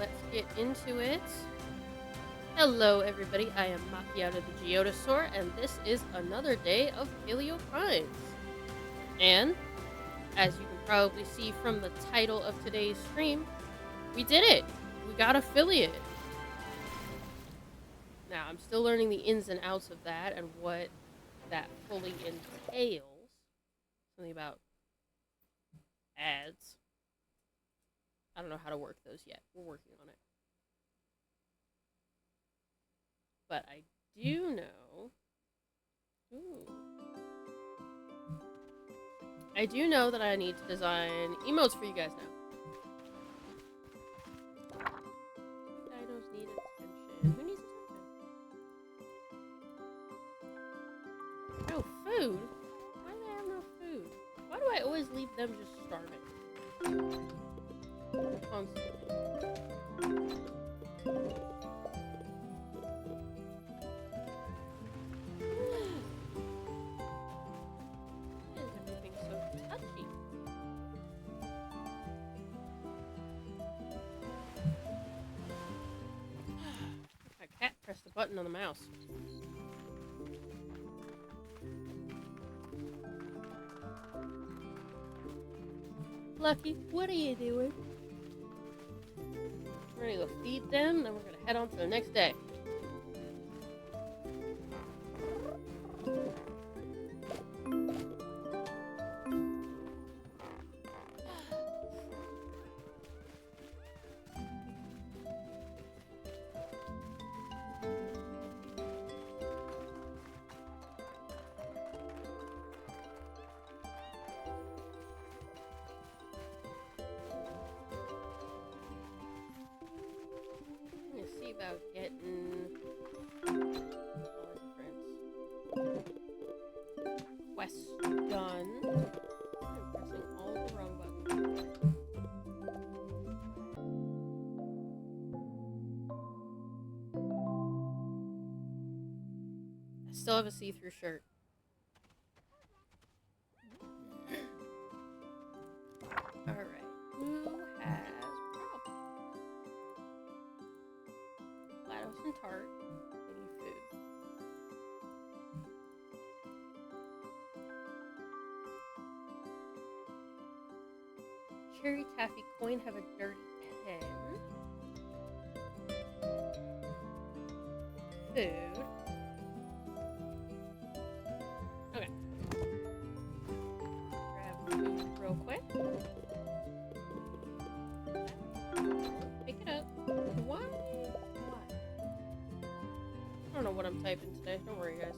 let's get into it. Hello, everybody. I am Macchiato the Geodosaur, and this is another day of Paleo Crimes. And, as you can probably see from the title of today's stream, we did it! We got affiliate! Now, I'm still learning the ins and outs of that and what that fully entails. Something about ads. I don't know how to work those yet. We're working on it. But I do know... I do know that I need to design emotes for you guys now. Dinos need attention. Who needs attention? No food? Why do they have no food? Why do I always leave them just starving? Constantly. Press the button on the mouse. Lucky, what are you doing? We're gonna go feed them, then we're gonna head on to the next day. About getting quests done. I'm pressing all the wrong buttons. I still have a see-through shirt. Alright. Who has and tart. They need food. Cherry Taffy Coin have a dirty pen. Food. Okay. Grab food real quick. Pick it up. Why? I don't know what I'm typing today. Don't worry, guys.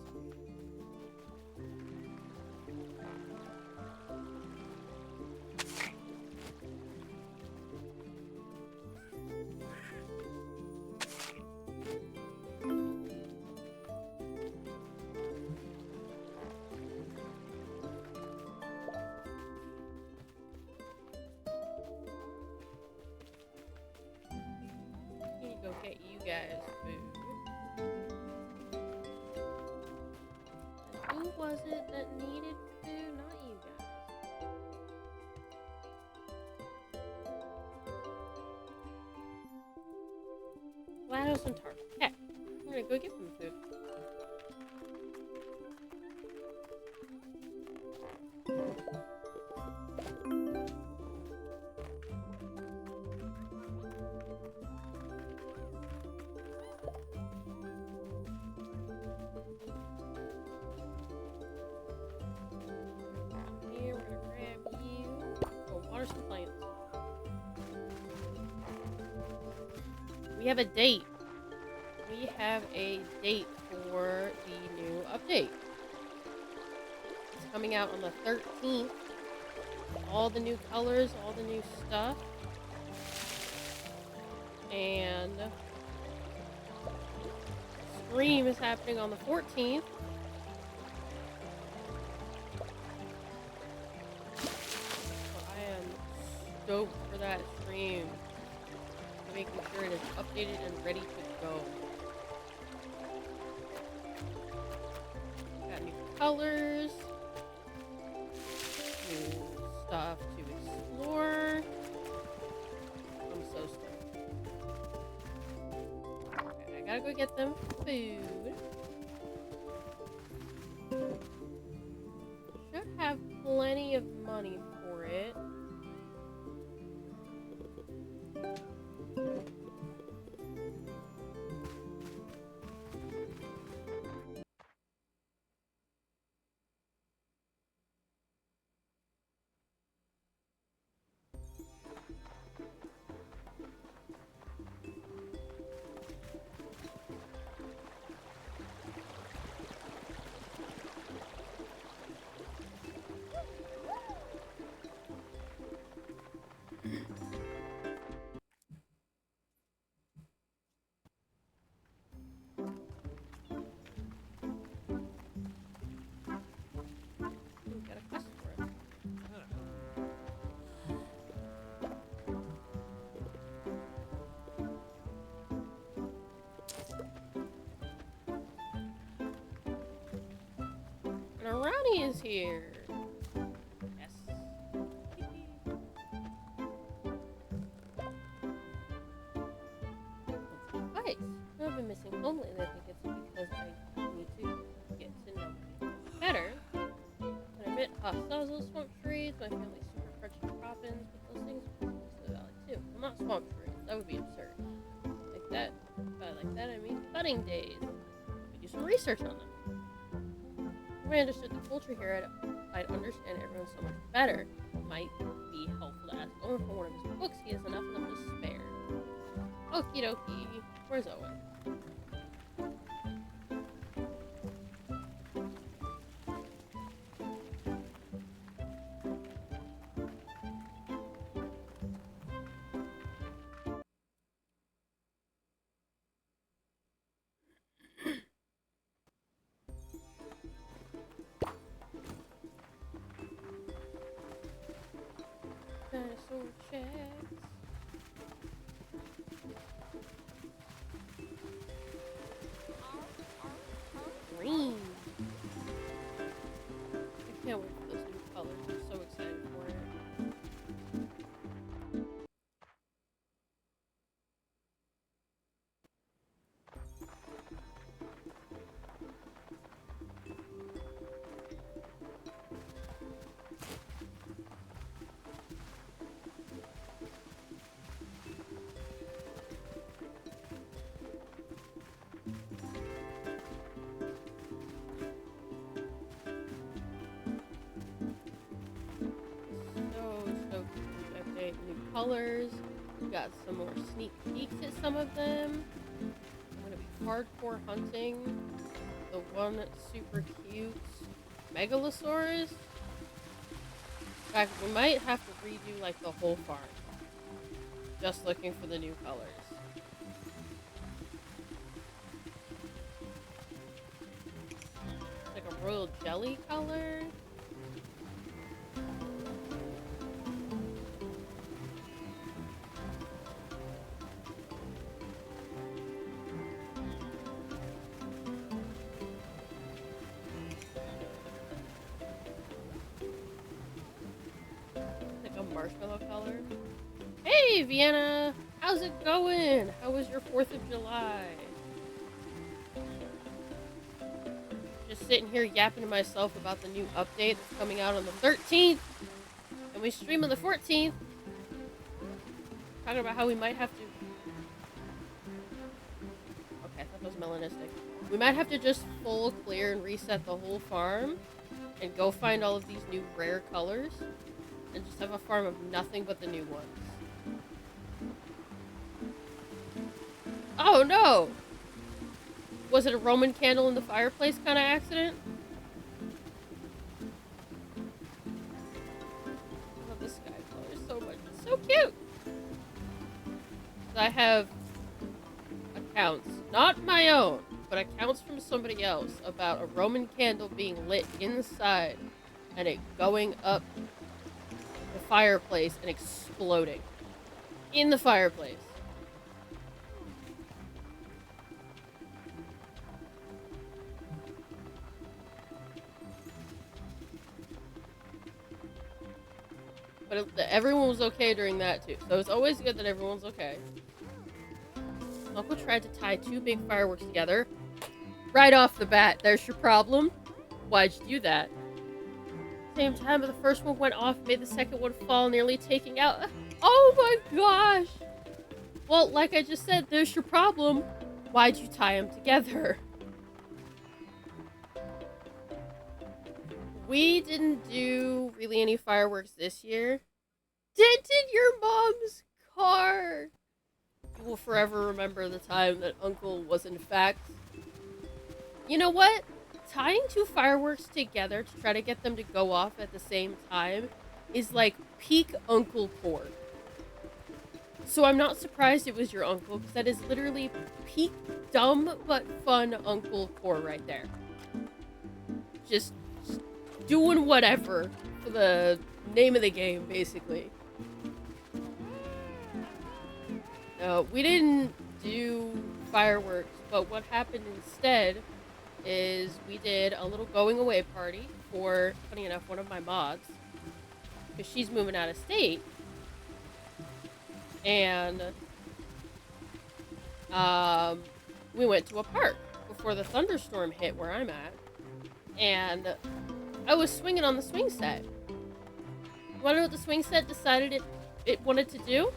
I need to go get you guys food. Who was it that needed food? Not you guys. GLaDOS and Tart. Okay. I'm gonna go get them food. Some plants. We have a date. We have a date for the new update. It's coming out on the 13th. All the new colors, all the new stuff. And stream is happening on the 14th. Stoked for that stream. Making sure it is updated and ready to go. Got new colors, new stuff to explore. I'm so stoked. gotta go get them food. Should have plenty of money for it. Got a quest for it. And Arani is here. Yes. Right. I've been missing home lately. I think it's because I need to get to know myself better. And I met hostiles on swamp trades. My family's super crunchy croppins, but those things are close to the valley too. Well, not swamp trades. That would be absurd. Like that. By like that, I mean budding days. I do some research on them. If I understood the culture here, I'd understand everyone so much better. It might be helpful to ask Owen for one of his books. He has enough of them to spare. Okie dokie. Where's Owen? Dinosaur checks. Green. I can't wait for those new colors. I'm so excited for it. So cute. Okay, new colors. We got some more sneak peeks at some of them. I'm gonna be hardcore hunting the one super cute Megalosaurus. In fact, we might have to redo like the whole farm. Just looking for the new colors. Like a royal jelly color. Marshmallow color. Hey, Vienna! How's it going? How was your 4th of July? Just sitting here yapping to myself about the new update that's coming out on the 13th. And we stream on the 14th. Talking about how we might have to... Okay, I thought that was melanistic. We might have to just full clear and reset the whole farm. And go find all of these new rare colors. And just have a farm of nothing but the new ones. Oh no! Was it a Roman candle in the fireplace kind of accident? I love this sky color so much. It's so cute! I have accounts, not my own, but accounts from somebody else about a Roman candle being lit inside and it going up the fireplace and exploding in the fireplace. But everyone was okay during that too, so it's always good that everyone's okay. Uncle tried to tie two big fireworks together. Right off the bat, there's your problem. Why'd you do that? Same time, but the first one went off, made the second one fall, nearly taking out. Oh my gosh! Well, like I just said, there's your problem. Why'd you tie them together? We didn't do really any fireworks this year. Dented your mom's car! You will forever remember the time that Uncle was in fact... You know what? Tying two fireworks together to try to get them to go off at the same time is like peak Uncle core. So I'm not surprised it was your uncle, because that is literally peak dumb but fun Uncle core right there. Just doing whatever for the name of the game, basically. No, we didn't do fireworks, but what happened instead is we did a little going away party for, funny enough, one of my mods, because she's moving out of state. And we went to a park before the thunderstorm hit where I'm at, and I was swinging on the swing set. You wanna know what the swing set decided it wanted to do?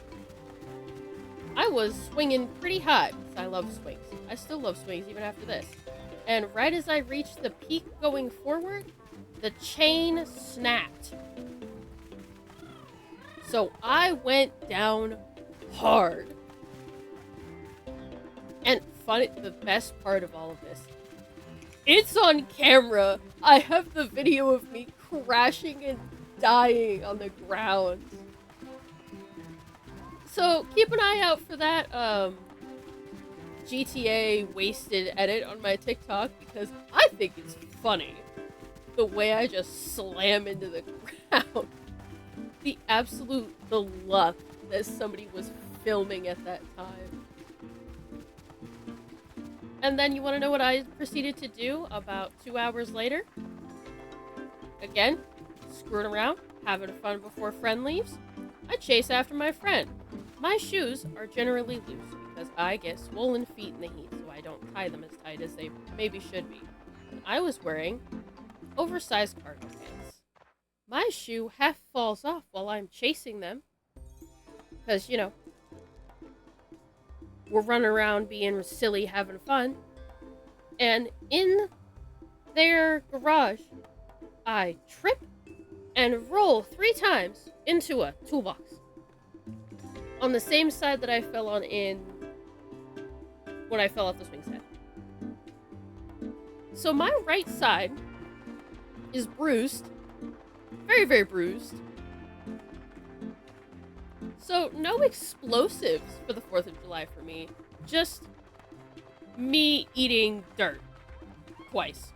I was swinging pretty high, because I love swings. I still love swings even after this. And right as I reached the peak going forward, the chain snapped. So I went down hard. And funny, the best part of all of this, it's on camera. I have the video of me crashing and dying on the ground. So keep an eye out for that GTA wasted edit on my TikTok, because I think it's funny the way I just slam into the ground. The luck that somebody was filming at that time. And then you want to know what I proceeded to do about 2 hours later? Again, screwing around, having fun before friend leaves. I chase after my friend. My shoes are generally loose because I get swollen feet in the heat, so I don't tie them as tight as they maybe should be. And I was wearing oversized cargo pants. My shoe half falls off while I'm chasing them. Because, you know, we're running around being silly, having fun. And in their garage, I trip and roll 3 times into a toolbox. On the same side that I fell on when I fell off the swing set. So my right side is bruised. Very, very bruised. So no explosives for the 4th of July for me. Just me eating dirt. Twice.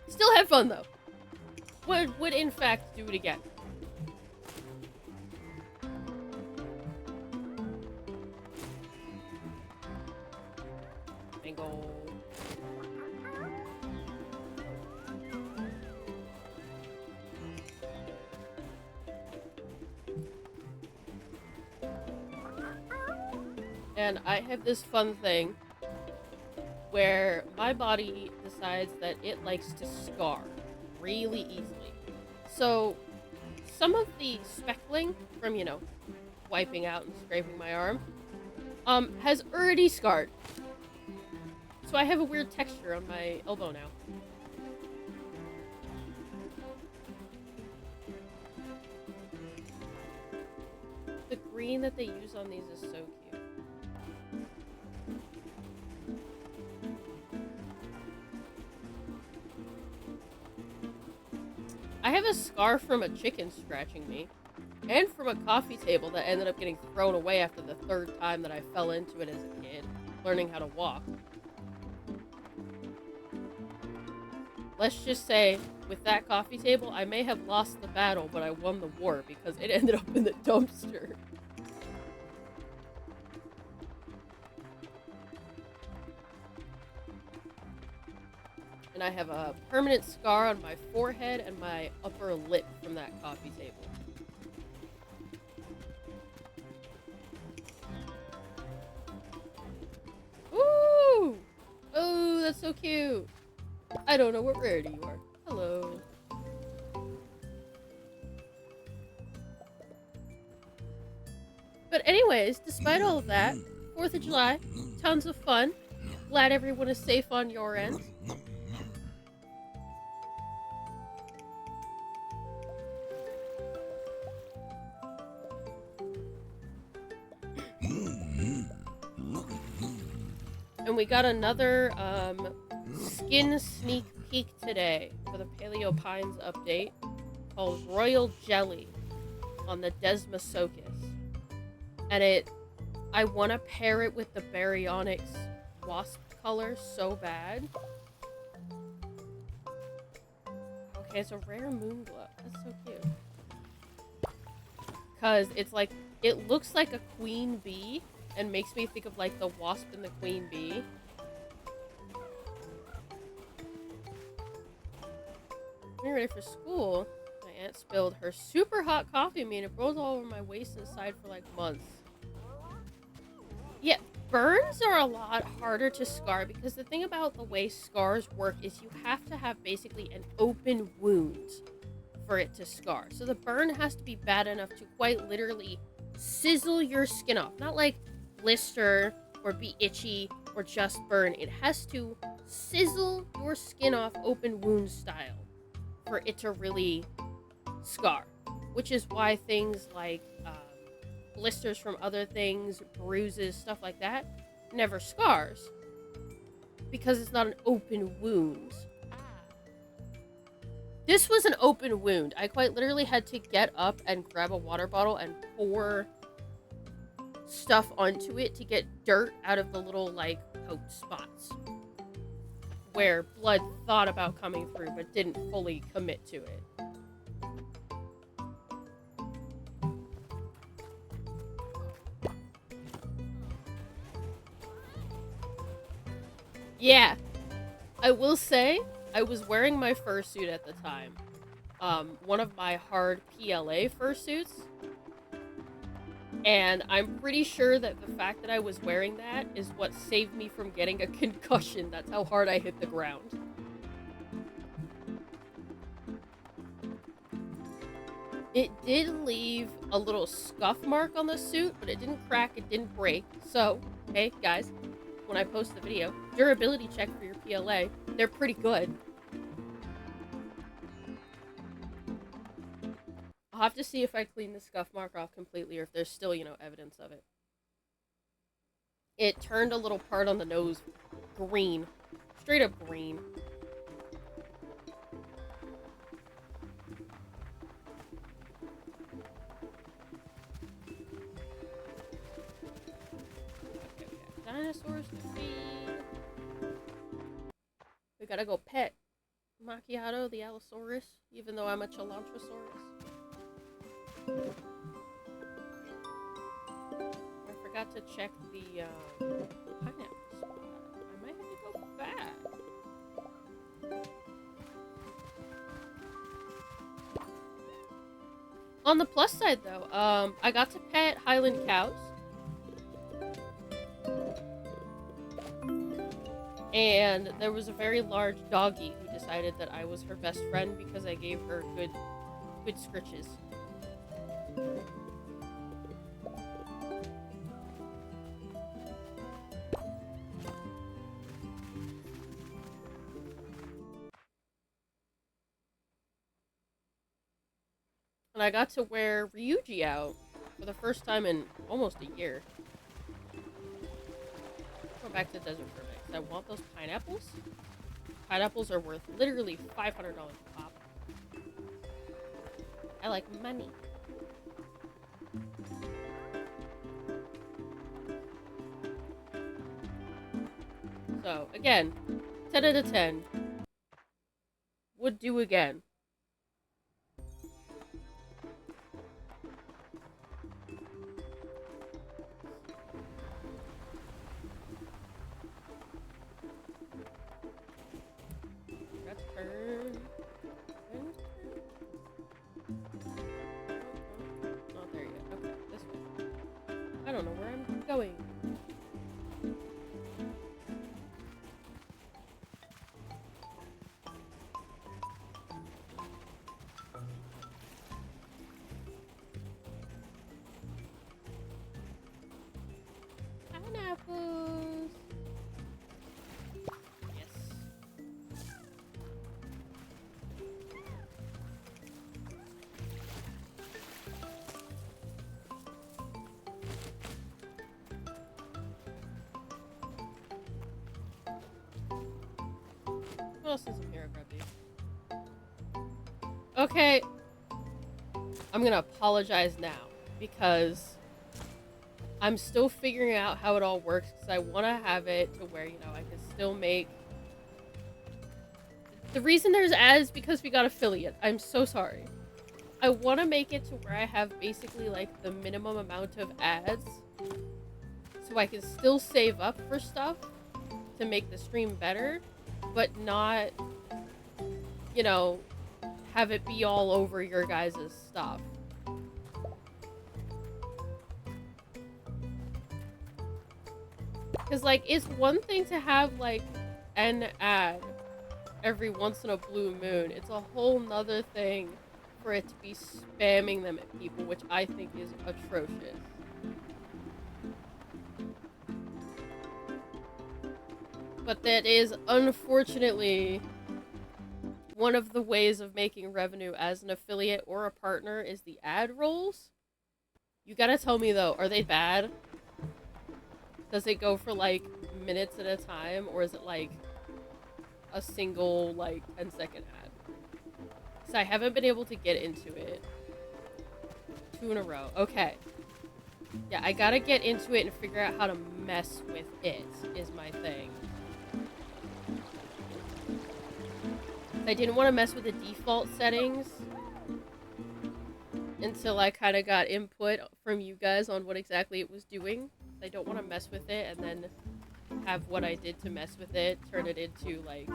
Still had fun though. Would in fact do it again. Bingo. And I have this fun thing where my body decides that it likes to scar really easily. So some of the speckling from, you know, wiping out and scraping my arm, has already scarred. So I have a weird texture on my elbow now. The green that they use on these is so cute. I have a scar from a chicken scratching me, and from a coffee table that ended up getting thrown away after the 3rd time that I fell into it as a kid, learning how to walk. Let's just say, with that coffee table, I may have lost the battle, but I won the war, because it ended up in the dumpster. And I have a permanent scar on my forehead and my upper lip from that coffee table. Ooh! Oh, that's so cute. I don't know what rarity you are. Hello. But anyways, despite all of that, 4th of July, tons of fun. Glad everyone is safe on your end. And we got another skin sneak peek today for the Paleo Pines update called Royal Jelly on the Desmosocus. And I want to pair it with the Baryonyx wasp color so bad. Okay, it's a rare moon glow. That's so cute. Because it's like, it looks like a queen bee and makes me think of like the wasp and the queen bee. Getting ready for school, my aunt spilled her super hot coffee on me and it rolled all over my waist and side for like months. Yeah, burns are a lot harder to scar because the thing about the way scars work is you have to have basically an open wound for it to scar. So the burn has to be bad enough to quite literally sizzle your skin off. Not like blister or be itchy or just burn. It has to sizzle your skin off open wound style for it to really scar. Which is why things like blisters from other things, bruises, stuff like that, never scars. Because it's not an open wound. This was an open wound. I quite literally had to get up and grab a water bottle and pour stuff onto it to get dirt out of the little, like, poked spots. Where blood thought about coming through but didn't fully commit to it. Yeah, I will say, I was wearing my fursuit at the time. One of my hard PLA fursuits. And I'm pretty sure that the fact that I was wearing that is what saved me from getting a concussion. That's how hard I hit the ground. It did leave a little scuff mark on the suit, but it didn't crack, it didn't break. So, hey, guys, when I post the video, durability check for your PLA, they're pretty good. I'll have to see if I clean the scuff mark off completely or if there's still, evidence of it. It turned a little part on the nose green. Straight up green. Okay, we got dinosaurs to feed. We gotta go pet Macchiato, the Allosaurus, even though I'm a Chelantrosaurus. I forgot to check the pineapple spot. I might have to go back. On the plus side, though, I got to pet Highland cows. And there was a very large doggy who decided that I was her best friend because I gave her good scritches. And I got to wear Ryuji out for the first time in almost a year. Go back to Desert for a minute, because I want those pineapples. Pineapples are worth literally $500 a pop. I like money. So, again, 10 out of 10. Would do again. don't know where I'm going. Pineapples. Yes. What else is in here? Grab these. Okay. I'm gonna apologize now because I'm still figuring out how it all works because I want to have it to where, you know, I can still make... The reason there's ads is because we got affiliate. I'm so sorry. I want to make it to where I have basically, like, the minimum amount of ads so I can still save up for stuff to make the stream better, but not, you know, have it be all over your guys' stuff. Because, like, it's one thing to have, like, an ad every once in a blue moon. It's a whole nother thing for it to be spamming them at people, which I think is atrocious. But that is, unfortunately, one of the ways of making revenue as an affiliate or a partner is the ad rolls. You gotta tell me, though, are they bad? Does it go for, like, minutes at a time, or is it, like, a single, like, 10-second ad? Because I haven't been able to get into it. 2 in a row. Okay. Yeah, I gotta get into it and figure out how to mess with it, is my thing. I didn't want to mess with the default settings until I kind of got input from you guys on what exactly it was doing. I don't want to mess with it and then have what I did to mess with it turn it into, like,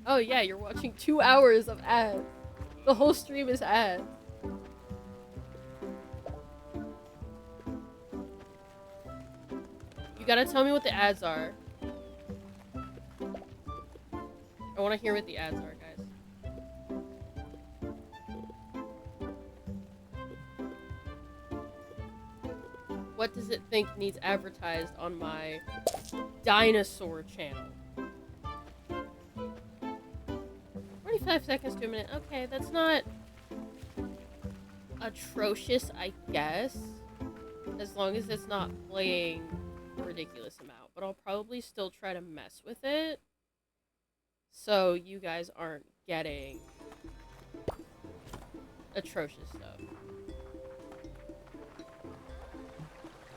oh yeah, you're watching 2 hours of ads. The whole stream is ads. You gotta tell me what the ads are. I want to hear what the ads are, guys. What does it think needs advertised on my dinosaur channel? 45 seconds to a minute. Okay, that's not atrocious, I guess. As long as it's not playing a ridiculous amount. But I'll probably still try to mess with it, so you guys aren't getting atrocious stuff.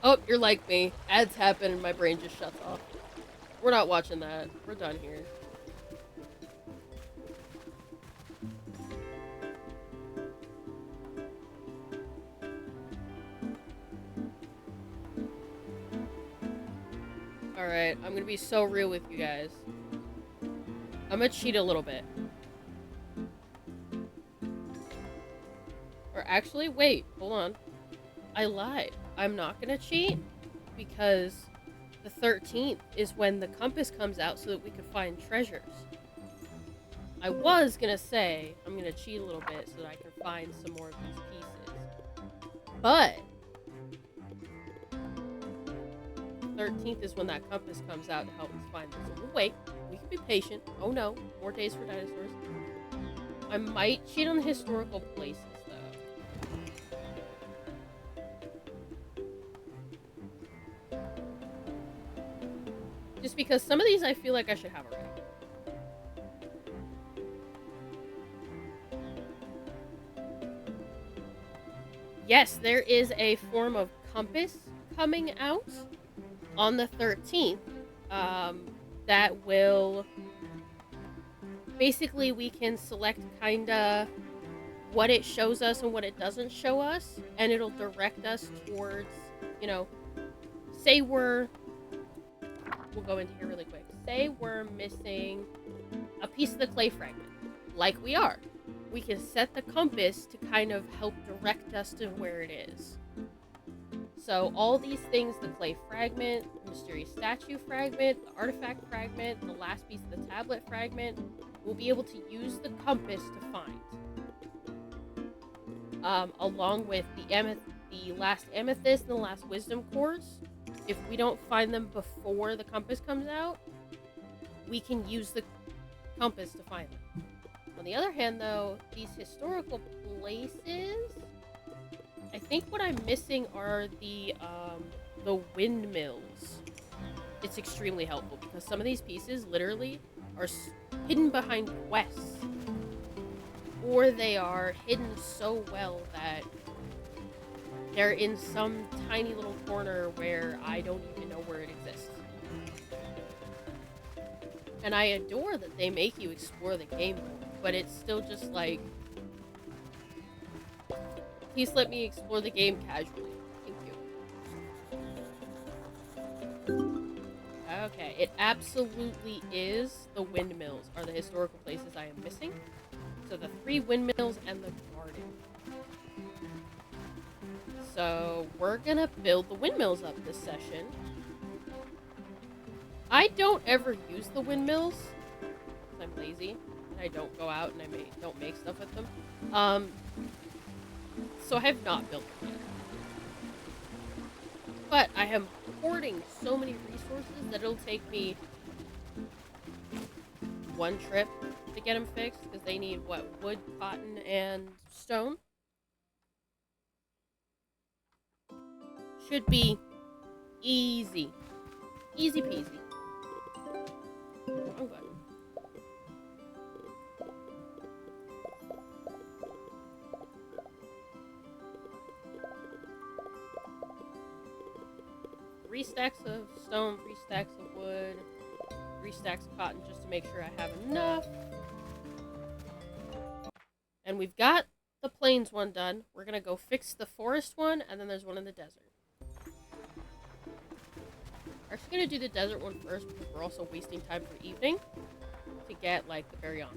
Oh, you're like me. Ads happen and my brain just shuts off. We're not watching that. We're done here. Alright, I'm gonna be so real with you guys. I'm gonna cheat a little bit. Or actually, wait, hold on. I lied. I'm not gonna cheat because the 13th is when the compass comes out so that we can find treasures. I was gonna say I'm gonna cheat a little bit so that I can find some more of these pieces. But 13th is when that compass comes out to help us find them. So we'll wait. We can be patient. Oh no, more days for dinosaurs. I might cheat on the historical places, though. Just because some of these I feel like I should have already. Yes, there is a form of compass coming out on the 13th, that will... Basically, we can select kinda what it shows us and what it doesn't show us, and it'll direct us towards, you know, say we'll go into here really quick. Say we're missing a piece of the clay fragment, like we are. We can set the compass to kind of help direct us to where it is. So all these things, the clay fragment, the mysterious statue fragment, the artifact fragment, the last piece of the tablet fragment, we'll be able to use the compass to find. Along with the last amethyst and the last wisdom cores. If we don't find them before the compass comes out, we can use the compass to find them. On the other hand, though, these historical places, I think what I'm missing are the windmills. It's extremely helpful because some of these pieces literally are hidden behind quests, or they are hidden so well that they're in some tiny little corner where I don't even know where it exists. And I adore that they make you explore the game more, but it's still just like, please let me explore the game casually. Thank you. Okay, it absolutely is the windmills are the historical places I am missing. So the 3 windmills and the garden. So we're gonna build the windmills up this session. I don't ever use the windmills because I'm lazy and I don't go out and I don't make stuff with them. So I have not built them yet. But I am hoarding so many resources that it'll take me 1 trip to get them fixed because they need what, wood, cotton, and stone. Should be easy. Easy peasy. Wrong button. Three stacks of stone, 3 stacks of wood, 3 stacks of cotton just to make sure I have enough. And we've got the plains one done. We're gonna go fix the forest one, and then there's one in the desert. We're actually gonna do the desert one first because we're also wasting time for evening to get, like, the baryonyx.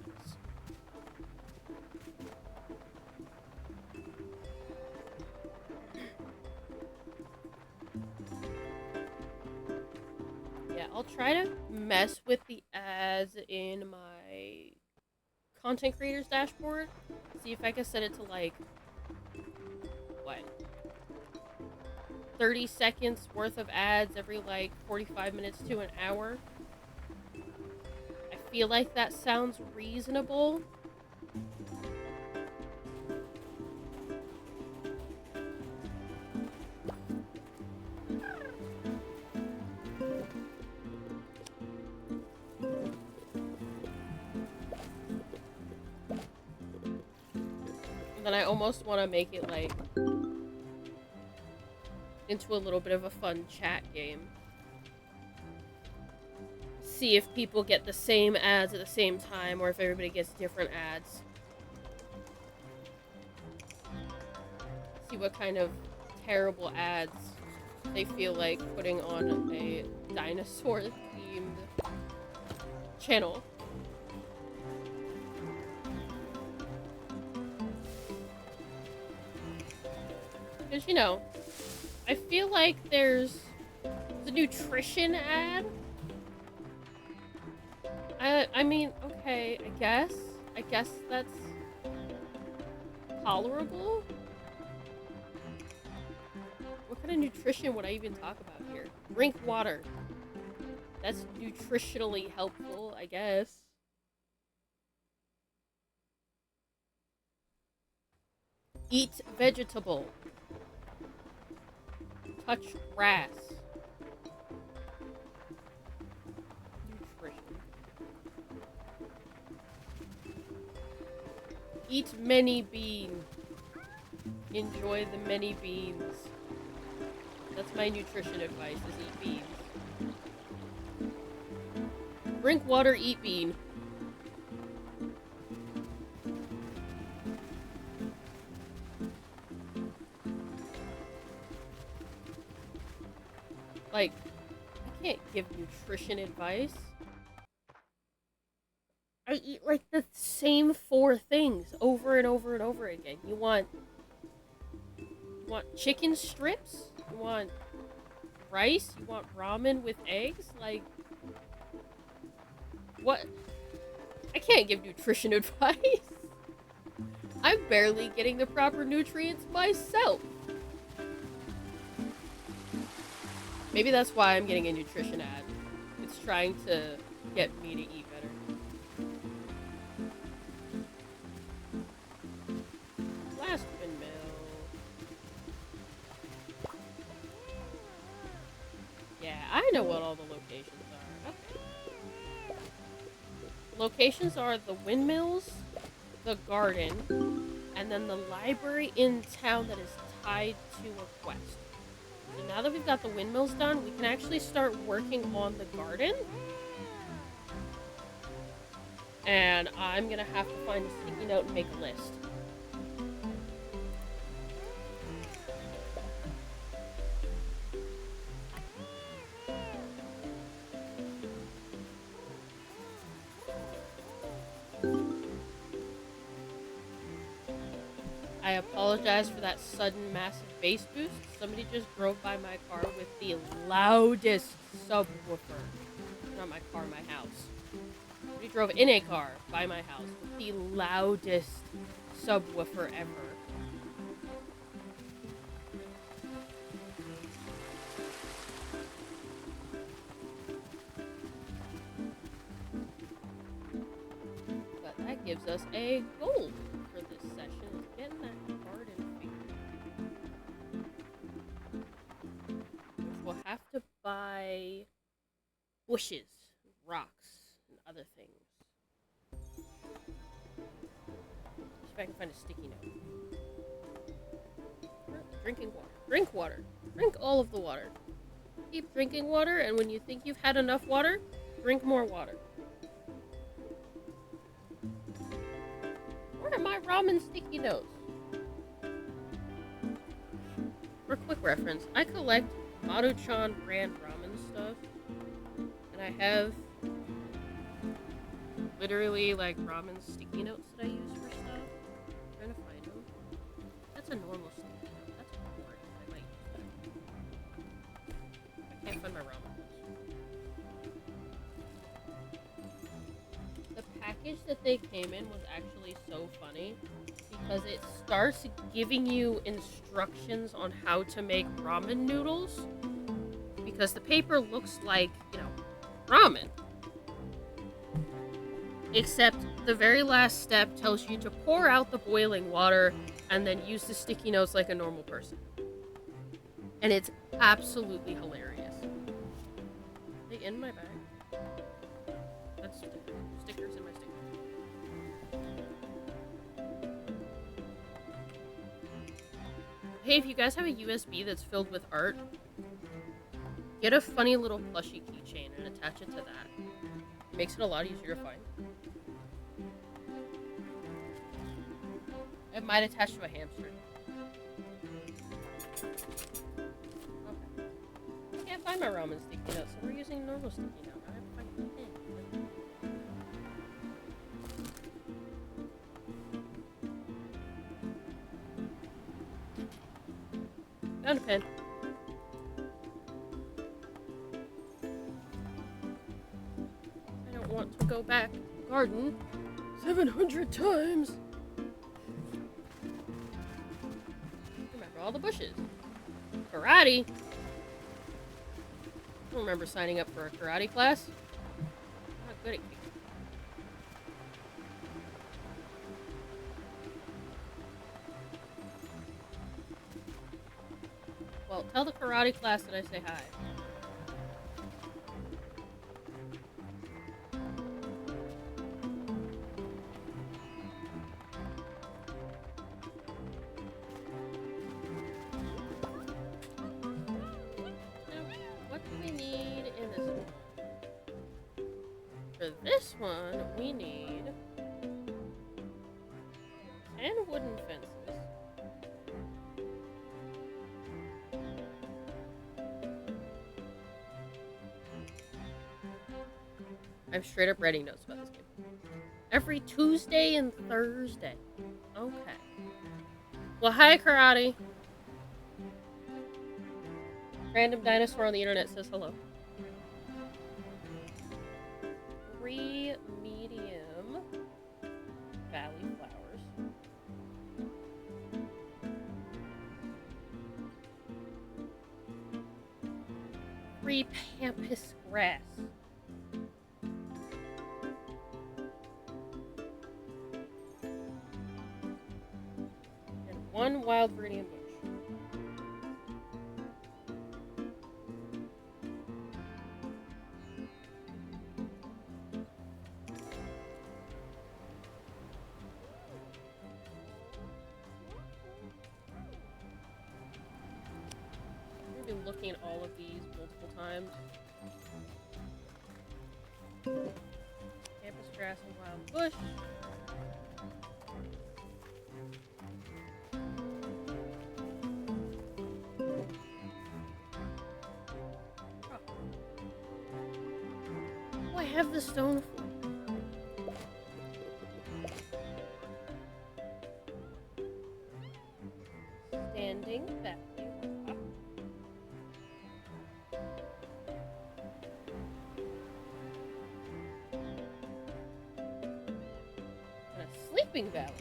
Yeah, I'll try to mess with the ads in my content creators dashboard. See if I can set it to, like, what? 30 seconds worth of ads every, like, 45 minutes to an hour. I feel like that sounds reasonable. And then I almost want to make it, like, into a little bit of a fun chat game. See if people get the same ads at the same time, or if everybody gets different ads. See what kind of terrible ads they feel like putting on a dinosaur-themed channel. Because, you know, I feel like there's a nutrition ad. I mean, okay, I guess that's tolerable. What kind of nutrition would I even talk about here? Drink water. That's nutritionally helpful, I guess. Eat vegetable. Touch grass. Nutrition. Eat many beans. Enjoy the many beans. That's my nutrition advice, is eat beans. Drink water, eat bean. Like, I can't give nutrition advice. I eat, like, the same 4 things over and over and over again. You want chicken strips? You want rice? You want ramen with eggs? Like, what? I can't give nutrition advice. I'm barely getting the proper nutrients myself. Maybe that's why I'm getting a nutrition ad. It's trying to get me to eat better. Last windmill. Yeah, I know what all the locations are. Okay. Locations are the windmills, the garden, and then the library in town that is tied to a quest. So now that we've got the windmills done, we can actually start working on the garden. And I'm gonna have to find a sticky note and make a list. I apologize for that sudden massive bass boost. Somebody just drove by my car with the loudest subwoofer. Not my car, my house. Somebody drove in a car by my house with the loudest subwoofer ever. But that gives us a goal for this session, is getting that garden figured. Which we'll have to buy bushes, rocks, and other things. See if I can find a sticky note. Drinking water. Drink water. Drink all of the water. Keep drinking water, and when you think you've had enough water, drink more water. Where are my ramen sticky notes? For quick reference, I collect Maruchan brand ramen stuff, and I have literally like ramen sticky notes that I use for stuff. I'm trying to find them. That's a normal sticky note. That's hard. I might use that. I can't find my ramen notes. The package that they came in was actually so funny because it starts giving you instructions on how to make ramen noodles because the paper looks like, ramen. Except the very last step tells you to pour out the boiling water and then use the sticky notes like a normal person. And it's absolutely hilarious. Are they in my bag? That's stickers in my sticker. Hey, if you guys have a USB that's filled with art, get a funny little plushie keychain and attach it to that. It makes it a lot easier to find. It might attach to a hamster. Okay. I can't find my ramen sticky notes, so we're using normal sticky note. I have to find a pen. Found a pen. I don't want to go back to the garden 700 times. Remember all the bushes. Karate. I don't remember signing up for a karate class. I'm not good at kicking. Well, tell the karate class that I say hi. What do we need in this one? For this one, we need 10 wooden fences. I'm straight up writing notes about this game. Every Tuesday and Thursday. Okay. Well, hi, karate. Random dinosaur on the internet says hello. 3 medium valley flowers. 3 pampas grass. And 1 wild viridian bush. I've been looking at all of these multiple times. Campus grass and wild bush. Oh, I have the stone for. Standing valley rock. And a sleeping valley rock.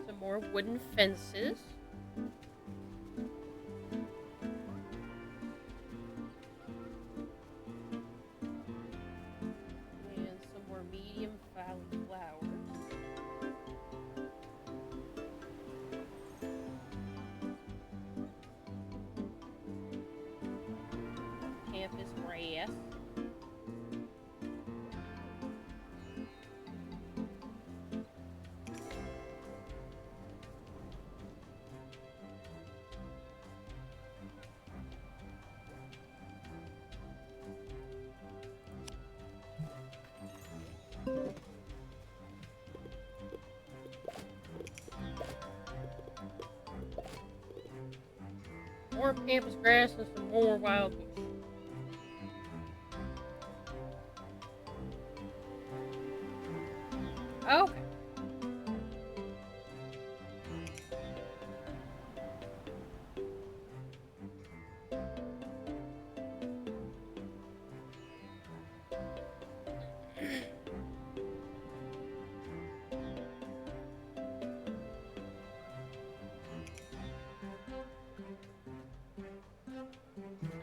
Some more wooden fences. And some more medium valley flowers. Campus grass. More campus grass and some more wild bush. Okay.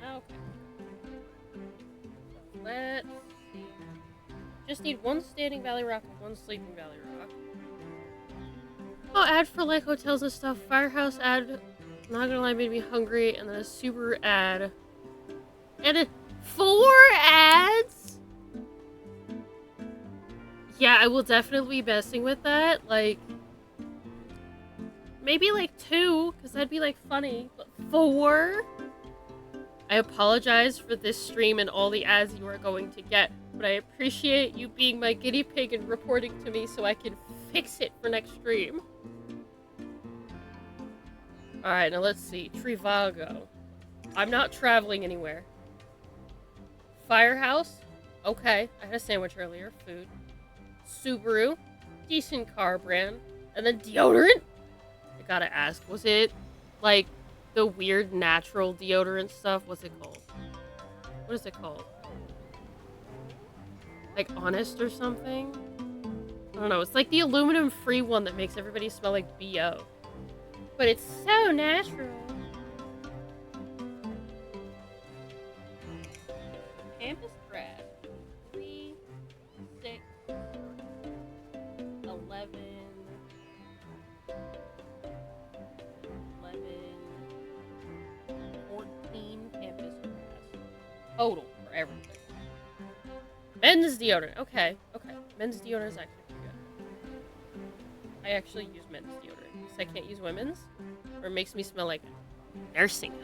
Okay. So let's see. Just need 1 standing valley rock and 1 sleeping valley rock. Oh, ad for like hotels and stuff. Firehouse ad. Not gonna lie, made me hungry. And then a super ad. And then 4 ads? Yeah, I will definitely be messing with that. Like, maybe like 2, because that'd be like funny. But 4? I apologize for this stream and all the ads you are going to get, but I appreciate you being my guinea pig and reporting to me so I can fix it for next stream. Alright, now let's see. Trivago. I'm not traveling anywhere. Firehouse? Okay, I had a sandwich earlier. Food. Subaru. Decent car brand. And then deodorant? I gotta ask, was it, like, the weird natural deodorant stuff? What's it called? What is it called? Like Honest or something? I don't know. It's like the aluminum-free one that makes everybody smell like BO. But it's so natural. Campus grass. 3, 6, 11, 14 campus grass. Total for everything. Men's deodorant. Okay. Men's deodorant is actually pretty good. I actually use men's deodorant because I can't use women's, or it makes me smell like a nursing home.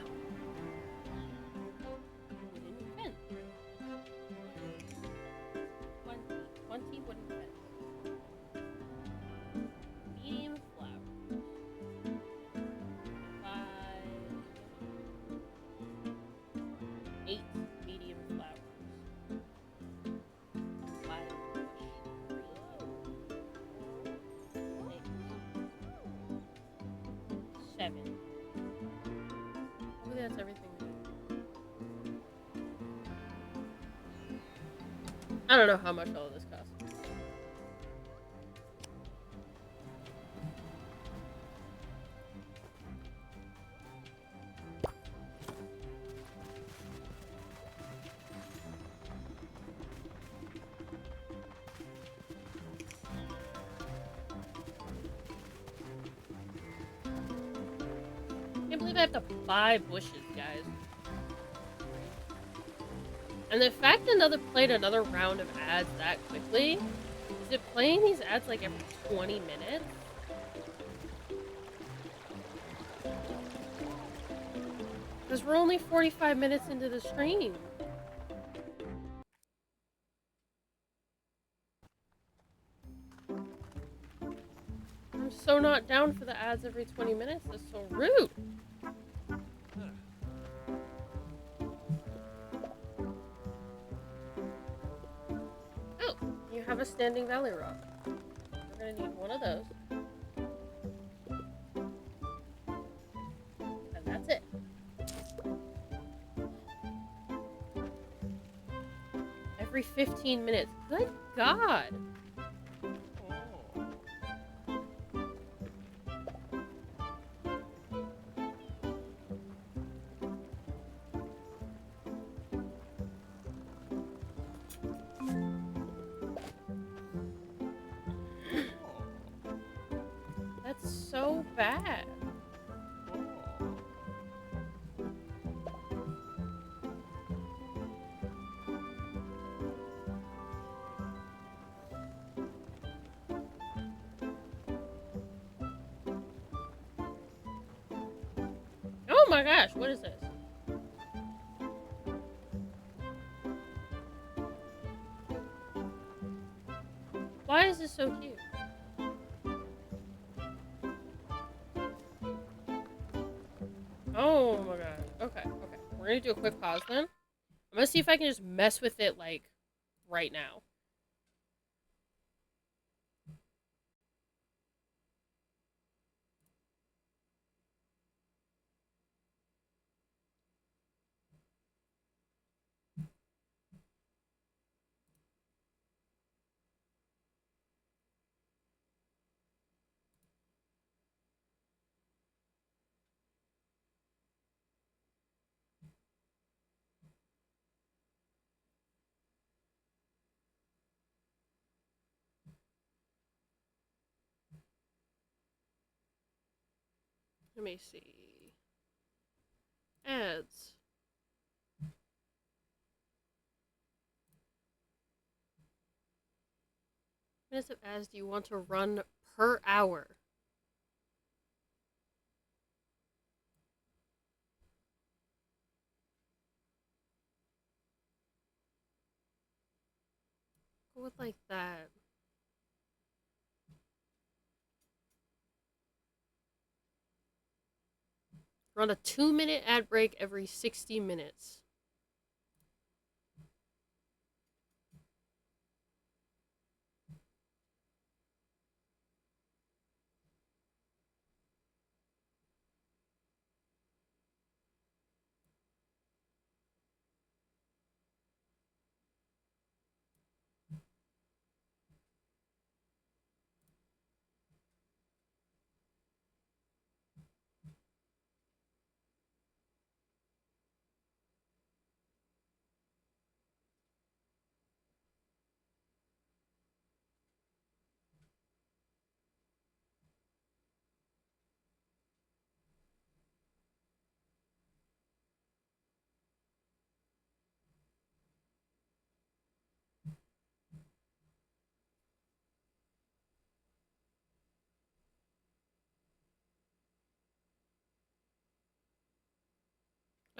20 wooden fence. Medium flowers. 7. Hopefully that's everything we need. I don't know how much all of this costs. I can't believe I have to buy bushes, guys. And the fact played another round of ads that quickly, is it playing these ads like every 20 minutes? Because we're only 45 minutes into the stream. I'm so not down for the ads every 20 minutes. That's so rude. Oh, you have a standing valley rock. We're gonna need one of those. And that's it. Every 15 minutes. Good God. That's so bad. Oh my gosh, what is this? Why is this so cute? Oh my god. Okay. We're gonna do a quick pause then. I'm gonna see if I can just mess with it, like, right now. Let me see. Ads. Minutes of ads do you want to run per hour? Go with like that. Run a 2-minute ad break every 60 minutes.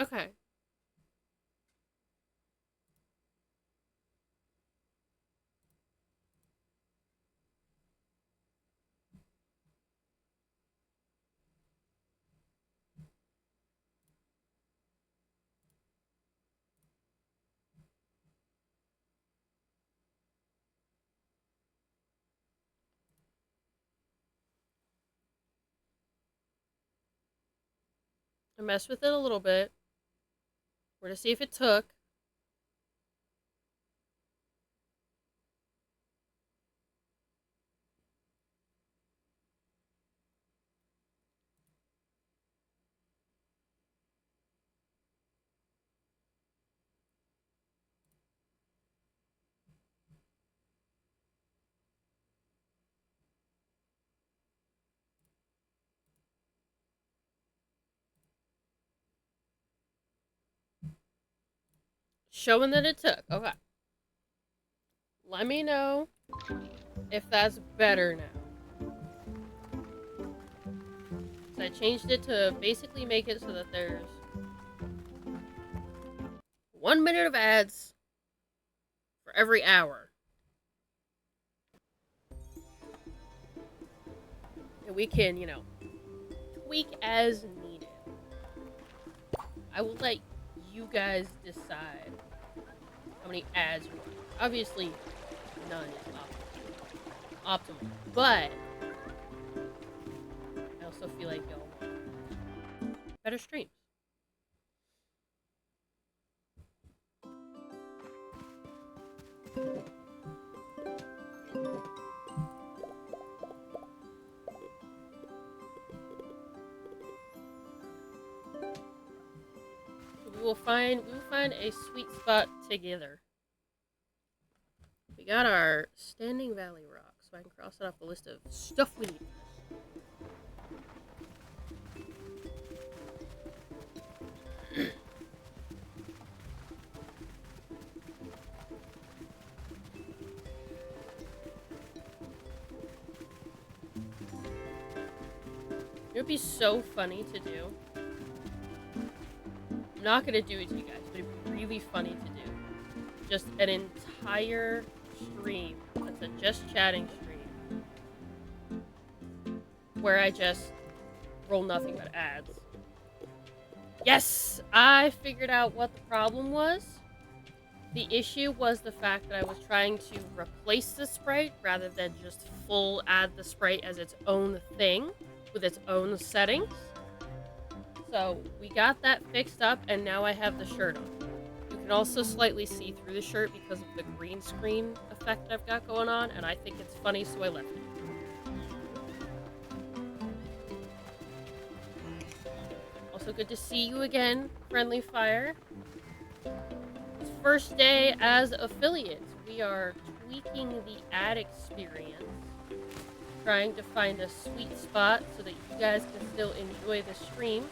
Okay. I messed with it a little bit. We're to see if it took. Showing that it took. Okay. Let me know if that's better now. So I changed it to basically make it so that there's 1 minute of ads for every hour. And we can, tweak as needed. I will let you guys decide how many ads you want. Obviously, none is optimal. But I also feel like y'all want better streams. We will find a sweet spot together. We got our Standing Valley Rock, so I can cross it off the list of stuff we need. It would be so funny to do. I'm not gonna do it to you guys, but it'd be really funny to do. Just an entire stream that's a just chatting stream where I just roll nothing but ads. Yes! I figured out what the problem was. The issue was the fact that I was trying to replace the sprite rather than just full add the sprite as its own thing with its own settings. So we got that fixed up, and now I have the shirt on. You can also slightly see through the shirt because of the green screen effect I've got going on, and I think it's funny, so I left it. Also good to see you again, Friendly Fire. It's first day as affiliates. We are tweaking the ad experience, trying to find a sweet spot so that you guys can still enjoy the stream,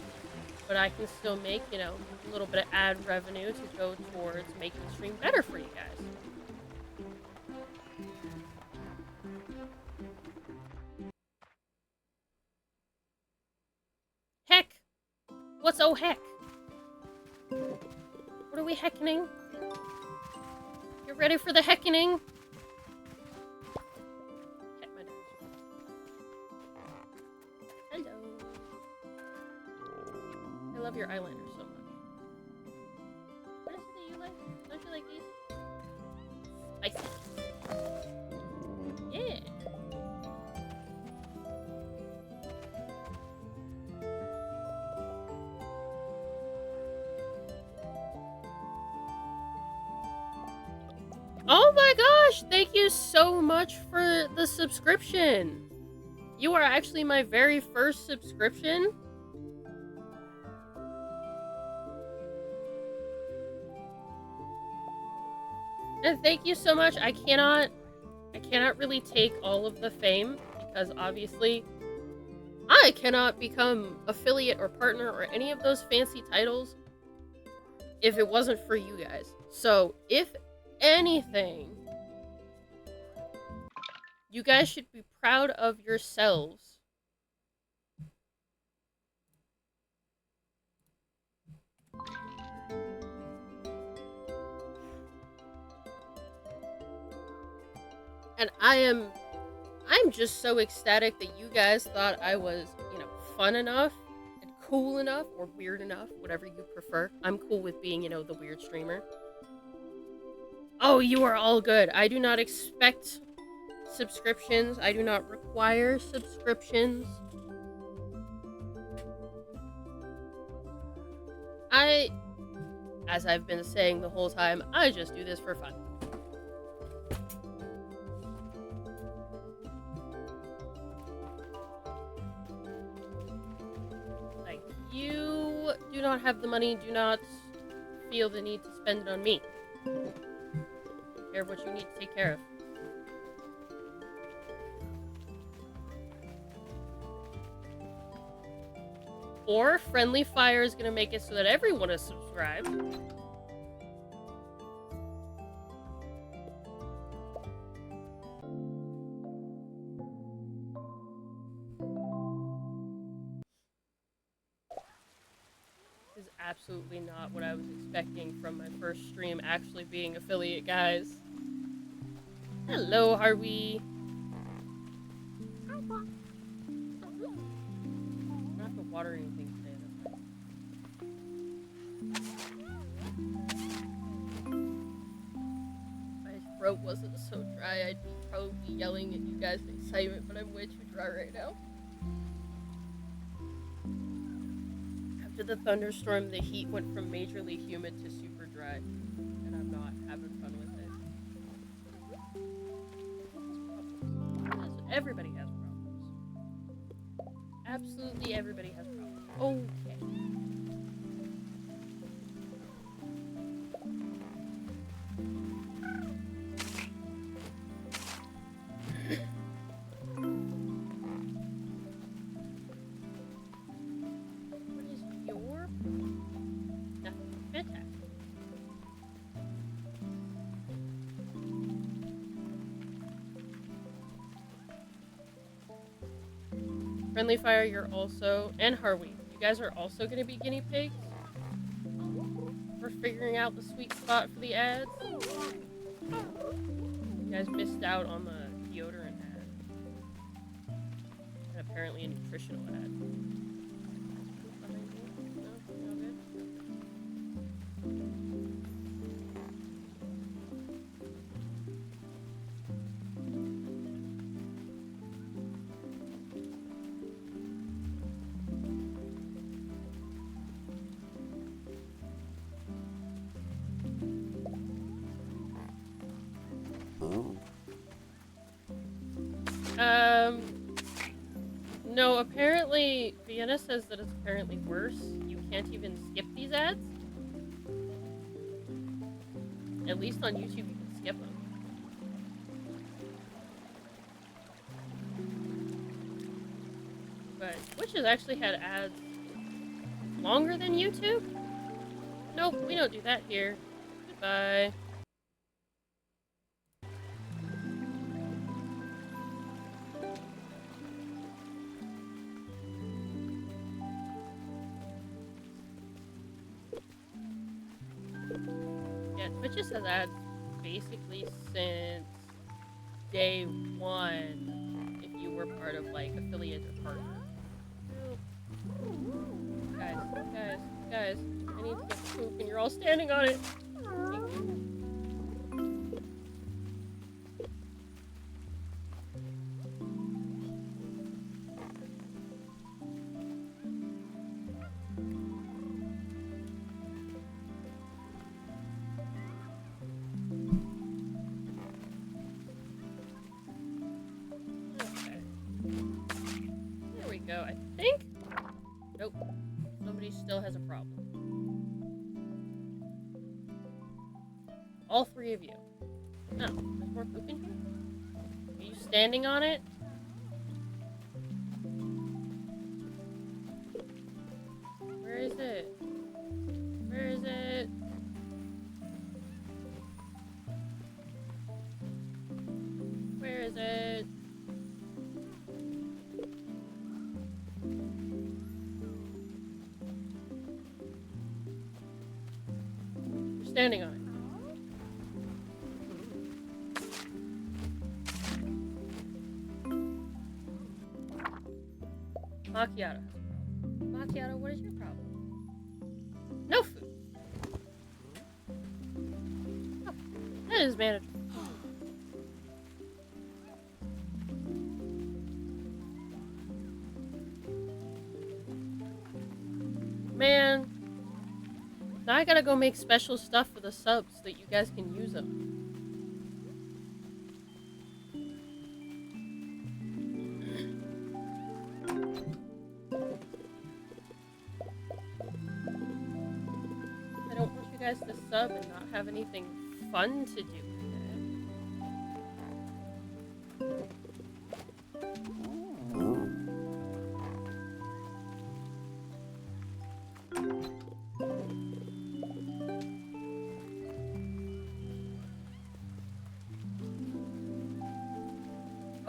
but I can still make, a little bit of ad revenue to go towards making the stream better for you guys. Heck! What's oh heck? What are we heckening? You ready for the heckening? Heck my nose. Hello. I love your eyeliner so much. What is it that you like? Don't you like these? Spicy. Yeah. Oh my gosh! Thank you so much for the subscription. You are actually my very first subscription. And thank you so much. I cannot really take all of the fame because obviously I cannot become affiliate or partner or any of those fancy titles if it wasn't for you guys. So if anything, you guys should be proud of yourselves. And I'm just so ecstatic that you guys thought I was, fun enough and cool enough or weird enough, whatever you prefer. I'm cool with being, the weird streamer. Oh, you are all good. I do not expect subscriptions. I do not require subscriptions. As I've been saying the whole time, I just do this for fun. Like, you do not have the money, do not feel the need to spend it on me. Take care of what you need to take care of. Or Friendly Fire is gonna make it so that everyone is subscribed. Is absolutely not what I was expecting from my first stream actually being affiliate, guys. Hello, Harvey. I don't have to water anything today. My throat wasn't so dry, I'd be probably yelling at you guys in excitement, but I'm way too dry right now. After the thunderstorm, the heat went from majorly humid to super dry, and I'm not having fun with it. Everybody has problems. Absolutely everybody has problems. Okay. What is your problem? Nothing. Fantastic. Friendly Fire, you're also, and Harvey, you guys are also going to be guinea pigs for figuring out the sweet spot for the ads. You guys missed out on the deodorant ad, and apparently a nutritional ad. No, apparently, Vienna says that it's apparently worse. You can't even skip these ads. At least on YouTube, you can skip them. But Twitch has actually had ads longer than YouTube? Nope, we don't do that here. Goodbye. Yeah, Twitch has had ads basically since day one, if you were part of, like, affiliate or partner. Guys, I need to get the poop and you're all standing on it. Thank you. Okay. There we go, I think. Nope. Somebody still has a problem. All three of you. No, there's more poop in here? Are you standing on it? Where is it? Where is it? Where is it? You're standing on it. Macchiato. Macchiato, what is your problem? No food. Oh, that is manageable. Man. Now I gotta go make special stuff for the subs so that you guys can use them. I don't want you guys to sub and not have anything fun to do with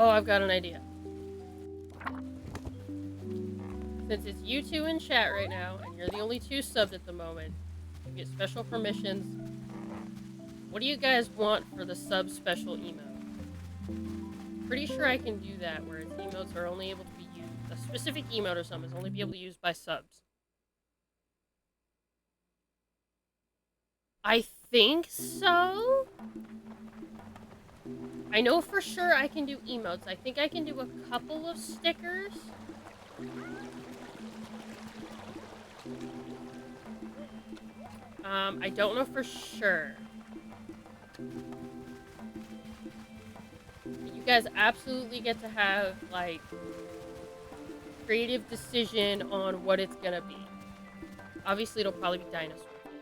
Oh, I've got an idea. Since it's you two in chat right now, and you're the only two subbed at the moment, you get special permissions. What do you guys want for the sub special emote? Pretty sure I can do that, where its emotes are only able to be used. A specific emote or something is only be able to be used by subs. I think so? I know for sure I can do emotes. I think I can do a couple of stickers. I don't know for sure. You guys absolutely get to have, like, creative decision on what it's gonna be. Obviously, it'll probably be dinosaur themed.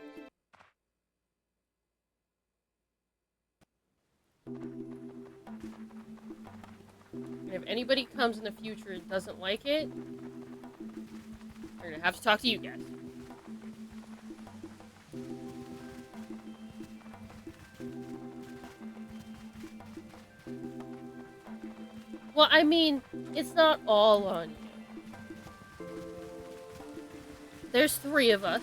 And if anybody comes in the future and doesn't like it, we're gonna have to talk to you guys. Well, I mean, it's not all on you. There's 3 of us.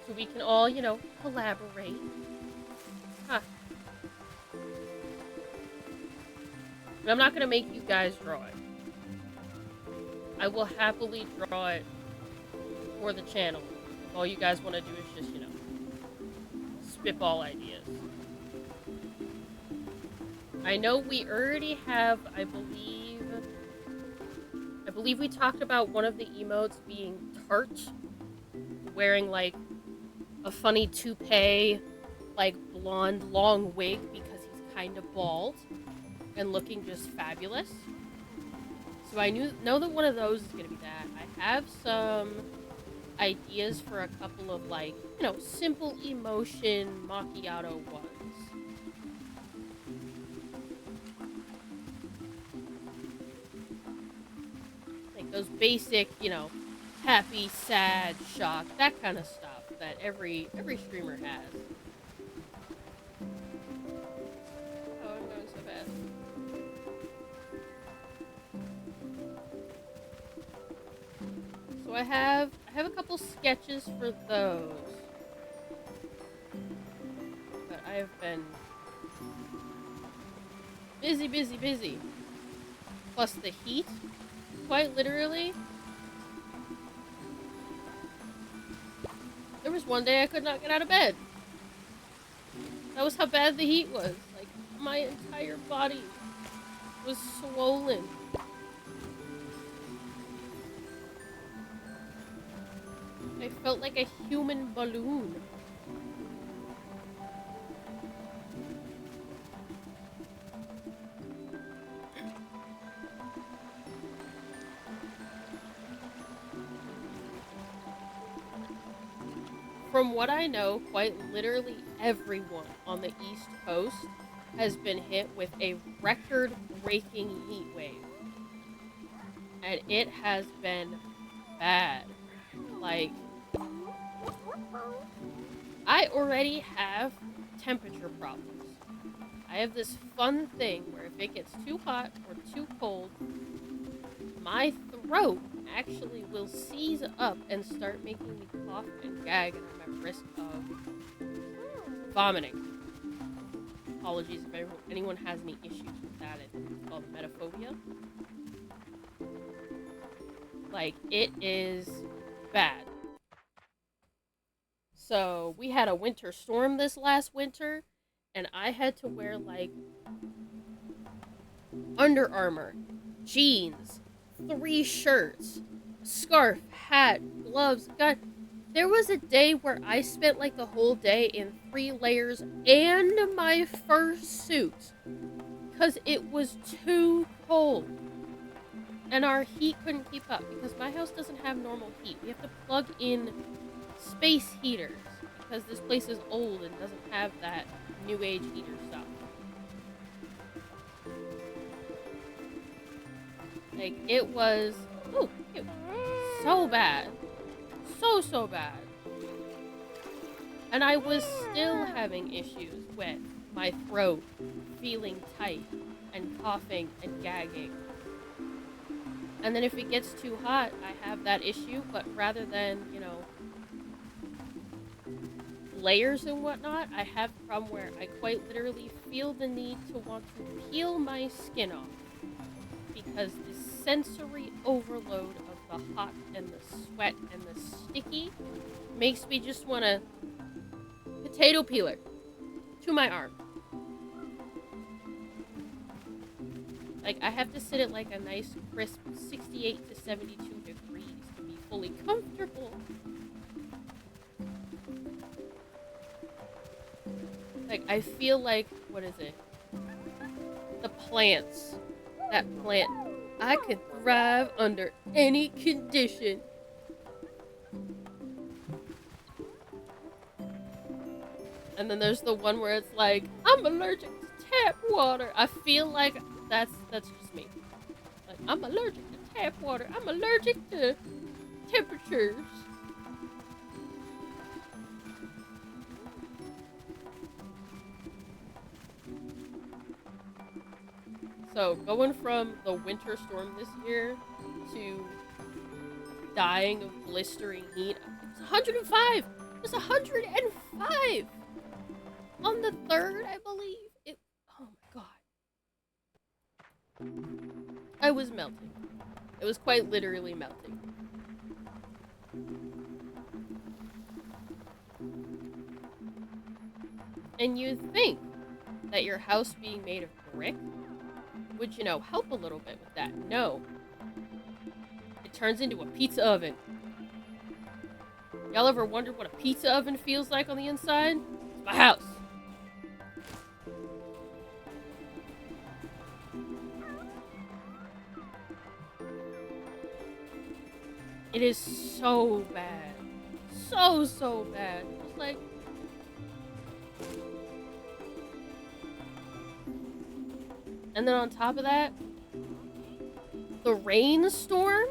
So we can all, you know, collaborate. Huh. But I'm not gonna make you guys draw it. I will happily draw it for the channel. If all you guys want to do is just, you know, spitball ideas. I know we already have, I believe we talked about one of the emotes being Tart, wearing, like, a funny toupee, like, blonde, long wig because he's kind of bald and looking just fabulous. So I know that one of those is going to be that. I have some ideas for a couple of, like, you know, simple emotion macchiato ones. Like those basic, you know, happy, sad, shocked, that kind of stuff that every streamer has. Oh, I'm going so fast. So I have a couple sketches for those. But I have been busy. Plus the heat, quite literally. There was one day I could not get out of bed. That was how bad the heat was. Like, my entire body was swollen. I felt like a human balloon. From what I know, quite literally everyone on the East Coast has been hit with a record-breaking heat wave. And it has been bad. Like, I already have temperature problems. I have this fun thing where if it gets too hot or too cold, my throat actually will seize up and start making me cough and gag, and I'm at risk of vomiting. Apologies if anyone has any issues with that. It's called metaphobia. Like, it is bad. So, we had a winter storm this last winter, and I had to wear, like, Under Armour, jeans, 3 shirts, scarf, hat, gloves. God, there was a day where I spent like the whole day in 3 layers and my fursuit because it was too cold. And our heat couldn't keep up because my house doesn't have normal heat. We have to plug in space heaters because this place is old and doesn't have that new age heater stuff. Like, it was, so bad. So bad. And I was still having issues with my throat feeling tight and coughing and gagging. And then if it gets too hot, I have that issue, but rather than, you know, layers and whatnot, I have a problem where I quite literally feel the need to want to peel my skin off. Because the sensory overload of the hot and the sweat and the sticky makes me just want to potato peeler to my arm. Like, I have to sit at like a nice crisp 68 to 72 degrees to be fully comfortable. Like, I feel like, what is it? The plants. That plant. I can thrive under any condition. And then there's the one where it's like, I'm allergic to tap water. I feel like that's just me. Like, I'm allergic to tap water. I'm allergic to temperatures. So, going from the winter storm this year to dying of blistering heat. It's 105! It was 105! On the 3rd, I believe. Oh my god. I was melting. It was quite literally melting. And you'd think that your house being made of brick would, you know, help a little bit with that. No. It turns into a pizza oven. Y'all ever wondered what a pizza oven feels like on the inside? It's my house. It is so bad. So bad. Just like... And then on top of that, the rainstorm?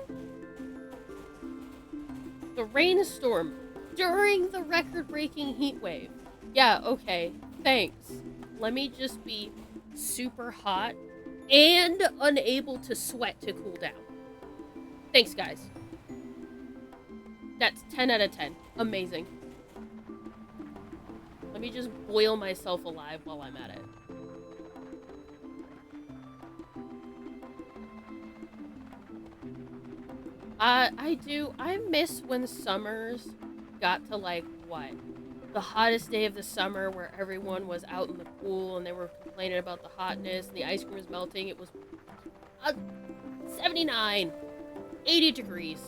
The rainstorm during the record-breaking heat wave. Yeah, okay, thanks. Let me just be super hot and unable to sweat to cool down. Thanks, guys. That's 10 out of 10. Amazing. Let me just boil myself alive while I'm at it. I miss when summers got to, like, what? The hottest day of the summer where everyone was out in the pool and they were complaining about the hotness and the ice cream was melting. It was 79, 80 degrees.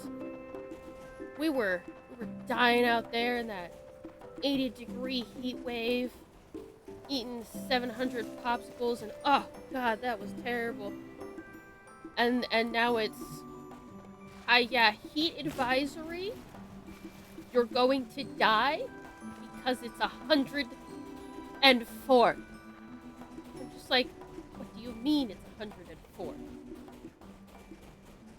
We were dying out there in that 80-degree heat wave, eating 700 popsicles, and oh god, that was terrible. And now it's heat advisory. You're going to die because it's 104. I'm just like, what do you mean it's 104?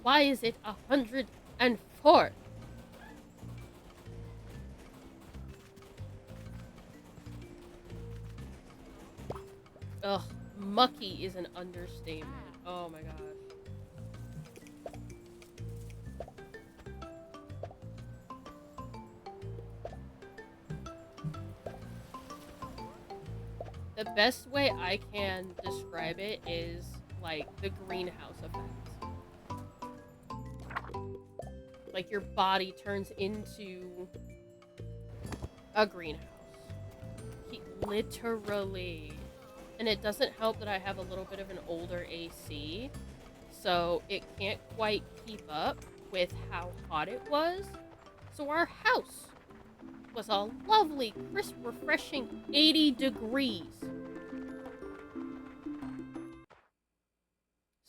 Why is it 104? Ugh, mucky is an understatement. Oh my gosh. The best way I can describe it is like the greenhouse effect. Like your body turns into a greenhouse. Literally. And it doesn't help that I have a little bit of an older AC, so it can't quite keep up with how hot it was. So our house was a lovely, crisp, refreshing 80 degrees.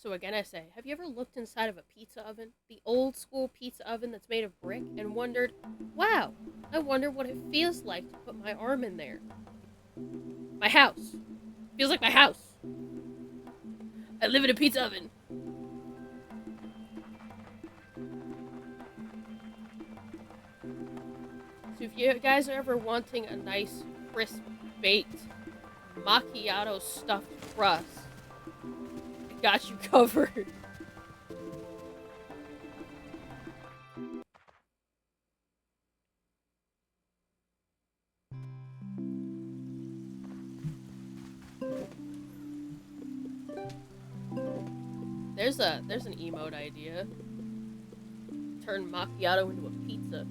So again, I say, have you ever looked inside of a pizza oven? The old school pizza oven that's made of brick, and wondered, wow, I wonder what it feels like to put my arm in there. My house. Feels like my house. I live in a pizza oven. So if you guys are ever wanting a nice, crisp, baked, macchiato stuffed crust, I got you covered. There's an emote idea. Turn macchiato into a pizza.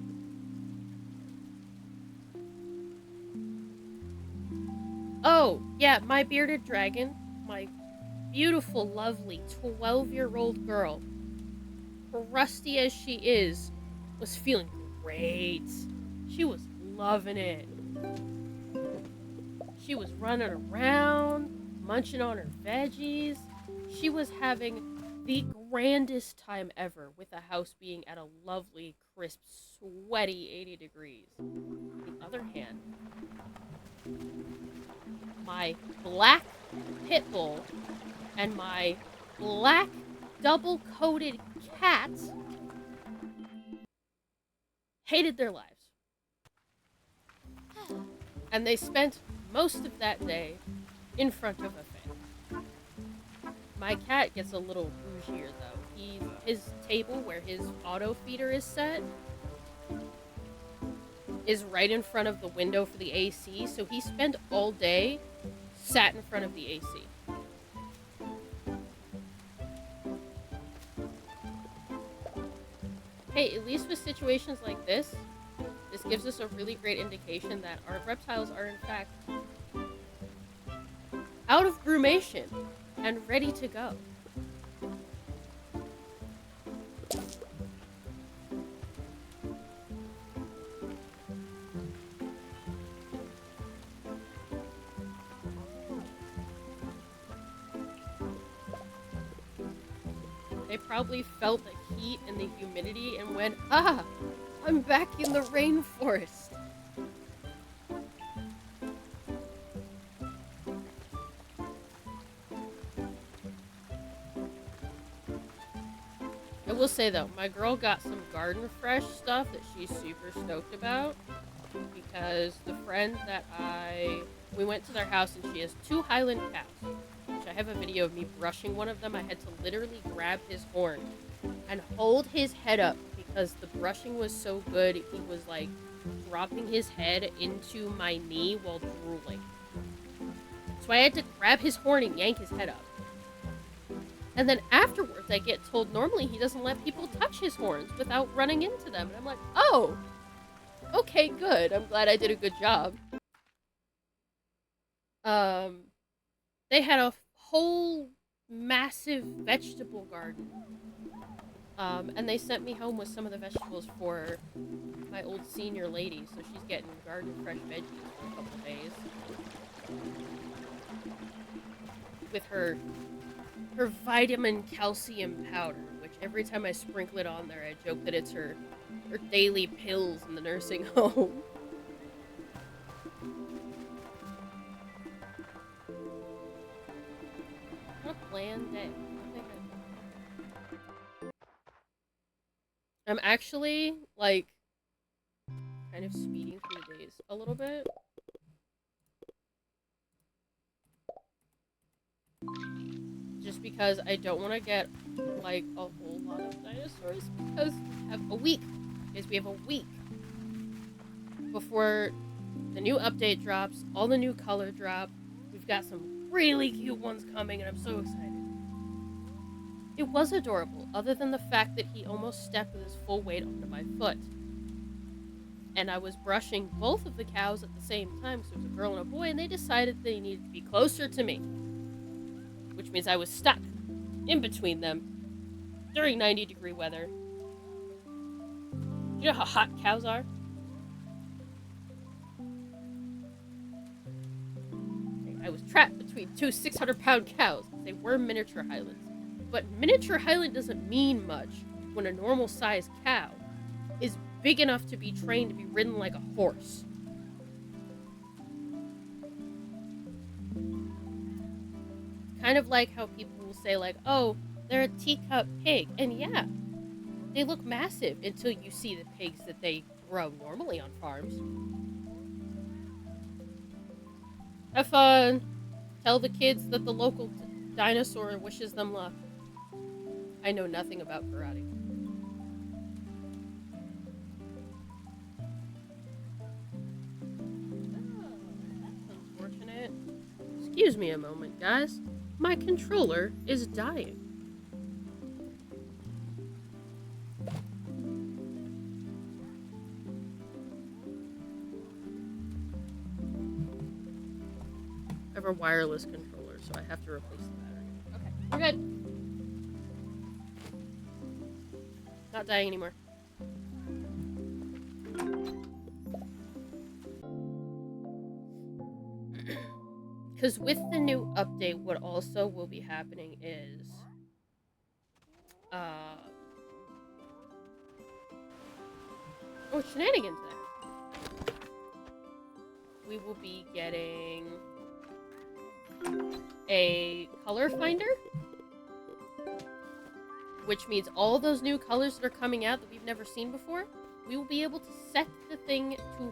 Oh, yeah, my bearded dragon, my beautiful, lovely 12-year-old girl, crusty as she is, was feeling great. She was loving it. She was running around, munching on her veggies. She was having the grandest time ever, with the house being at a lovely, crisp, sweaty 80 degrees. On the other hand, my black pit bull and my black double-coated cat hated their lives. And they spent most of that day in front of a fan. My cat gets a little bougier, though. His table where his auto feeder is set is right in front of the window for the AC, so he spent all day sat in front of the AC. Hey, at least with situations like this gives us a really great indication that our reptiles are in fact out of groomation and ready to go. They probably felt the heat and the humidity and went, ah, I'm back in the rainforest. I will say though, my girl got some Garden Fresh stuff that she's super stoked about, because the friend that we went to their house and she has 2 Highland cows. I have a video of me brushing one of them. I had to literally grab his horn and hold his head up because the brushing was so good. He was like dropping his head into my knee while drooling. So I had to grab his horn and yank his head up. And then afterwards I get told normally he doesn't let people touch his horns without running into them. And I'm like, oh, okay, good. I'm glad I did a good job. They had a whole massive vegetable garden. And they sent me home with some of the vegetables for my old senior lady, so she's getting Garden Fresh veggies for a couple of days. With her vitamin calcium powder, which every time I sprinkle it on there, I joke that it's her daily pills in the nursing home. What a bland day. I'm actually, like, kind of speeding through the days a little bit. Just because I don't want to get, like, a whole lot of dinosaurs, because we have a week. Because we have a week before the new update drops, all the new color drop. We've got some really cute ones coming, and I'm so excited. It was adorable, other than the fact that he almost stepped with his full weight onto my foot. And I was brushing both of the cows at the same time, so it was a girl and a boy, and they decided they needed to be closer to me. Which means I was stuck in between them during 90-degree weather. You know how hot cows are? I was trapped between two 600-pound cows. They were miniature Highlands. But miniature Highland doesn't mean much when a normal-sized cow is big enough to be trained to be ridden like a horse. Kind of like how people will say, like, oh, they're a teacup pig. And yeah, they look massive until you see the pigs that they grow normally on farms. Have fun. Tell the kids that the local dinosaur wishes them luck. I know nothing about karate. Oh, that's unfortunate. Excuse me a moment, guys. My controller is dying. I have a wireless controller, so I have to replace the battery. Okay, we're good. Not dying anymore. Because with the new update, what also will be happening is... Oh, shenanigans there. We will be getting... a color finder. Which means all those new colors that are coming out that we've never seen before, we will be able to set the thing to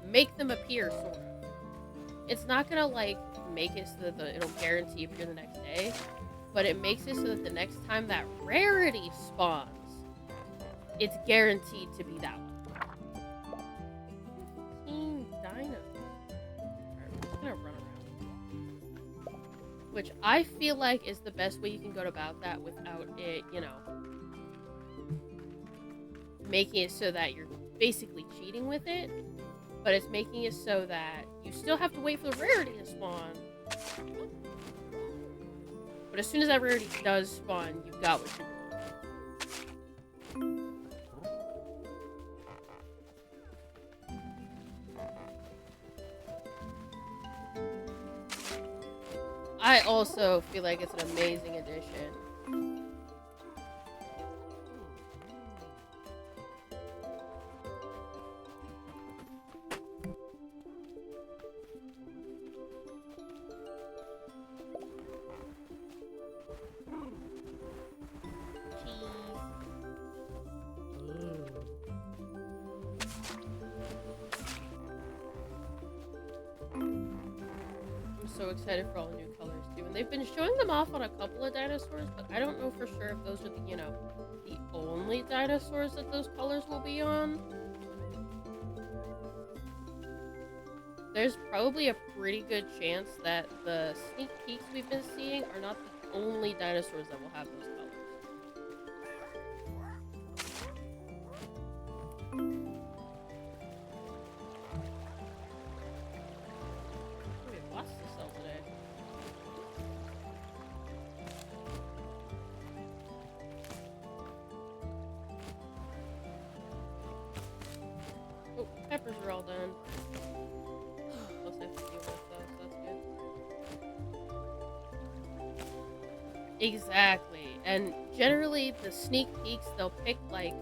make them appear, sort of. It's not gonna, like, make it so that it'll guarantee appear the next day, but it makes it so that the next time that rarity spawns, it's guaranteed to be that one. Team Dino. Alright, we're just gonna run around. Which I feel like is the best way you can go about that without it, you know, making it so that you're basically cheating with it, but it's making it so that you still have to wait for the rarity to spawn. But as soon as that rarity does spawn, you've got what you want. I also feel like it's an amazing addition. So excited for all the new colors too, and they've been showing them off on a couple of dinosaurs, but I don't know for sure if those are the, you know, the only dinosaurs that those colors will be on. There's probably a pretty good chance that the sneak peeks we've been seeing are not the only dinosaurs that will have those colors. Peppers are all done. Plus I have to deal with those, so that's good. Exactly. And generally, the sneak peeks, they'll pick, like...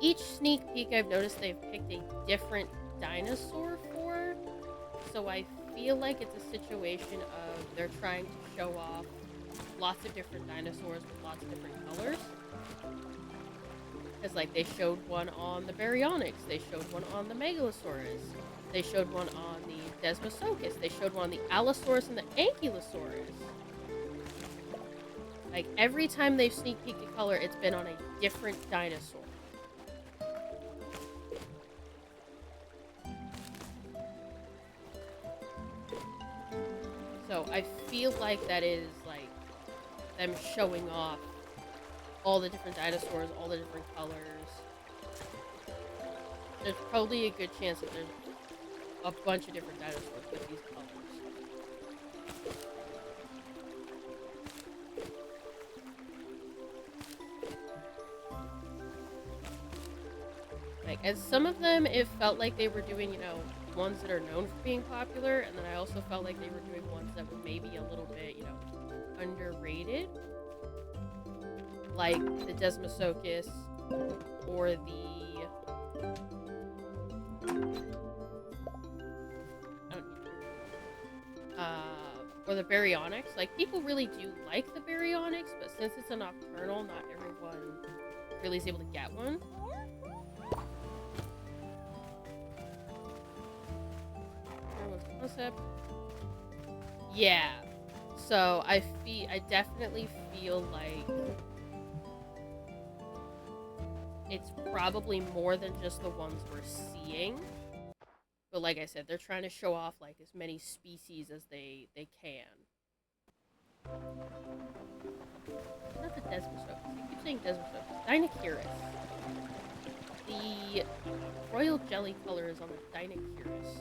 Each sneak peek I've noticed they've picked a different dinosaur for. So I feel like it's a situation of they're trying to show off lots of different dinosaurs with lots of different colors. Because, like, they showed one on the Baryonyx, they showed one on the Megalosaurus, they showed one on the Desmosaurus, they showed one on the Allosaurus and the Ankylosaurus. Like, every time they've sneak peeked a color, it's been on a different dinosaur. So, I feel like that is, like, them showing off all the different dinosaurs, all the different colors. There's probably a good chance that there's a bunch of different dinosaurs with these colors. Like, and some of them, it felt like they were doing, ones that are known for being popular, and then I also felt like they were doing ones that were maybe a little bit, underrated, like the Desmosocus or or the Baryonyx. Like, people really do like the Baryonyx, but since it's a nocturnal, not everyone really is able to get one. Concept. Yeah. So I definitely feel like it's probably more than just the ones we're seeing. But like I said, they're trying to show off like as many species as they can. Not the Desmosocus. I keep saying Desmosocus. Deinonychus. The royal jelly color is on the Deinonychus.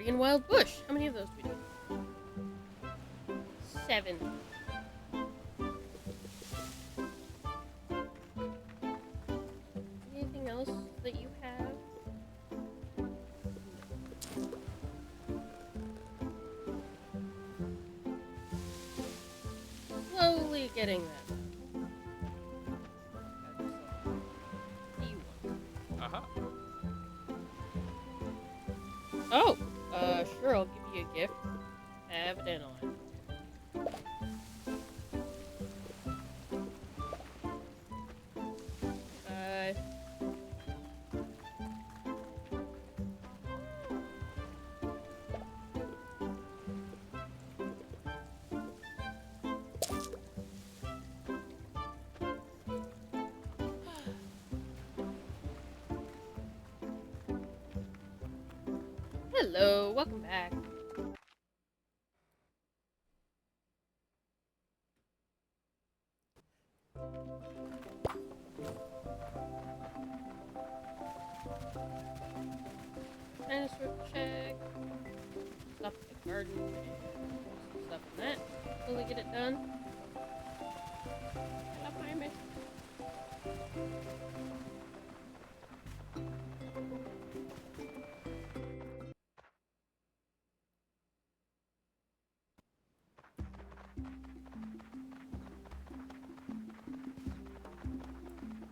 And wild bush. How many of those do we need? 7. Anything else that you have? Slowly getting them. Oh, sure, I'll give you a gift. Have it in on. Hello, welcome back. Dinosaur check. Stuff in the garden. Stuff in that. Slowly get it done. Stop my miss.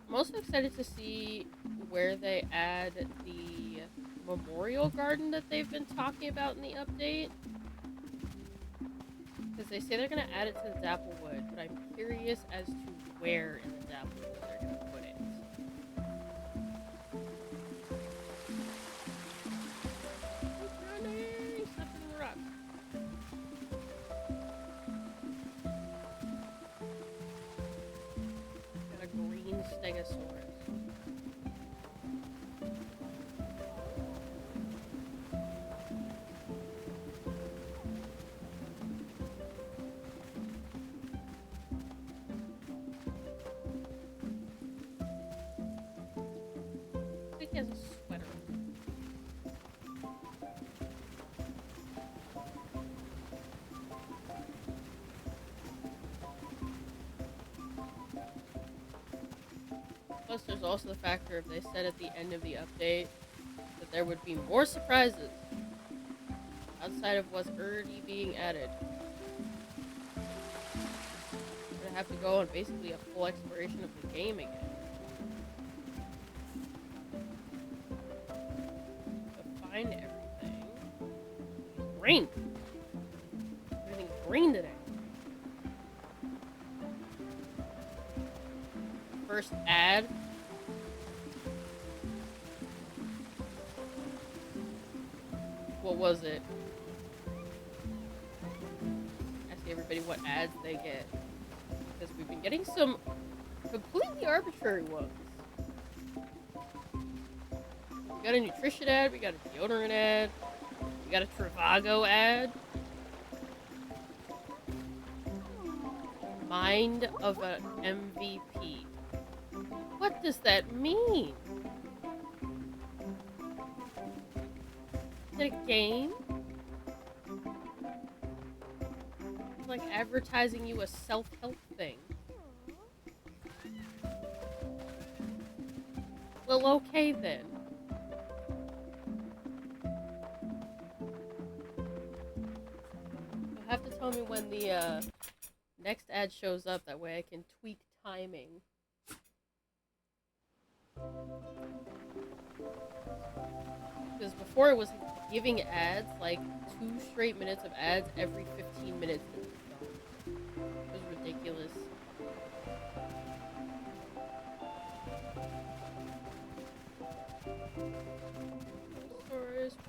I'm also excited to see where they add the memorial garden that they've been talking about in the update. Because they say they're going to add it to the Dapplewood, but I'm curious as to where in the Dapplewood they're going to put it. Stuff in the rocks. Got a green Stegosaurus. He has a sweater. Plus, there's also the factor if they said at the end of the update that there would be more surprises outside of what's already being added. We're gonna have to go on basically a full exploration of the game again. Find everything. Green. Everything's green today. First ad. What was it? Ask everybody what ads they get. Because we've been getting some completely arbitrary ones. We got a nutrition ad. We got a deodorant ad. We got a Trivago ad. Mind of an MVP. What does that mean? Is it a game? It's like advertising you a self-help thing. Well, okay then. You'll have to tell me when the next ad shows up. That way I can tweak timing. Because before it was giving ads, like 2 straight minutes of ads every 15 minutes. It was ridiculous.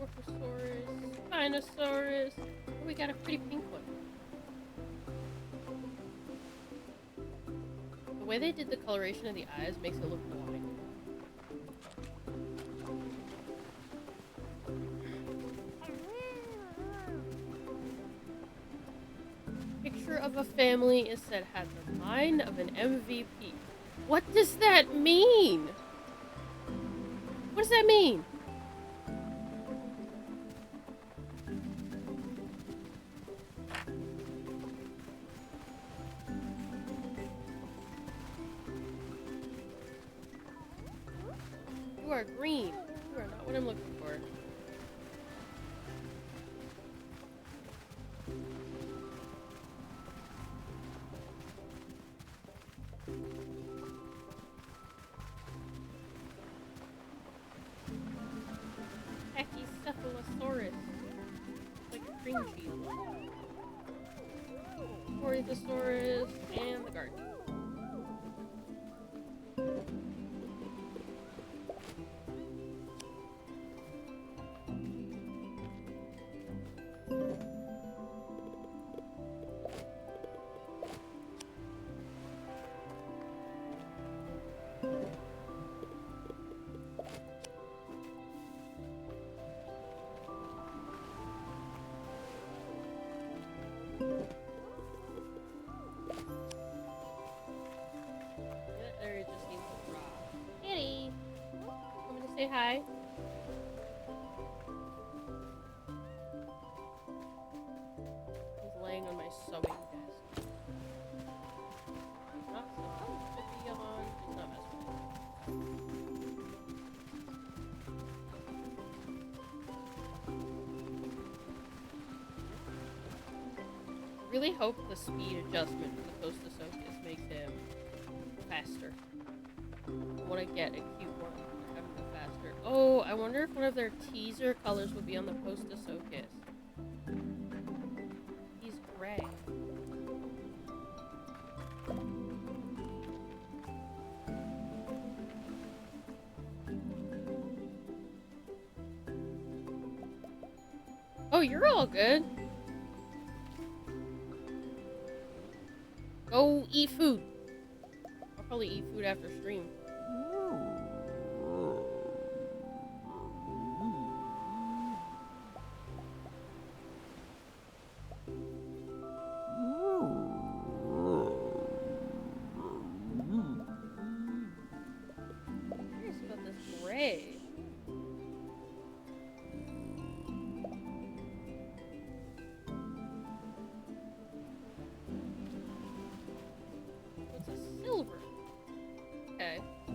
Orthosaurus, Spinosaurus. Oh, we got a pretty pink one. The way they did the coloration of the eyes makes it look blind. Picture of a family is said had the mind of an MVP. What does that mean? What does that mean? You are green. You are not what I'm looking for. Pachycephalosaurus. Like a cream cheese. Orthosaurus and the garden. That area just needs a raw. Kitty! Want me to say hi? He's laying on my sewing desk. He's not supposed to be on. He's not messing with it. I really hope the speed adjustment for the Postosaurus makes him faster. I want to get a cute one and have him go faster. Oh, I wonder if one of their teaser colors will be on the Postosaurus. He's gray. Oh, you're all good. Go eat food. I'll probably eat food after stream. I'm curious about this gray. What's a silver? Okay. I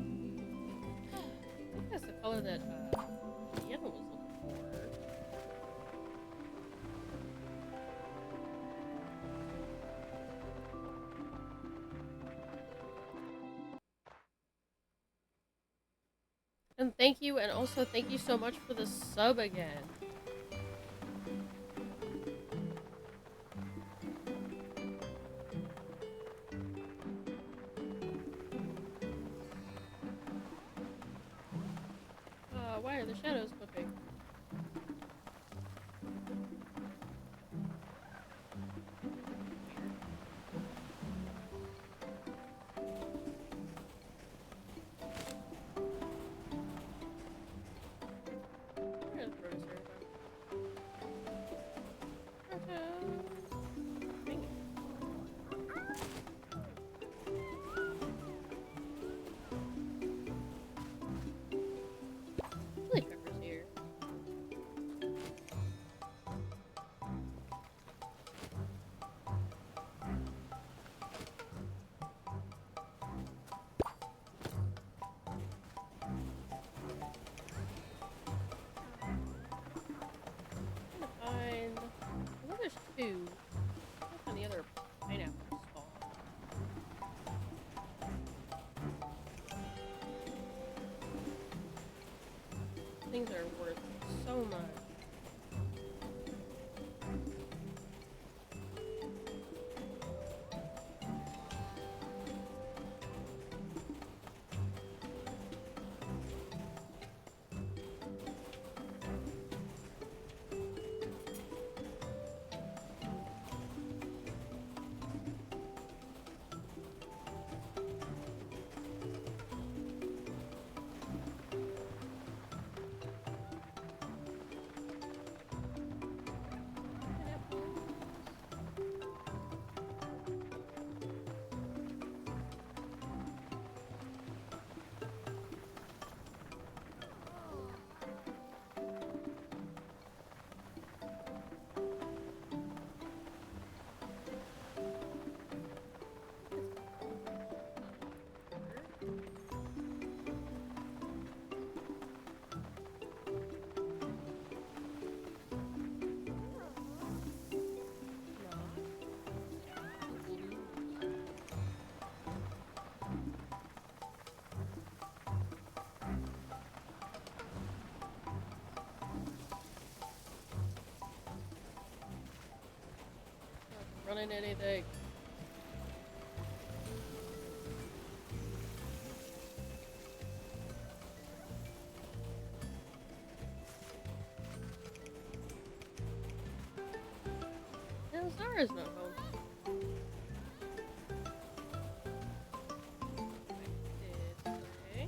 think that's the color that Deanna was looking for. And thank you, and also thank you so much for the sub again. Why are the shadows flipping? food. Let's find the other pineapple stall. Things are worth so much. Running anything. And Zara's not home. I did say.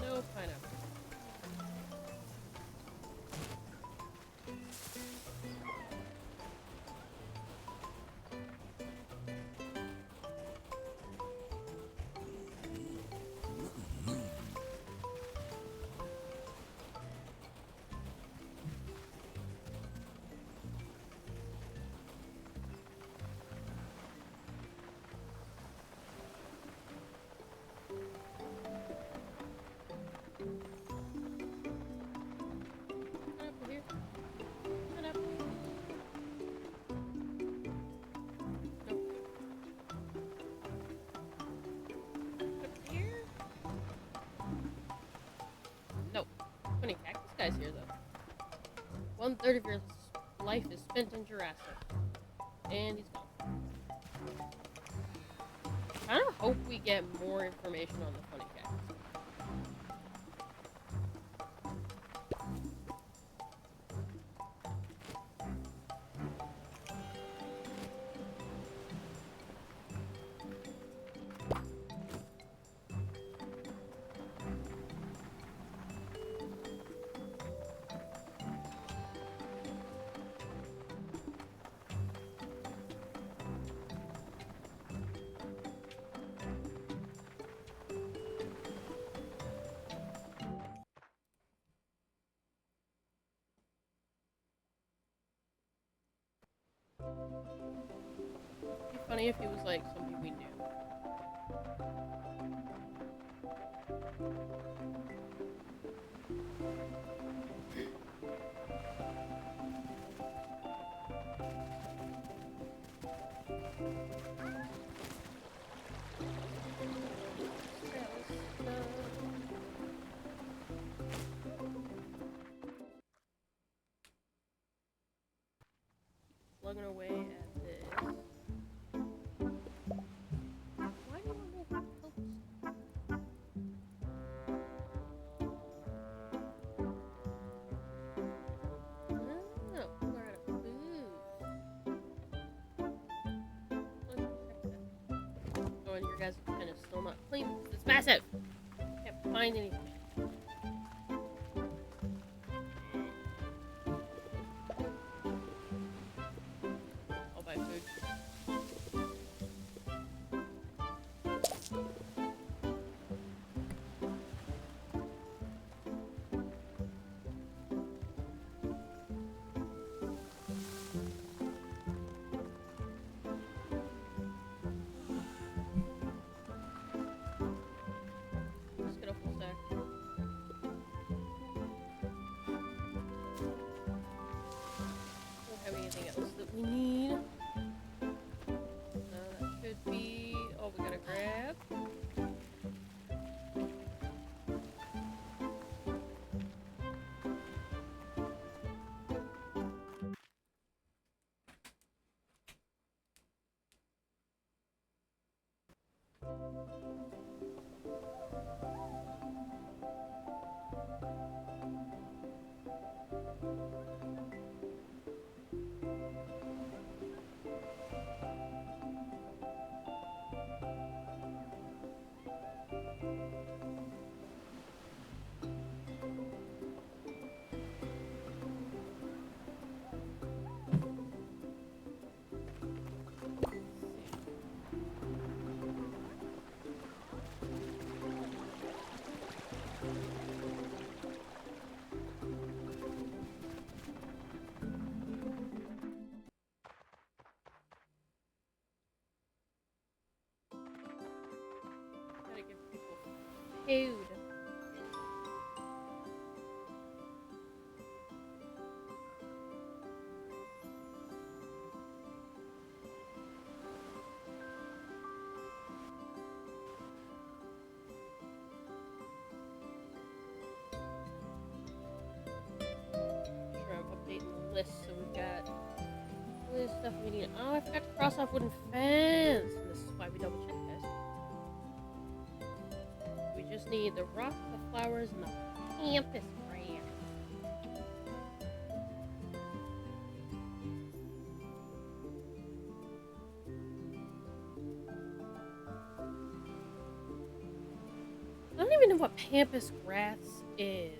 No pineapple. Pineapple here. Pineapple. Nope. Up here? Nope. Funny cactus guy's here though. 1/3 of your life is spent in Jurassic. And he's gone. I kind of hope we get more information on the funny cactus. It'd be funny if he was like somebody we knew. Plugging away at this. Why do you want me to help? No, we're out of food. Let's check that. Oh, and your guys are kind of still not clean because it's massive. Can't find anything. I'll buy food. food. Sure, I'm updating the list so we've got all this stuff we need. Oh, I forgot to cross off wooden fence. And this is why we double check this. We just need the rock, the flowers, and the campus grass. I don't even know what pampas grass is.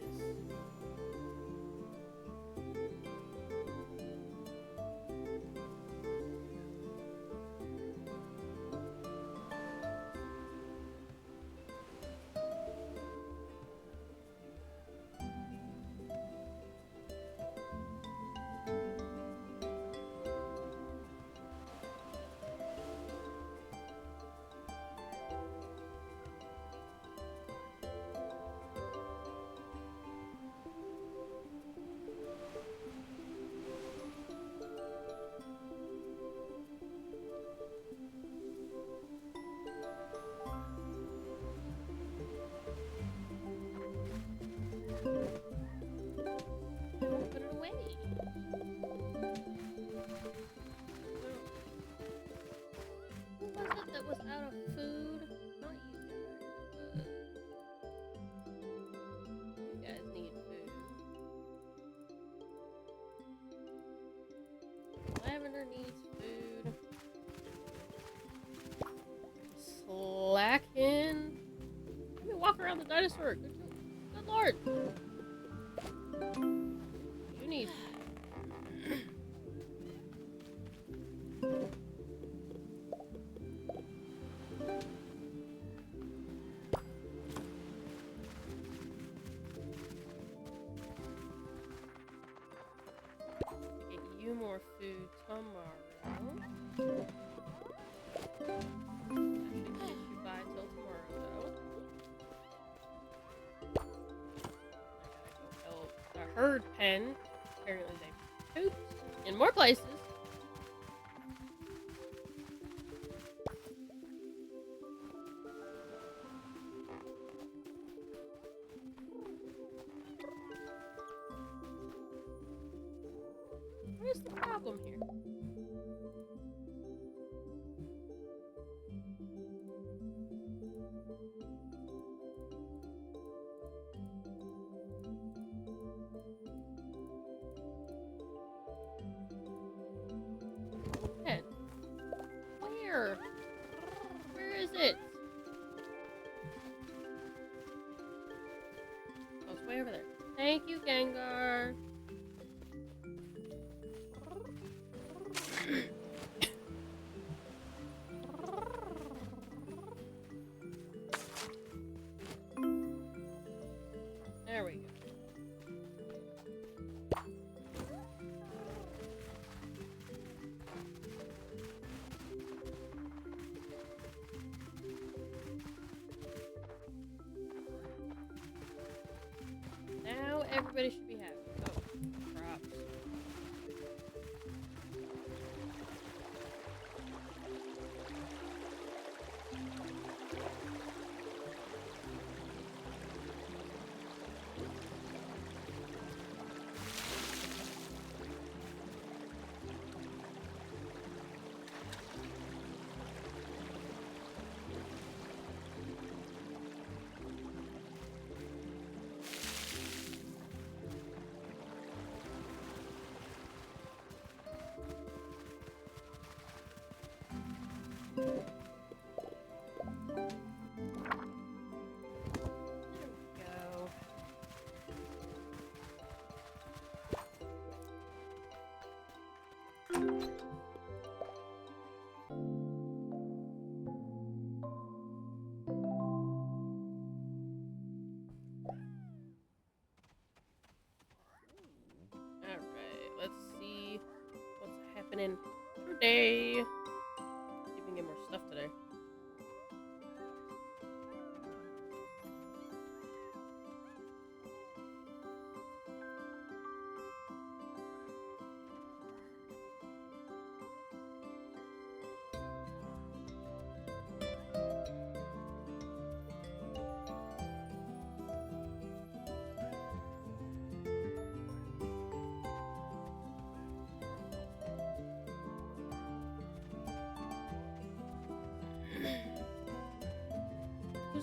Put it away. Who was it that was out of food? Not you guys. You guys need food. Lavender needs food. Slacking. Let me walk around the dinosaur. Good lord. You need. Get you more food tomorrow. Actually, can't you buy till tomorrow though? I gotta go help the herd pen. Apparently they pooped in more places. What is the problem here? Pen. Where? Where is it? Oh, it's way over there. Thank you, Gengar. There we go. Now everybody should be happy. Oh, crops. Go. Alright, let's see what's happening today. See if we can get more stuff today.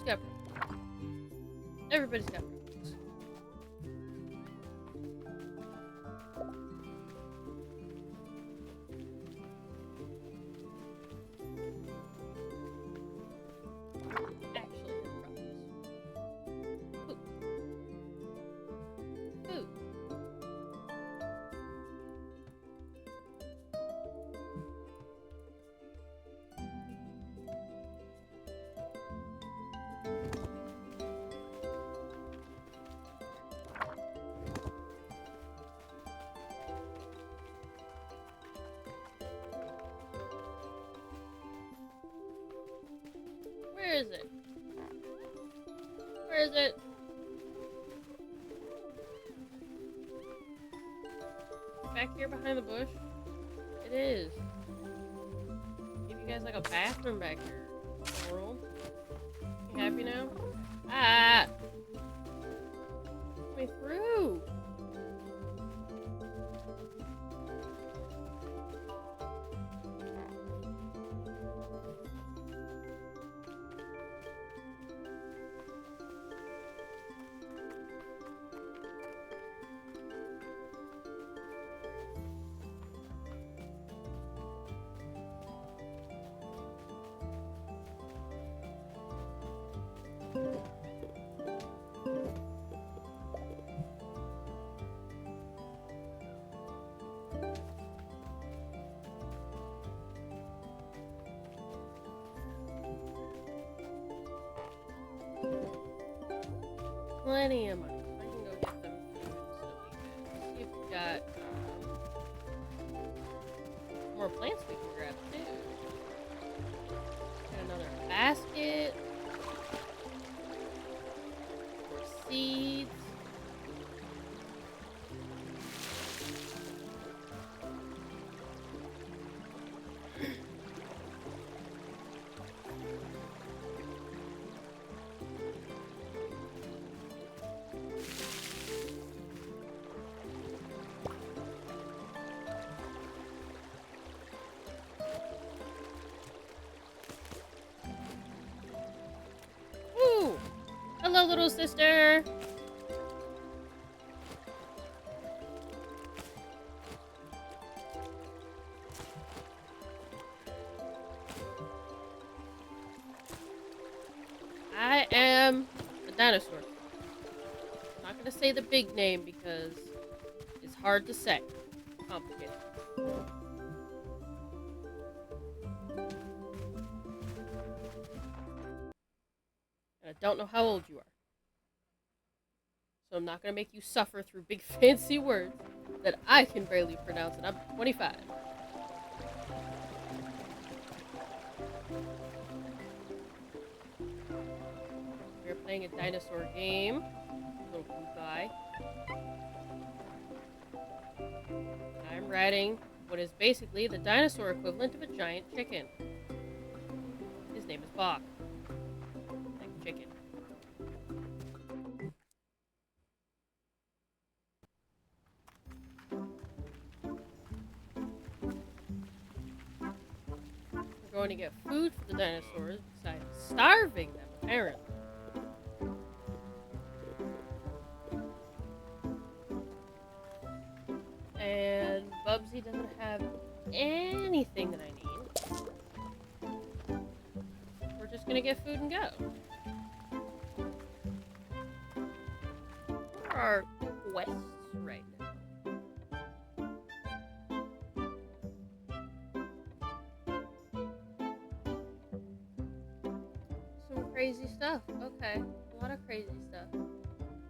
Who's got problems? Everybody's got problems. Actually have problems. Food. Food. Where is it? Where is it? Back here behind the bush? It is. Give you guys like a bathroom back here. World. You happy now? Ah! Let me through! Plenty of money. I can go get them food so we can see if we got more plants we can grab too. Got another basket. More seeds. Ooh! Hello, little sister! I am a dinosaur. I'm not gonna say the big name because it's hard to say. Complicated. And I don't know how old you are. So I'm not gonna make you suffer through big fancy words that I can barely pronounce, and I'm 25. We're playing a dinosaur game. Little blue guy. I'm riding what is basically the dinosaur equivalent of a giant chicken. His name is Bach. Like chicken. We're going to get food for the dinosaurs besides starving them, apparently. And Bubsy doesn't have anything that I need. We're just gonna get food and go. What are our quests right now? Some crazy stuff. Okay. A lot of crazy stuff.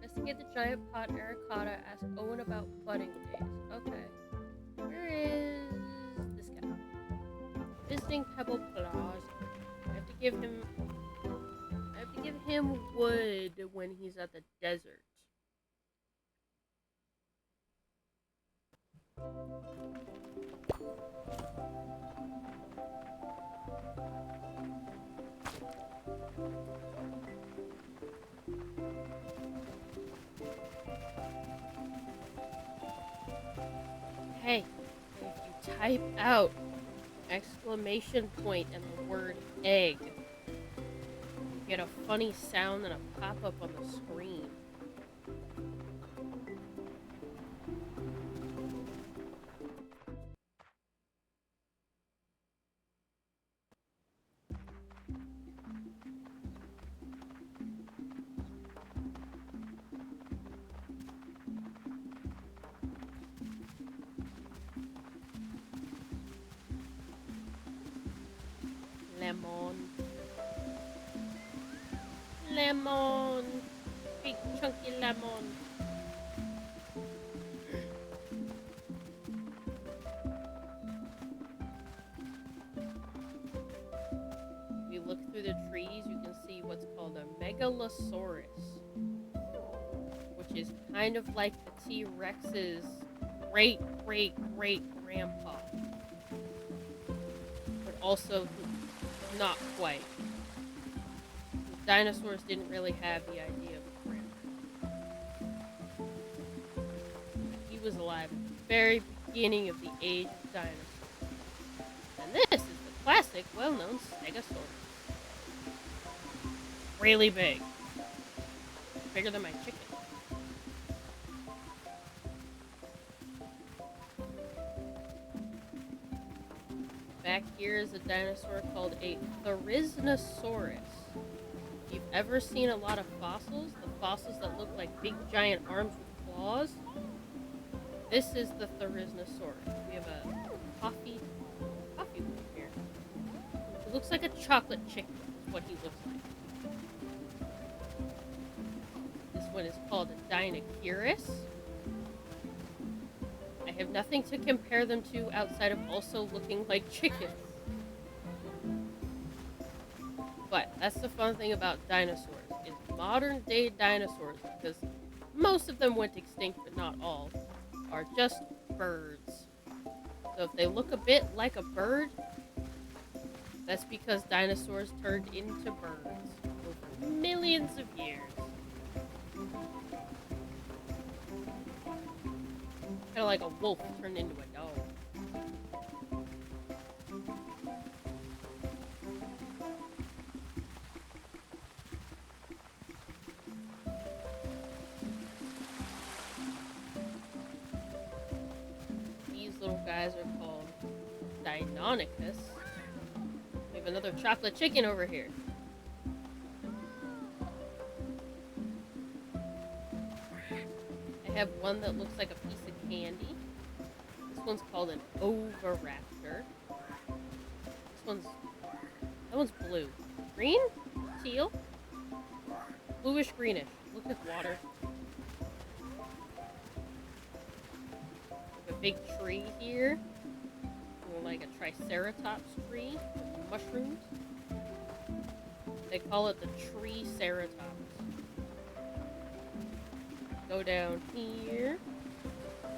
Investigate the giant pot Ericotta. Ask Owen about budding days. Okay. Where is this guy? Visiting Pebble Plaza. I have to give him wood when he's at the desert. Hey, if you type out exclamation point and the word egg, get a funny sound and a pop-up on the screen. Lemon. Lemon. Big chunky lemon. If you look through the trees, you can see what's called a megalosaurus, which is kind of like the T-Rex's great-great-great-grandpa, but also not quite. Dinosaurs didn't really have the idea of a grandpa. He was alive at the very beginning of the age of dinosaurs. And this is the classic, well-known Stegosaurus. Really big. Bigger than my chicken. Back here is a dinosaur called a Theriznosaurus. If you've ever seen a lot of fossils, the fossils that look like big giant arms with claws, this is the Theriznosaurus. We have a coffee one here. It looks like a chocolate chicken, is what he looks like. This one is called a Dinoceras. I have nothing to compare them to outside of also looking like chickens. But that's the fun thing about dinosaurs, is modern day dinosaurs, because most of them went extinct, but not all, are just birds. So if they look a bit like a bird, that's because dinosaurs turned into birds over millions of years. Kind of like a wolf turned into a dog. These little guys are called Deinonychus. We have another chocolate chicken over here. I have one that looks like a piece of candy. This one's called an oviraptor. That one's blue. Green? Teal? Bluish greenish. Look at water. Like a big tree here. Like a triceratops tree with mushrooms. They call it the tree ceratops. Go down here.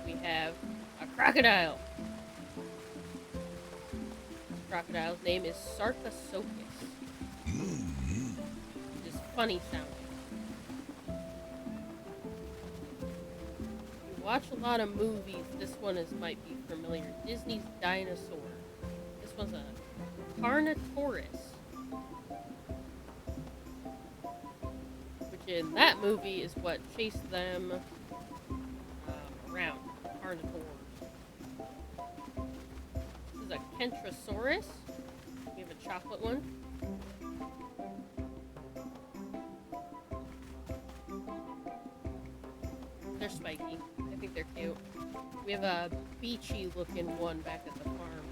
We have a crocodile. This crocodile's name is Sarcosuchus. Which is funny sounding. If you watch a lot of movies, this one might be familiar. Disney's Dinosaur. This one's a Carnotaurus. In that movie is what chased them around. Carnivores. This is a Kentrosaurus. We have a chocolate one. They're spiky. I think they're cute. We have a beachy looking one back at the farm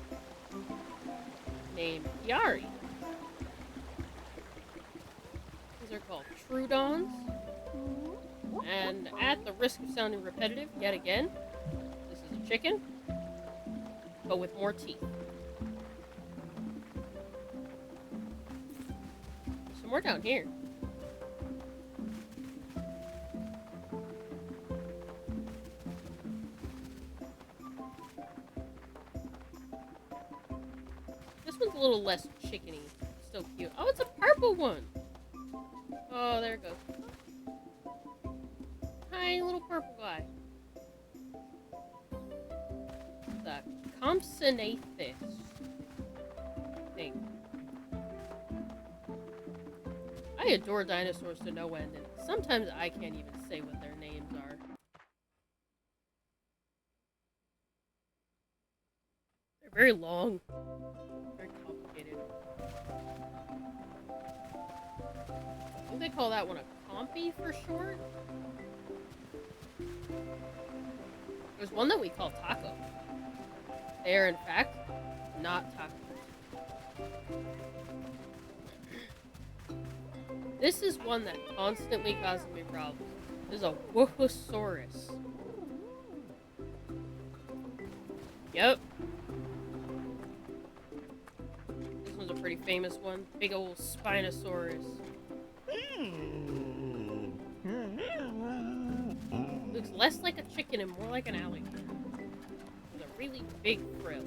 named Yari. These are called Trudons. And at the risk of sounding repetitive, yet again, this is a chicken, but with more teeth. There's some more down here. This one's a little less chickeny. Still cute. Oh, it's a purple one. Oh, there it goes. Tiny little purple guy. The Compsognathus thing. I adore dinosaurs to no end, and sometimes I can't even say what their names are. They're very long, very complicated. I think they call that one a compy for short. There's one that we call taco. They are, in fact, not tacos. This is one that constantly causes me problems. This is a Woohosaurus. Yep. This one's a pretty famous one. Big old Spinosaurus. Looks less like a chicken and more like an alligator. With a really big frill.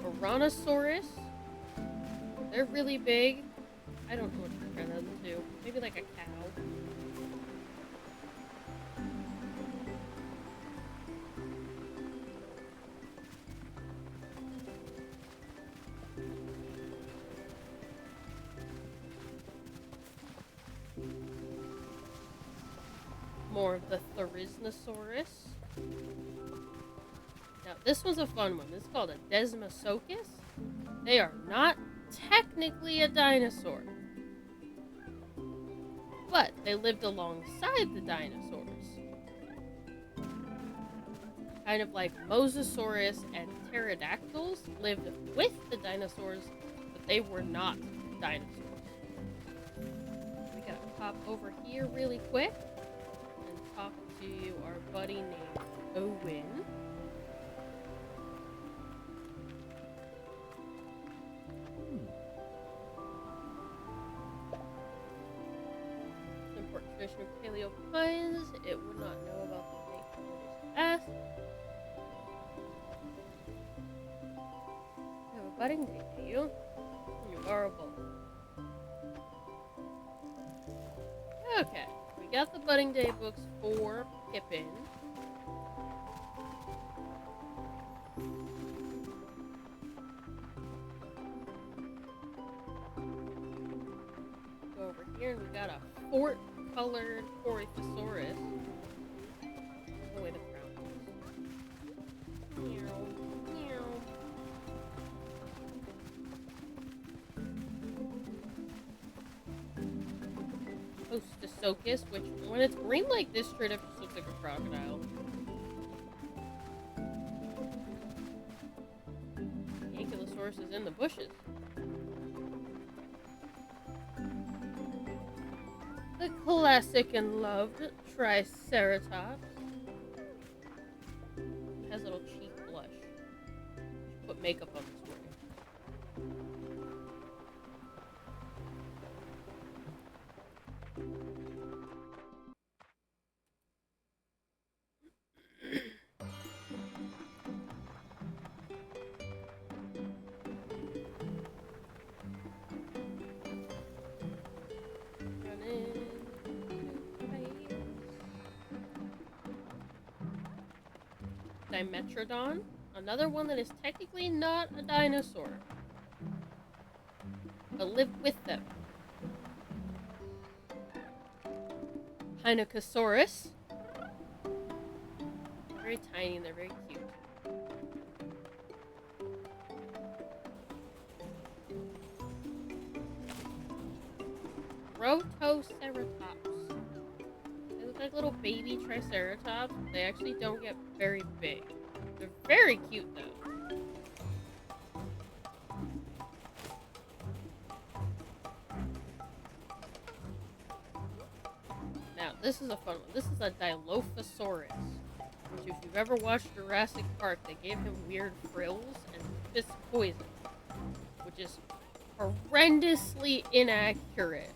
Tyrannosaurus. They're really big. I don't know what to compare them to. Maybe like a cow. More of the Theriznosaurus. Now, this one's a fun one. This is called a Desmosaurus. They are not technically a dinosaur, but they lived alongside the dinosaurs. Kind of like Mosasaurus and pterodactyls lived with the dinosaurs, but they were not dinosaurs. We gotta pop over here really quick and talk to our buddy named Owen. Tradition of paleo puns. It would not know about the thing I just asked. You have a budding day, do you? You are a bull. Okay, we got the budding day books for Pippin. Go over here and we got a fort colored Corythosaurus. The way the crown is. Meow, meow. Ostosocus, which when it's green like this, straight up just looks like a crocodile. Ankylosaurus is in the bushes. The classic and loved Triceratops. It has a little cheek blush. Put makeup on this one. Dimetrodon, another one that is technically not a dinosaur, but lived with them. Hynocosaurus, very tiny and they're very cute. Protoceratops. They look like little baby triceratops. They actually don't get very big. They're very cute though. Now, this is a fun one. This is a Dilophosaurus, which if you've ever watched Jurassic Park, they gave him weird frills and fist poison, which is horrendously inaccurate.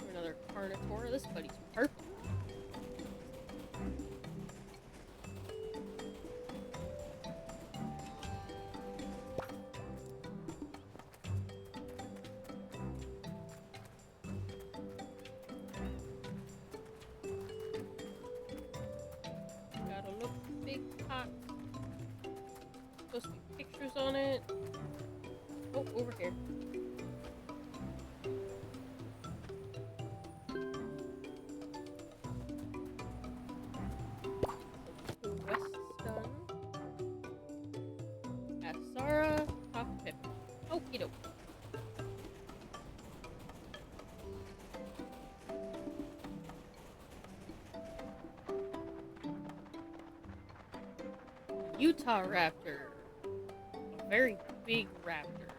Another Carnotaur. This buddy's purple. Gotta look big hot. on it. Oh, over here. Weston. Asara. Top Pip. Okie doke. Utah raptor. A very big raptor.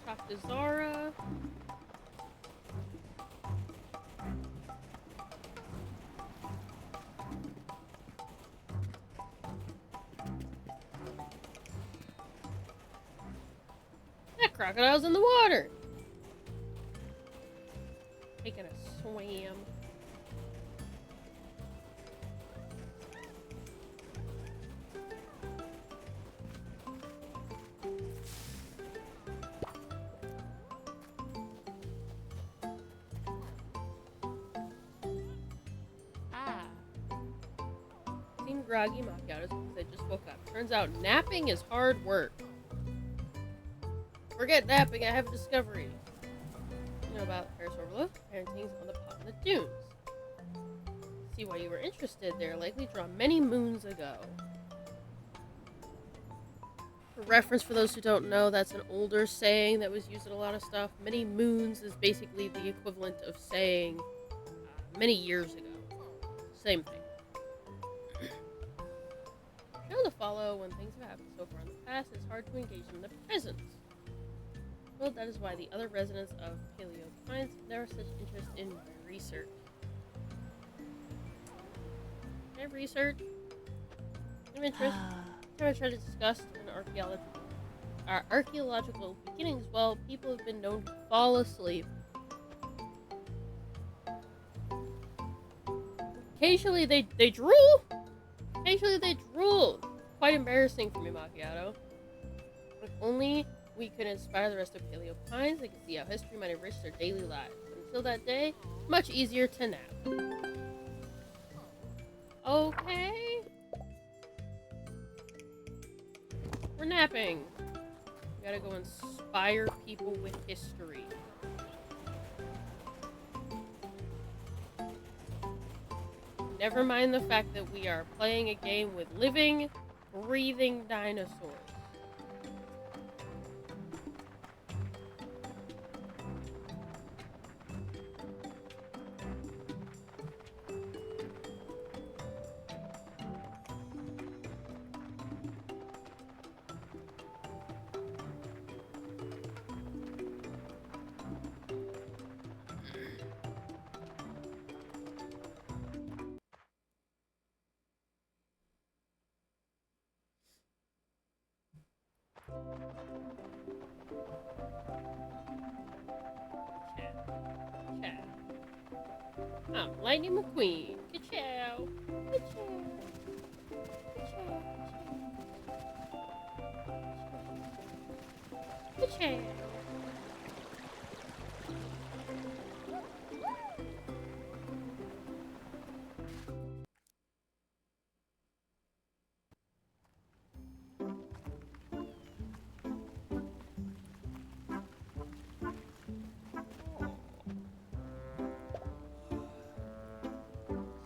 Talk to Zara. That crocodile's in the water. Taking a swam. Seem groggy, Macchiato, because I just woke up. Turns out napping is hard work. Forget napping, I have a discovery. You know about Paris Overlook? Parenting's on the pot in the dunes. See why you were interested. They are likely drawn many moons ago. For reference, for those who don't know, that's an older saying that was used in a lot of stuff. Many moons is basically the equivalent of saying many years ago. Same thing. Show to follow when things have happened so far in the past, it's hard to engage in the present. Well, that is why the other residents of Paleo Pines never such interest in research. I have research. I'm interested. I try to discuss our archaeological beginnings. Well, people have been known to fall asleep. Occasionally they drool. Occasionally they drool. Quite embarrassing for me, Macchiato. If only we could inspire the rest of Paleo Pines, they could see how history might enrich their daily lives. Until that day, much easier to nap. Okay. We're napping. We gotta go inspire people with history. Never mind the fact that we are playing a game with living, breathing dinosaurs. Ciao. I'm Lightning McQueen. Ka-chow. Ka-chow. Ka-chow. Ka-chow.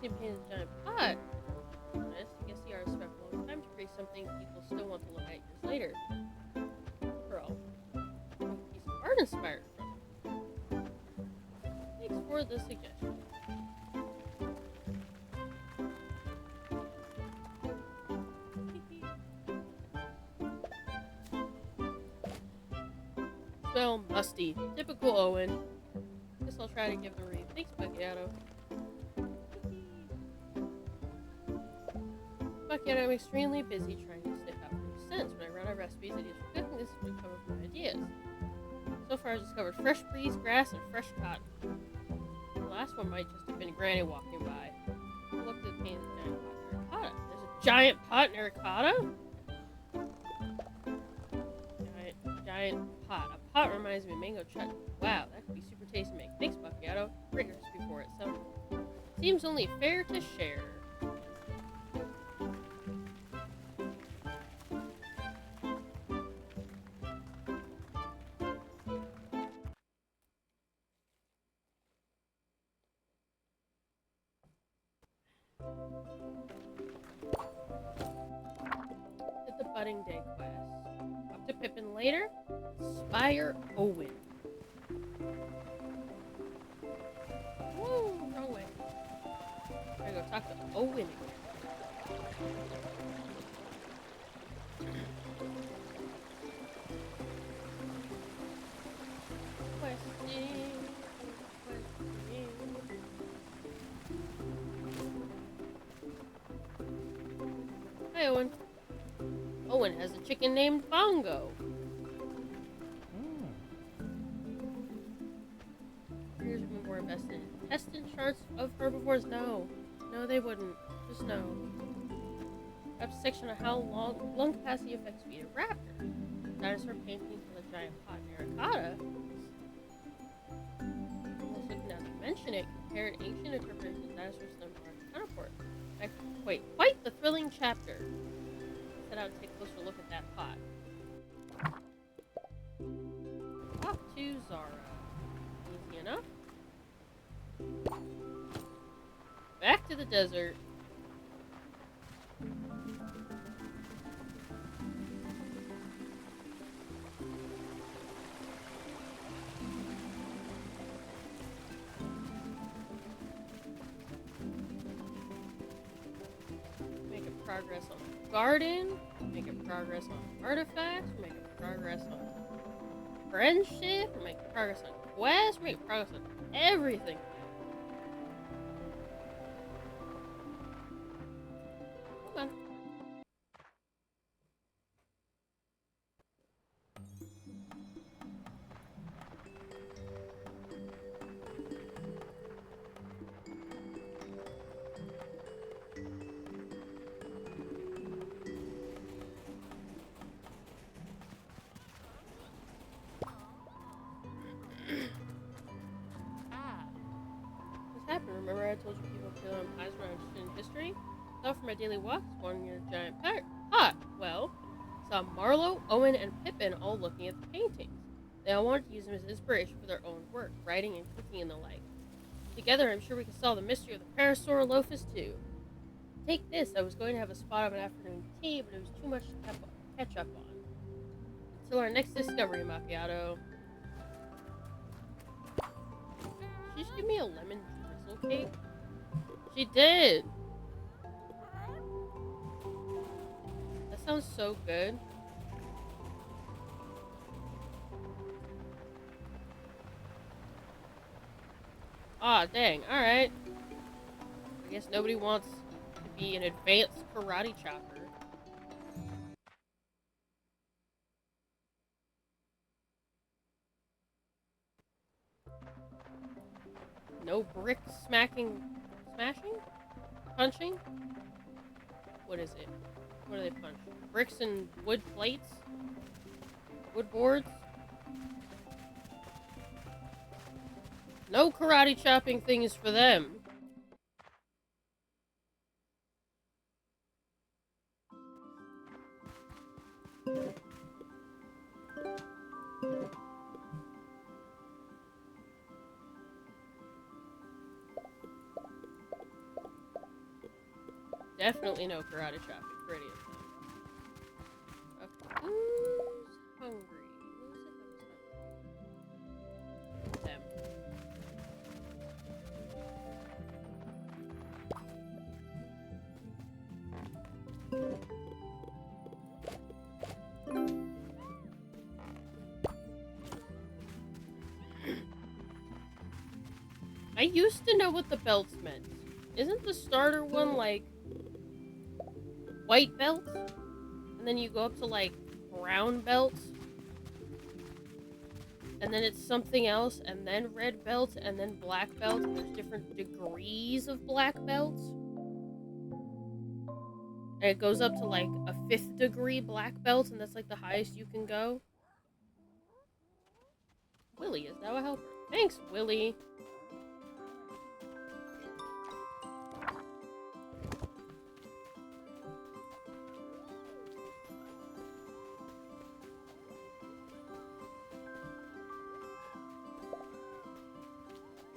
Champagne's a giant pot. Honest, I guess the artist spent a long time to create something people still want to look at years later. For all, a piece of art inspired from it. Thanks for the suggestion. Smell musty. Typical Owen. Guess I'll try to give the read. Thanks, Macchiato. Macchiato, I'm extremely busy trying to sniff out new scents. When I run out of recipes, ideas for cooking, this is when I come up with ideas. So far, I've discovered fresh breeze, grass, and fresh cotton. The last one might just have been Granny walking by. I looked at the paint of the giant pot in ricotta. There's a giant pot in ricotta? Giant pot. A pot reminds me of mango chutney. Wow, that could be super tasty. Make thanks, Macchiato. Great recipe for it. So seems only fair to share. Did the budding day quest. Talk to Pippin later. Inspire Owen. Woo, wrong way. Gotta go talk to Owen again. Hi, Owen. Owen has a chicken named Bongo. Readers would be more invested in testing charts of herbivores. No, they wouldn't. Just no. Up section on how long lung capacity affects feet of raptor. Dinosaur painting for the giant pot Naricata. Almost looking now to mention it, compared ancient interpretations of dinosaurs to modern counterpart. Wait, quite the thrilling chapter. Set out to take a closer look at that pot. Talk to Zara. Easy enough. Back to the desert. Making progress on the garden. Making progress on artifacts. Making progress on friendship. We're making progress on quests. We're making progress on everything. Come on. Happened. Remember I told you people feel on pies when I'm interested in history? So for my daily walks, one near a giant pot. Well, saw Marlowe, Owen, and Pippin all looking at the paintings. They all wanted to use them as inspiration for their own work, writing and cooking and the like. Together, I'm sure we can solve the mystery of the Parasaurolophus too. Take this. I was going to have a spot of an afternoon tea, but it was too much to catch up on. Until our next discovery, Macchiato. She just give me a lemon drizzle cake? She did! That sounds so good. Aw, dang. Alright. I guess nobody wants to be an advanced karate chopper. No brick smashing? Punching? What is it? What do they punch? Bricks and wood plates? Wood boards? No karate chopping things for them. Definitely no karate chopping for any of them. Okay. Who's hungry? Who said that was hungry? Them. I used to know what the belts meant. Isn't the starter one like white belts? And then you go up to like brown belts? And then it's something else, and then red belts, and then black belts, and there's different degrees of black belts. And it goes up to like a 5th degree black belt, and that's like the highest you can go. Willie is now a helper. Thanks, Willie.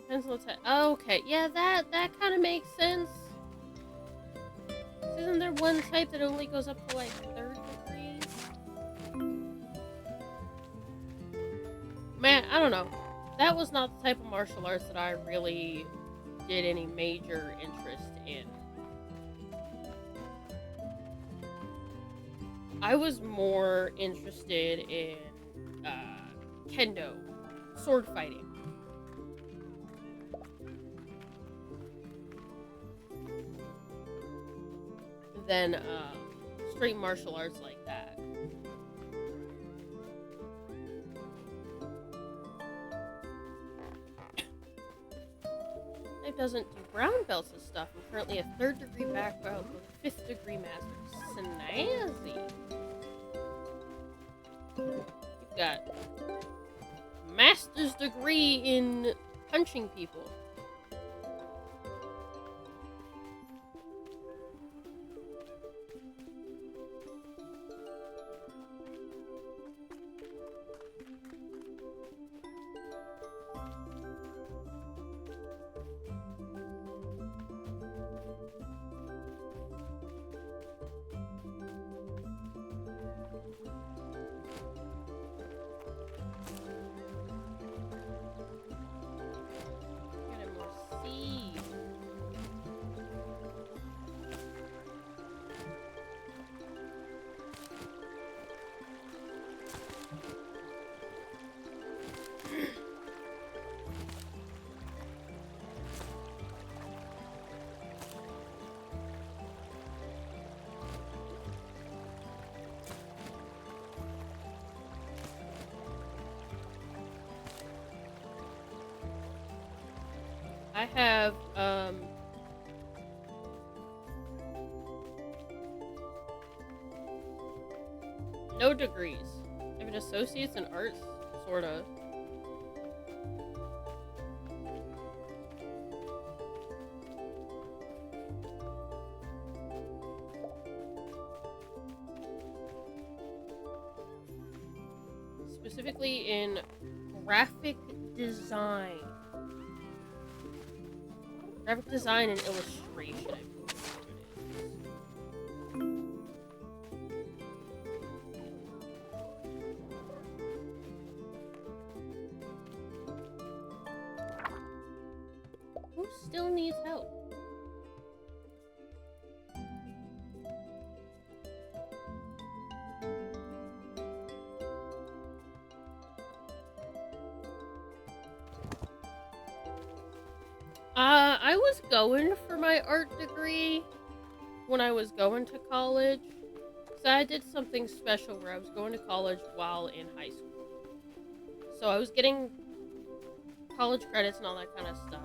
Pencil attack. Okay, yeah, that kind of makes sense. Isn't there one type that only goes up to like 3rd degree? Man, I don't know. That was not the type of martial arts that I really did any major interest in. I was more interested in kendo, sword fighting. Than straight martial arts like that. It doesn't do brown belts and stuff. I'm currently a 3rd degree back belt with a 5th degree master. Snazzy. You've got master's degree in punching people. I have, no degrees. I have an associate's in arts, sorta. Specifically in graphic design. Graphic design and illustration, I believe is what it is. Who still needs help? I was going for my art degree when I was going to college. So I did something special where I was going to college while in high school. So I was getting college credits and all that kind of stuff.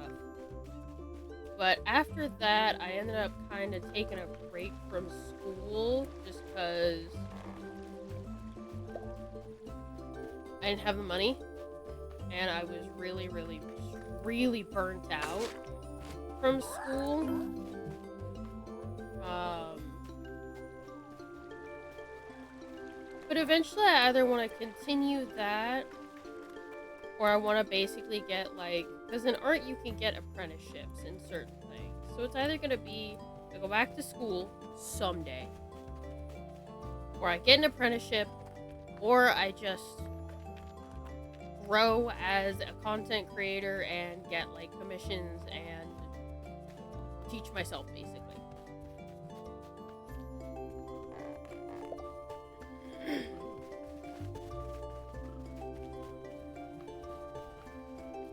But after that, I ended up kind of taking a break from school just because I didn't have the money. And I was really burnt out from school. But eventually I either want to continue that or I want to basically get like, because in art you can get apprenticeships in certain things. So it's either going to be I go back to school someday or I get an apprenticeship or I just grow as a content creator and get like commissions and teach myself basically.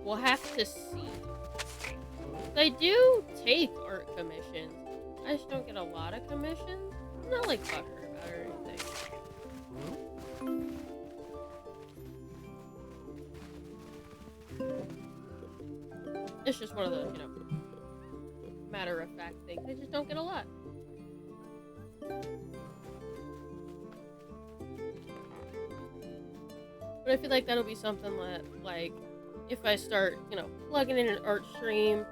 We'll have to see. I do take art commissions. I just don't get a lot of commissions. I'm not like butthurt about it or anything. It's just one of those, you know, matter of fact things. I just don't get a lot. But But I feel like that'll be something that, like, if I start, plugging in an art stream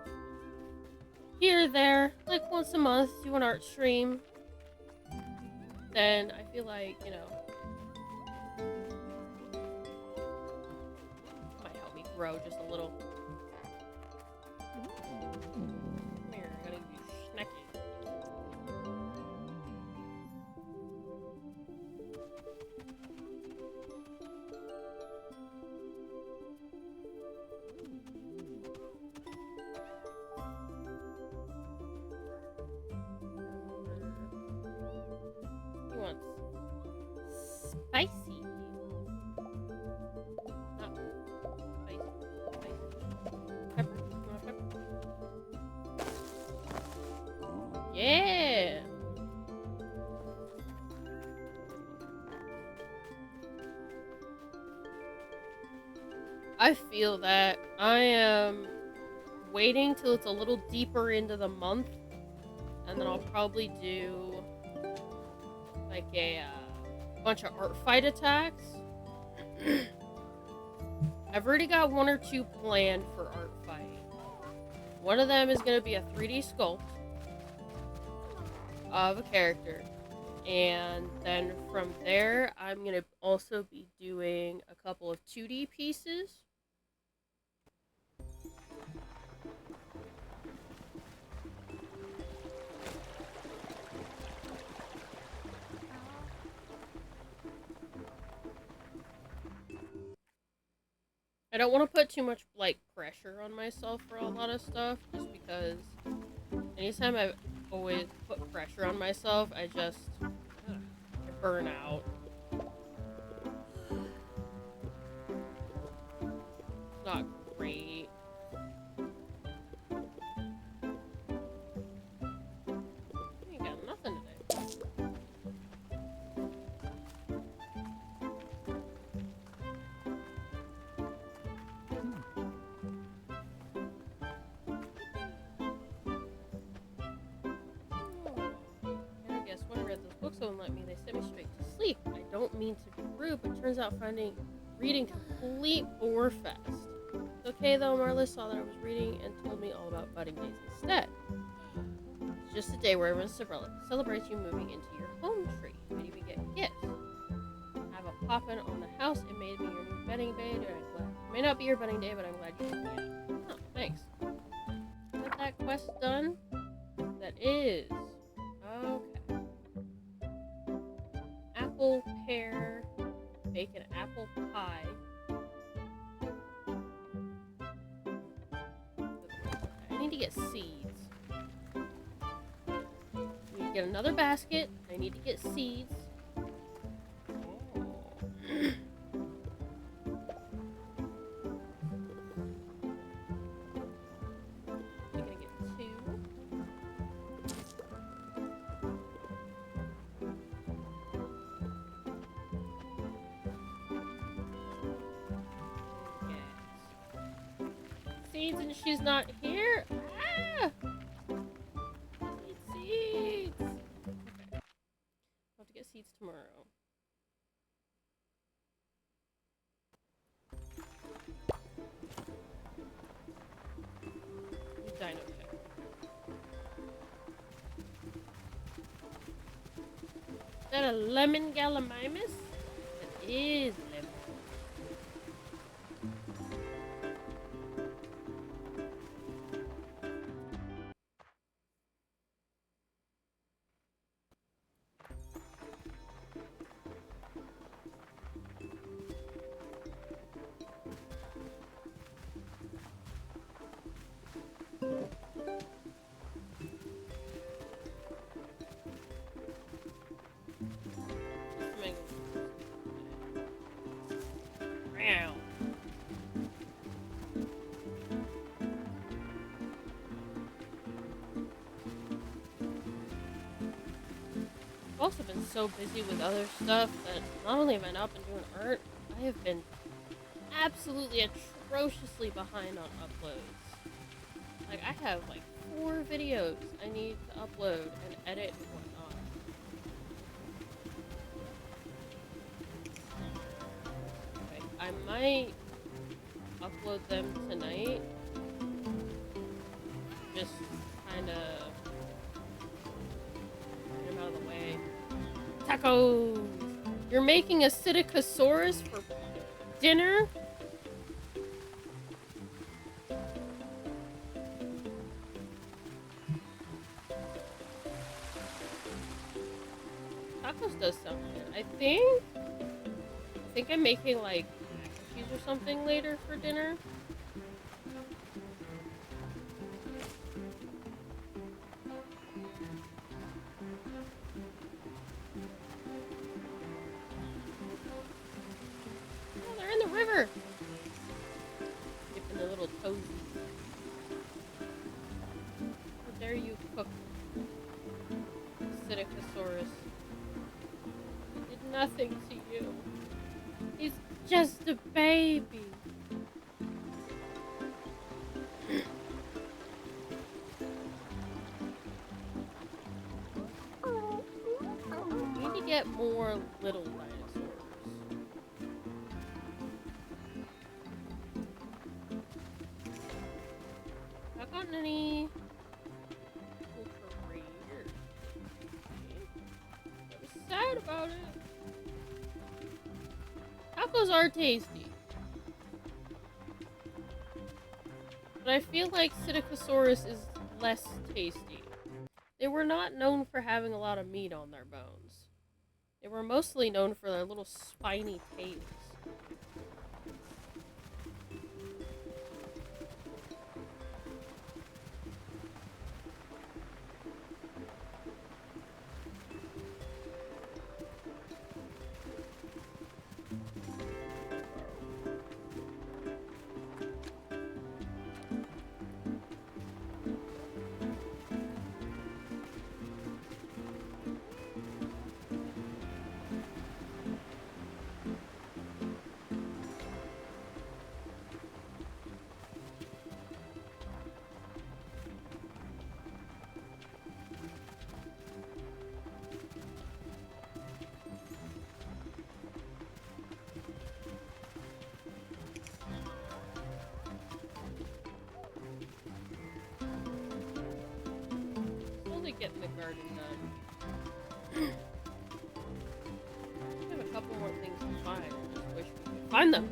here or there, like once a month, do an art stream, then I feel like, might help me grow just a little. Come here, I gotta give you snacky. He wants spicy. Not spicy. Pepper. You want pepper? Yeah. I feel that. I am waiting till it's a little deeper into the month, and then I'll probably do like a bunch of art fight attacks. I've already got 1 or 2 planned for art fight. One of them is going to be a 3D sculpt of a character. And then from there, I'm going to also be doing a couple of 2D pieces. I don't want to put too much, like, pressure on myself for a lot of stuff, just because anytime I've always put pressure on myself, I burn out. It's not great. I ain't got nothing today. When I read those books won't let me, they sent me straight to sleep. I don't mean to be rude, but turns out finding reading complete bore fest. It's okay though, Marla saw that I was reading and told me all about budding days instead. It's just a day where everyone celebrates you moving into your home tree. You might even get gifts. Have a pop-in on the house. It may be your new bedding day, and I'm glad. It may not be your bedding day, but I'm glad you took me out. Oh, thanks. Got that quest done? That is. Okay. Apple, pear, bake an apple pie. I need to get seeds. I need to get another basket. I need to get seeds. I'm gonna get 2. Seeds and she's not here? Ah! I need seeds! Okay. I'll have to get seeds tomorrow. Dino check. Is that a lemon gallimimus? It is lemon. I've also been so busy with other stuff that not only have I not been doing art, I have been absolutely atrociously behind on uploads. Like, I have like 4 videos I need to upload and edit and whatnot. Okay, I'm might upload them tonight. Just kind of get them out of the way. Tacos! You're making a Psittacosaurus for dinner? Tacos does sound good. I think I'm making like mac and cheese or something later for dinner. Oh, they're in the river. Dipping their little toesies. How dare you cook Psittacosaurus? He did nothing to you. He's just a baby. We need to get more little dinosaurs. Have I gotten any ultra rare? I was sad about it. Tacos are tasty. But I feel like Psittacosaurus is less tasty. They were not known for having a lot of meat on their bones. They were mostly known for their little spiny tails. Getting the garden done. I have a couple more things to find. I just wish we could find them.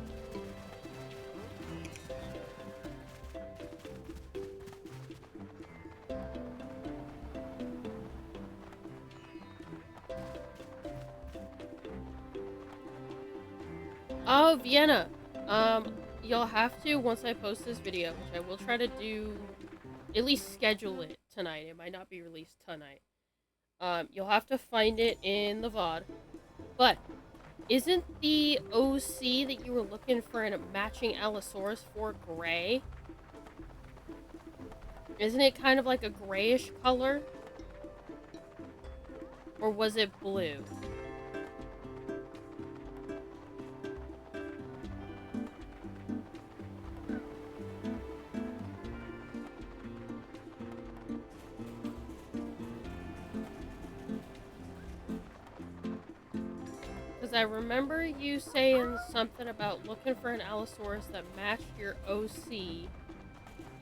Oh, Vienna. You'll have to, once I post this video, which I will try to do, at least schedule it tonight. It might not be released tonight. You'll have to find it in the VOD. But isn't the OC that you were looking for in a matching Allosaurus for gray? Isn't it kind of like a grayish color? Or was it blue? I remember you saying something about looking for an Allosaurus that matched your OC,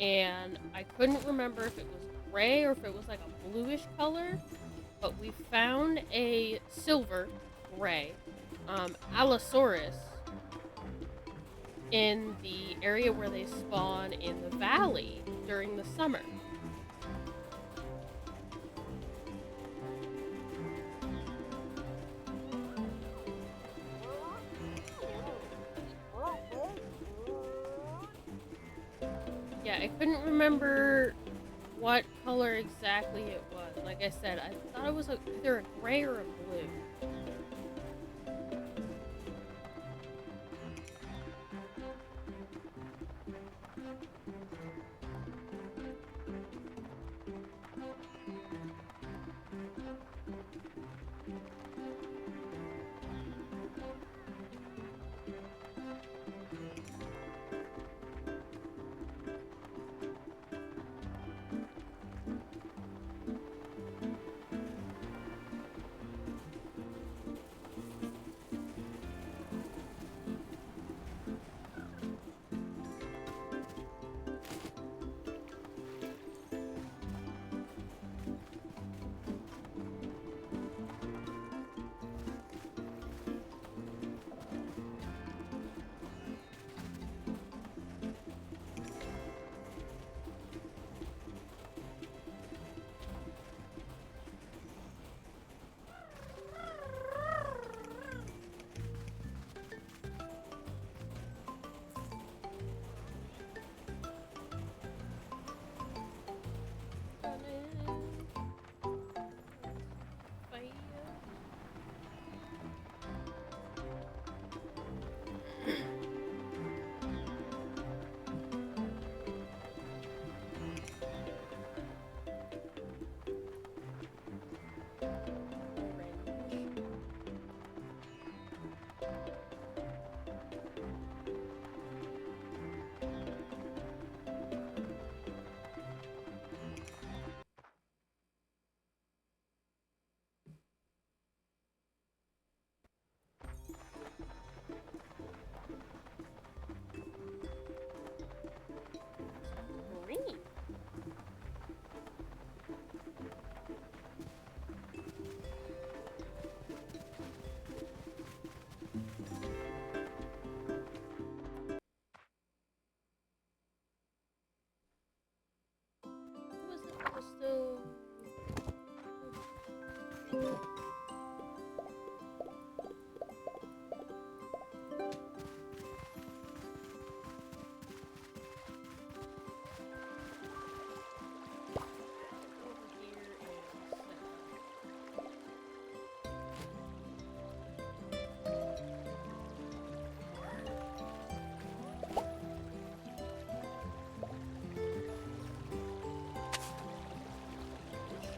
and I couldn't remember if it was gray or if it was like a bluish color, but we found a silver gray Allosaurus in the area where they spawn in the valley during the summer. Yeah, I couldn't remember what color exactly it was. Like I said, I thought it was either a gray or a blue.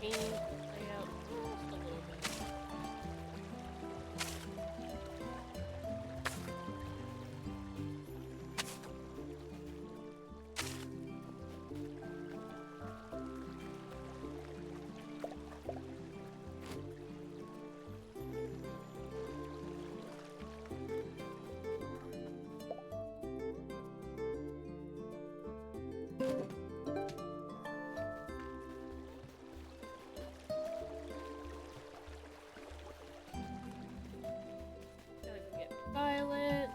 Change the layout just a little bit. Gotta go get Violet.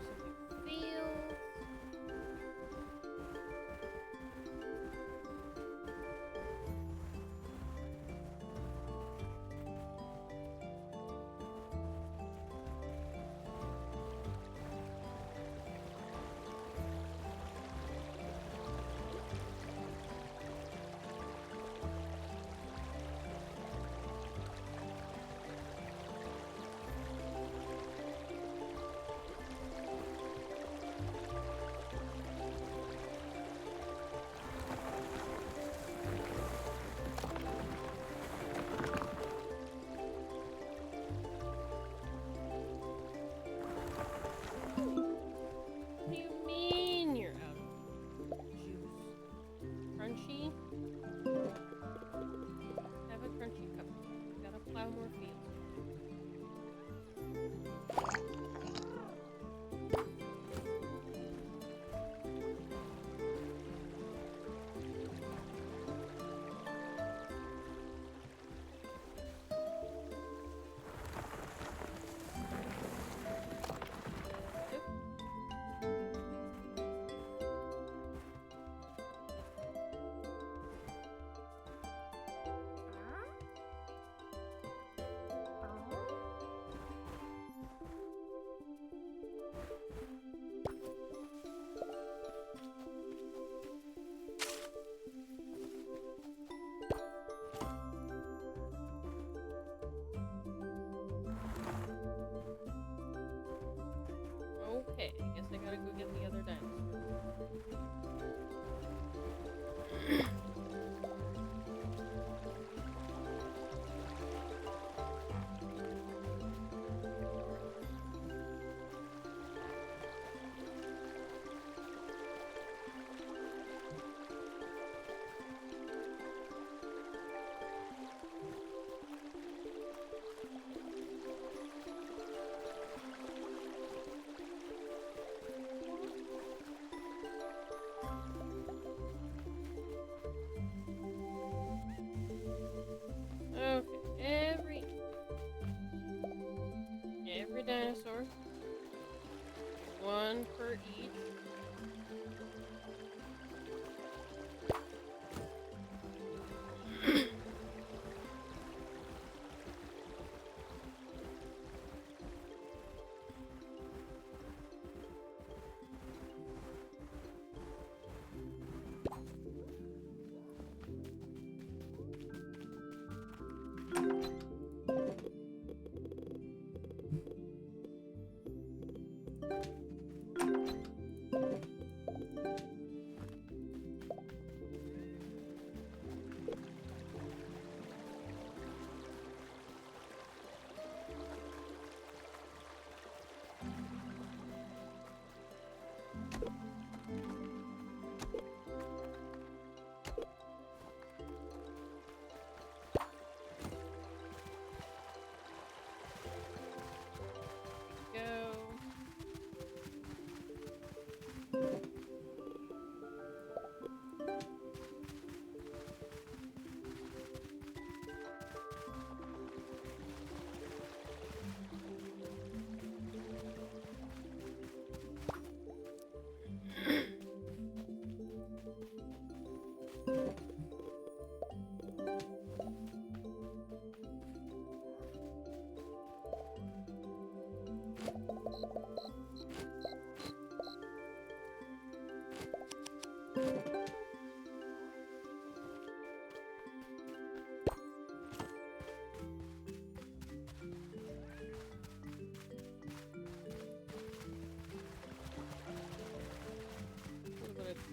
Have some new fields. What do you mean you're out of juice? Crunchy? Have a crunchy cup. You gotta plow more fields. Okay, I guess I gotta go get the other dinosaur. Okay, every dinosaur. One per each.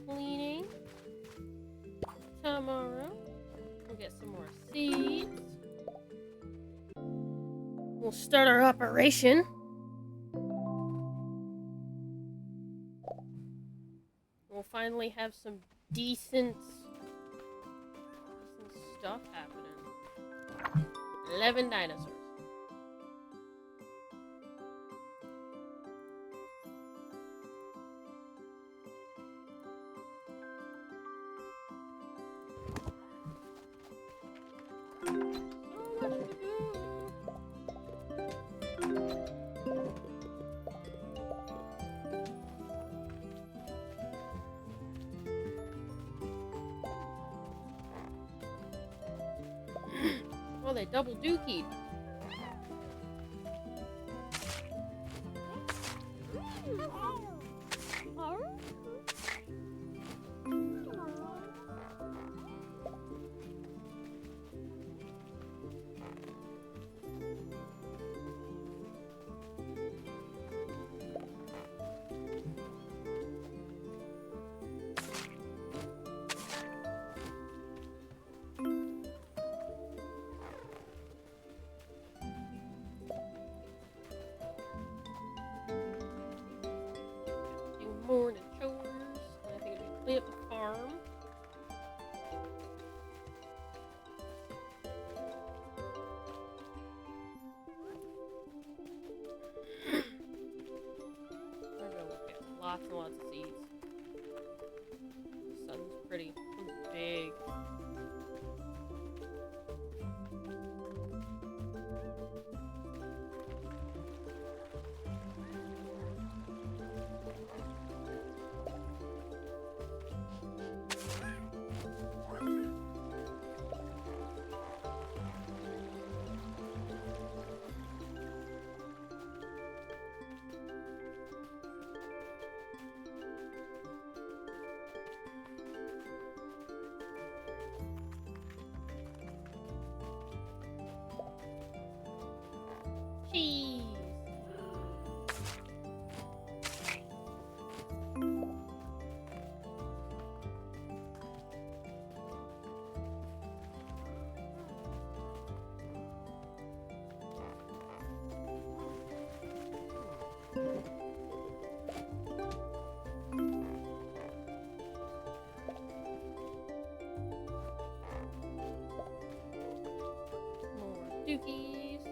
Cleaning tomorrow. We'll get some more seeds. We'll start our operation. We'll finally have some decent stuff happening. 11 dinosaurs. Oh, they double dookied. Morning chores. I think we clean up the farm. We're gonna get lots and lots of seeds. The sun's pretty. It's big. Cheese. More dookies.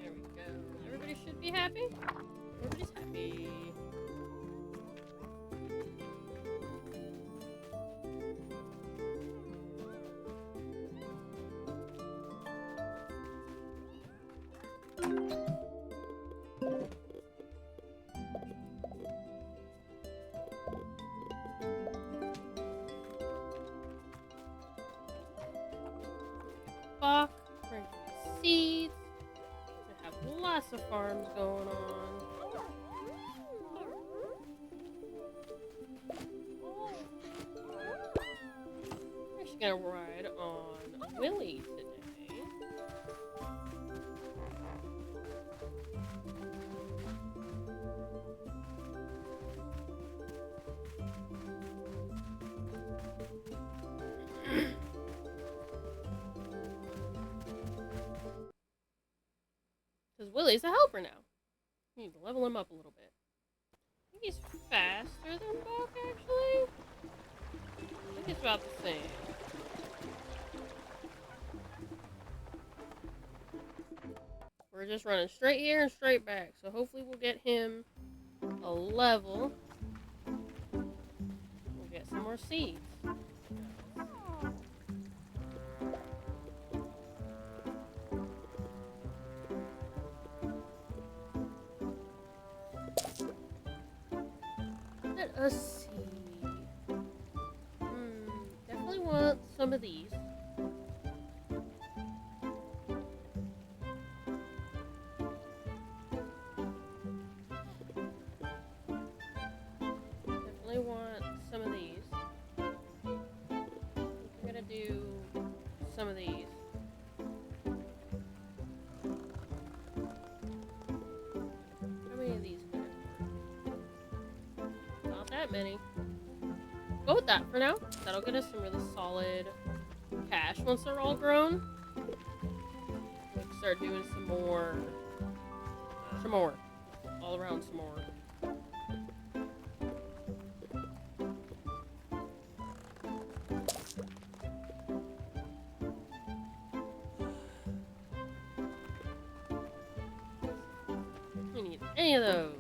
There we go. Everybody should be happy. Everybody's happy. Fuck. Bring seeds. We have lots of farms going on. I'm actually gonna ride on Willie today. Because Willie's a helper now. You need to level him up a little bit. I think he's faster than Buck, actually. I think it's about the same. We're just running straight here and straight back. So hopefully we'll get him a level. We'll get some more seeds. Let's see. Definitely want some of these. Definitely want some of these. I'm gonna do some of these. How many of these can I afford? Not that many. Go with that for now. That'll get us some really solid cash once they're all grown. We can start doing some more. All around some more. We need any of those.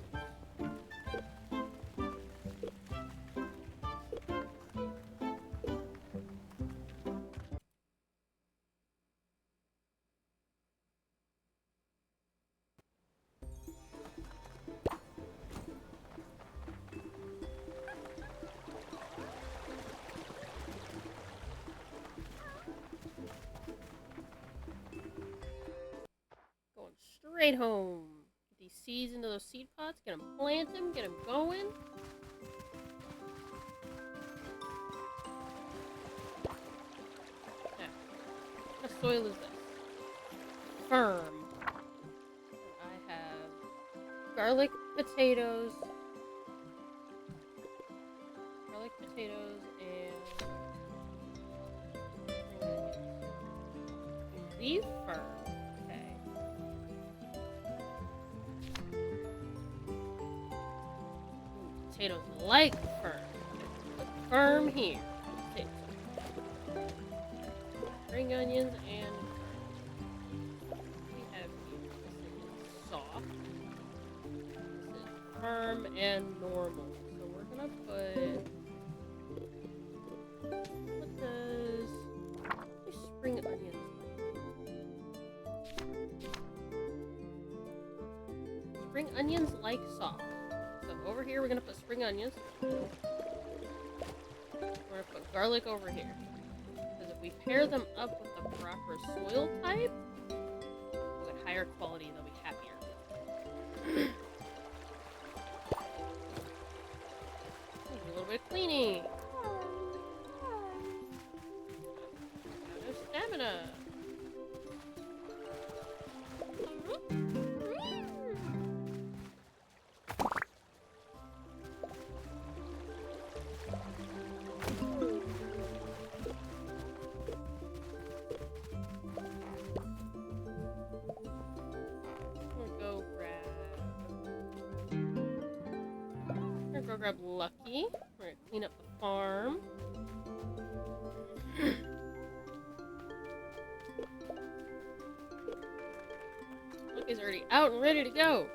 Going straight home. Get these seeds into those seed pots. Get them planted. Get them going. Okay. What kind of soil is this? Firm. I have garlic potatoes. And leaf firm. Okay. Potatoes like firm. Put firm here. Potatoes. Spring onions and firm. We have here. This is soft. This is firm and normal. So we're gonna put. What does spring onions like? Spring onions like soft. So over here we're gonna put spring onions. We're gonna put garlic over here. Because if we pair them up with the proper soil type, we'll get higher quality and they'll be happier. A little bit of cleaning. No stamina. Go grab Lucky. We're gonna clean up the farm. Lucky's already out and ready to go.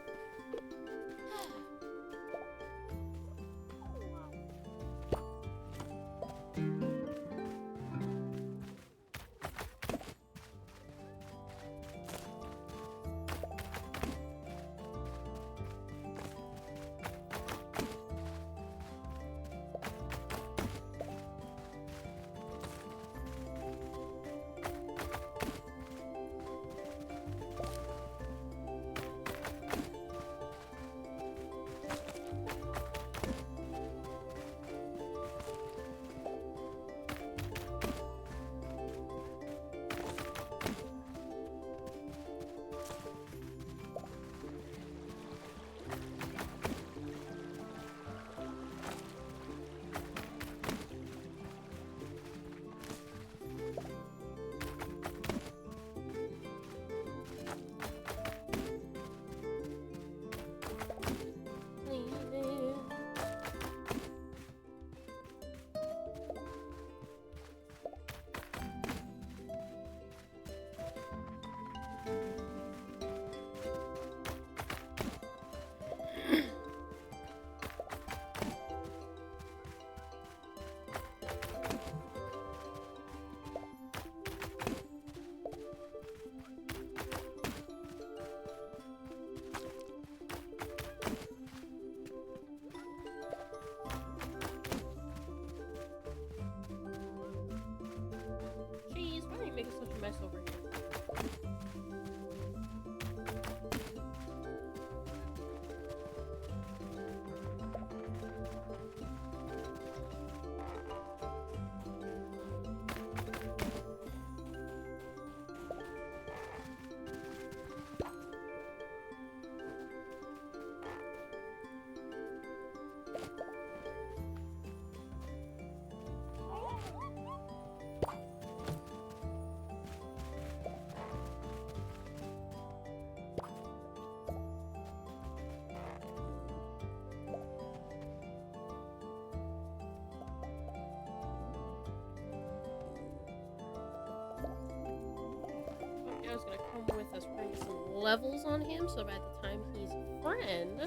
Machio's gonna come with us. We're gonna get some levels on him, so by the time he's a friend,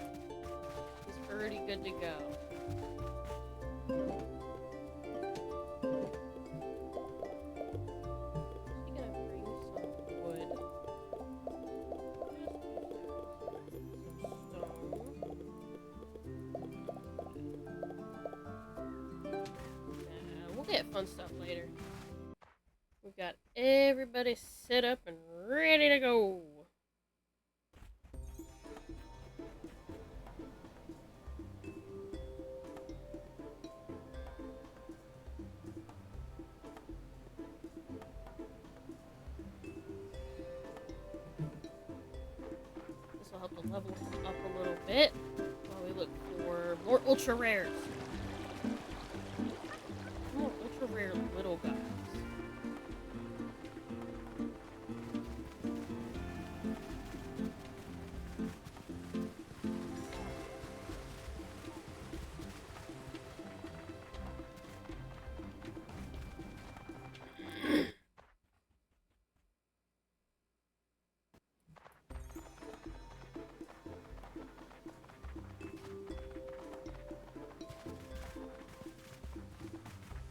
he's already good to go. Actually gonna bring some wood. We'll get fun stuff later. We've got everybody set up and ready to go. This will help to level him up a little bit while we look for more ultra rares. More ultra rare little guys.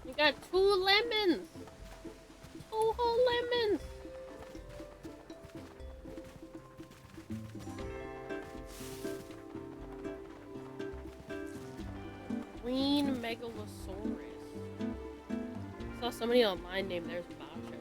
We got 2 lemons! 2 whole lemons! Green Megalosaurus. I saw somebody online named theirs Macho.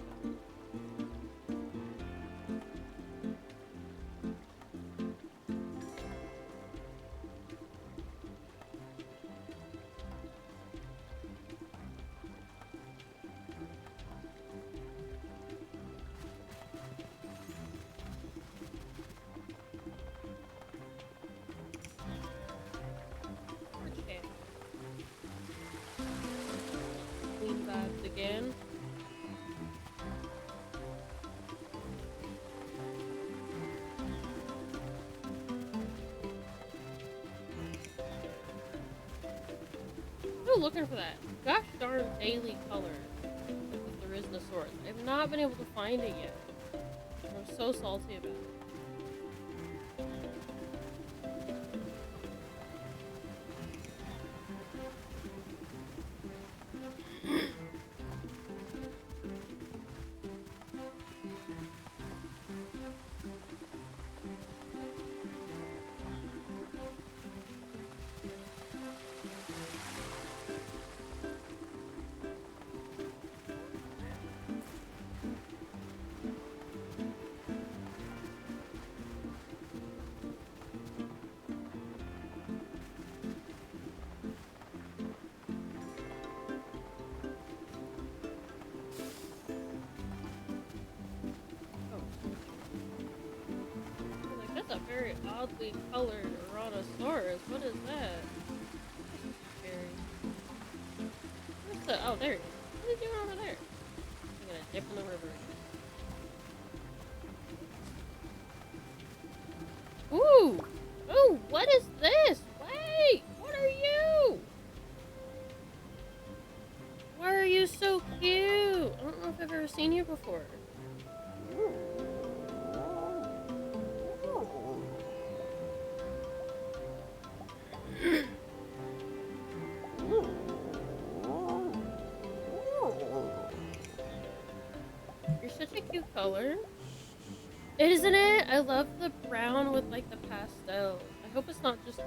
Queen vibes again. Still looking for that gosh darn daily color with the Rhiznosaurus. I've not been able to find it yet. I'm so salty about it. That's a very oddly colored Tyrannosaurus. What is that? Very. What's the? Oh, there he is. What are you doing over there? I'm gonna dip in the river. Ooh! Ooh! What is this? Wait! What are you? Why are you so cute? I don't know if I've ever seen you before. You're such a cute color. Isn't it? I love the brown with like the pastel. I hope it's not just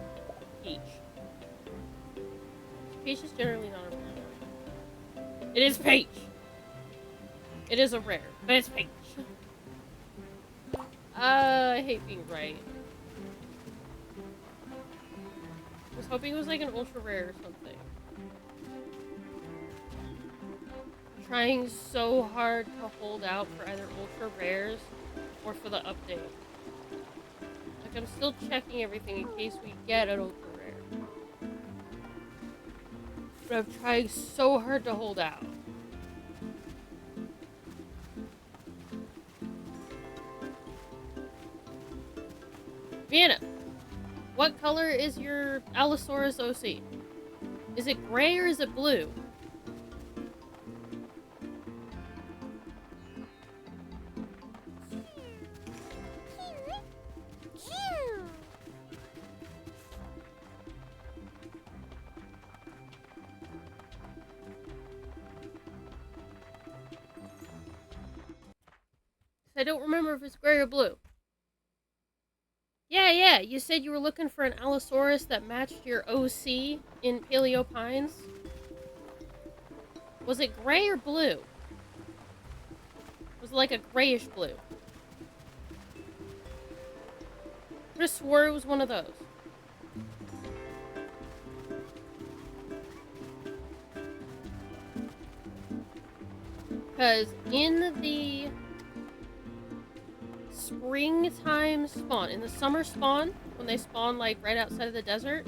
peach. Peach is generally not a rare. It is peach! It is a rare, but it's peach. I hate being right. I was hoping it was like an ultra rare or something. I'm trying so hard to hold out for either ultra rares or for the update. Like, I'm still checking everything in case we get an ultra rare. But I'm trying so hard to hold out. Vienna, what color is your Allosaurus OC? Is it gray or is it blue? I don't remember if it's gray or blue. Yeah, you said you were looking for an Allosaurus that matched your OC in Paleo Pines. Was it gray or blue? Was it like a grayish blue? I just swore it was one of those. Because in the springtime spawn, in the summer spawn, when they spawn like right outside of the desert.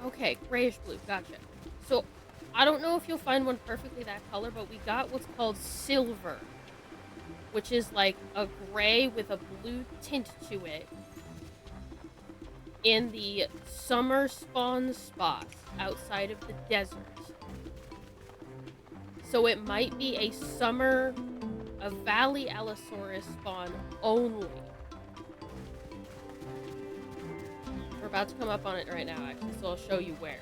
Okay, grayish blue, gotcha. So, I don't know if you'll find one perfectly that color, but we got what's called silver, which is like a gray with a blue tint to it in the summer spawn spots outside of the desert. So it might be a valley Allosaurus spawn only. We're about to come up on it right now, actually, so I'll show you where.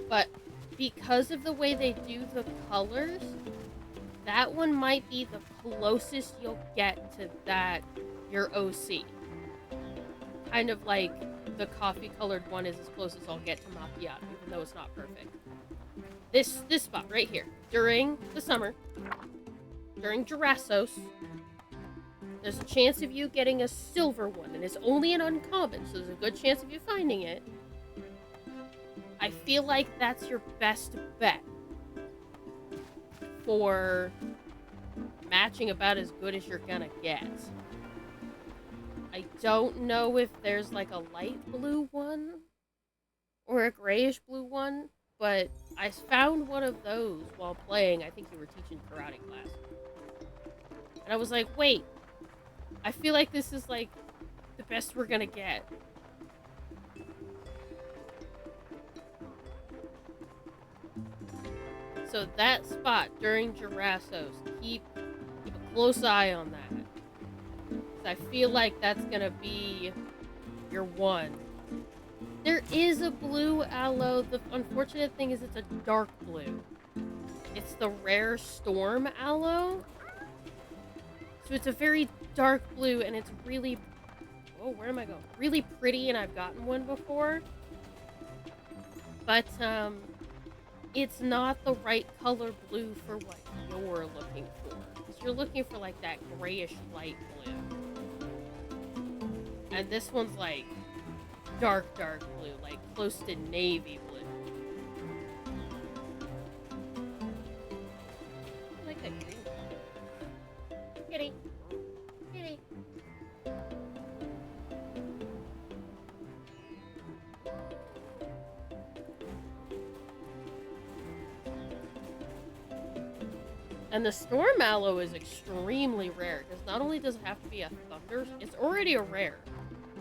But because of the way they do the colors, that one might be the closest you'll get to that, your OC. Kind of like the coffee-colored one is as close as I'll get to Macchiato, even though it's not perfect. This spot right here, during the summer, during Jurassos, there's a chance of you getting a silver one, and it's only an uncommon, so there's a good chance of you finding it. I feel like that's your best bet for matching about as good as you're gonna get. I don't know if there's like a light blue one or a grayish blue one, but I found one of those while playing. I think you were teaching karate class. And I was like, wait, I feel like this is like the best we're gonna get. So that spot during Jurassos, keep a close eye on that. I feel like that's gonna be your one. There is a blue Allo. The unfortunate thing is it's a dark blue. It's the rare Storm Allo. So it's a very dark blue, and it's really... Oh, where am I going? Really pretty, and I've gotten one before. But, it's not the right color blue for what you're looking for. Because you're looking for, like, that grayish light blue. And this one's, like, dark blue, like, close to navy blue. I like that green one. Kitty. Kitty. And the Storm Mallow is extremely rare, because not only does it have to be a thunder, it's already a rare,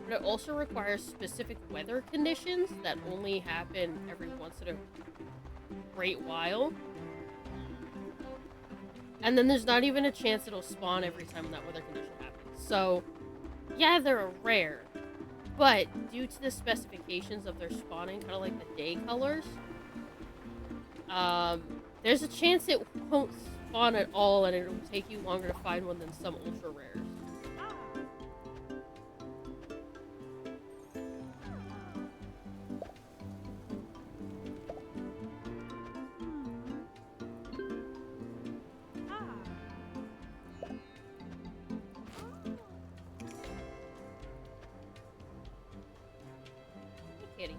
but it also requires specific weather conditions that only happen every once in a great while. And then there's not even a chance it'll spawn every time that weather condition happens. So, yeah, they're a rare, but due to the specifications of their spawning, kind of like the day colors, there's a chance it won't spawn at all, and it'll take you longer to find one than some ultra rares. Hey, kitty.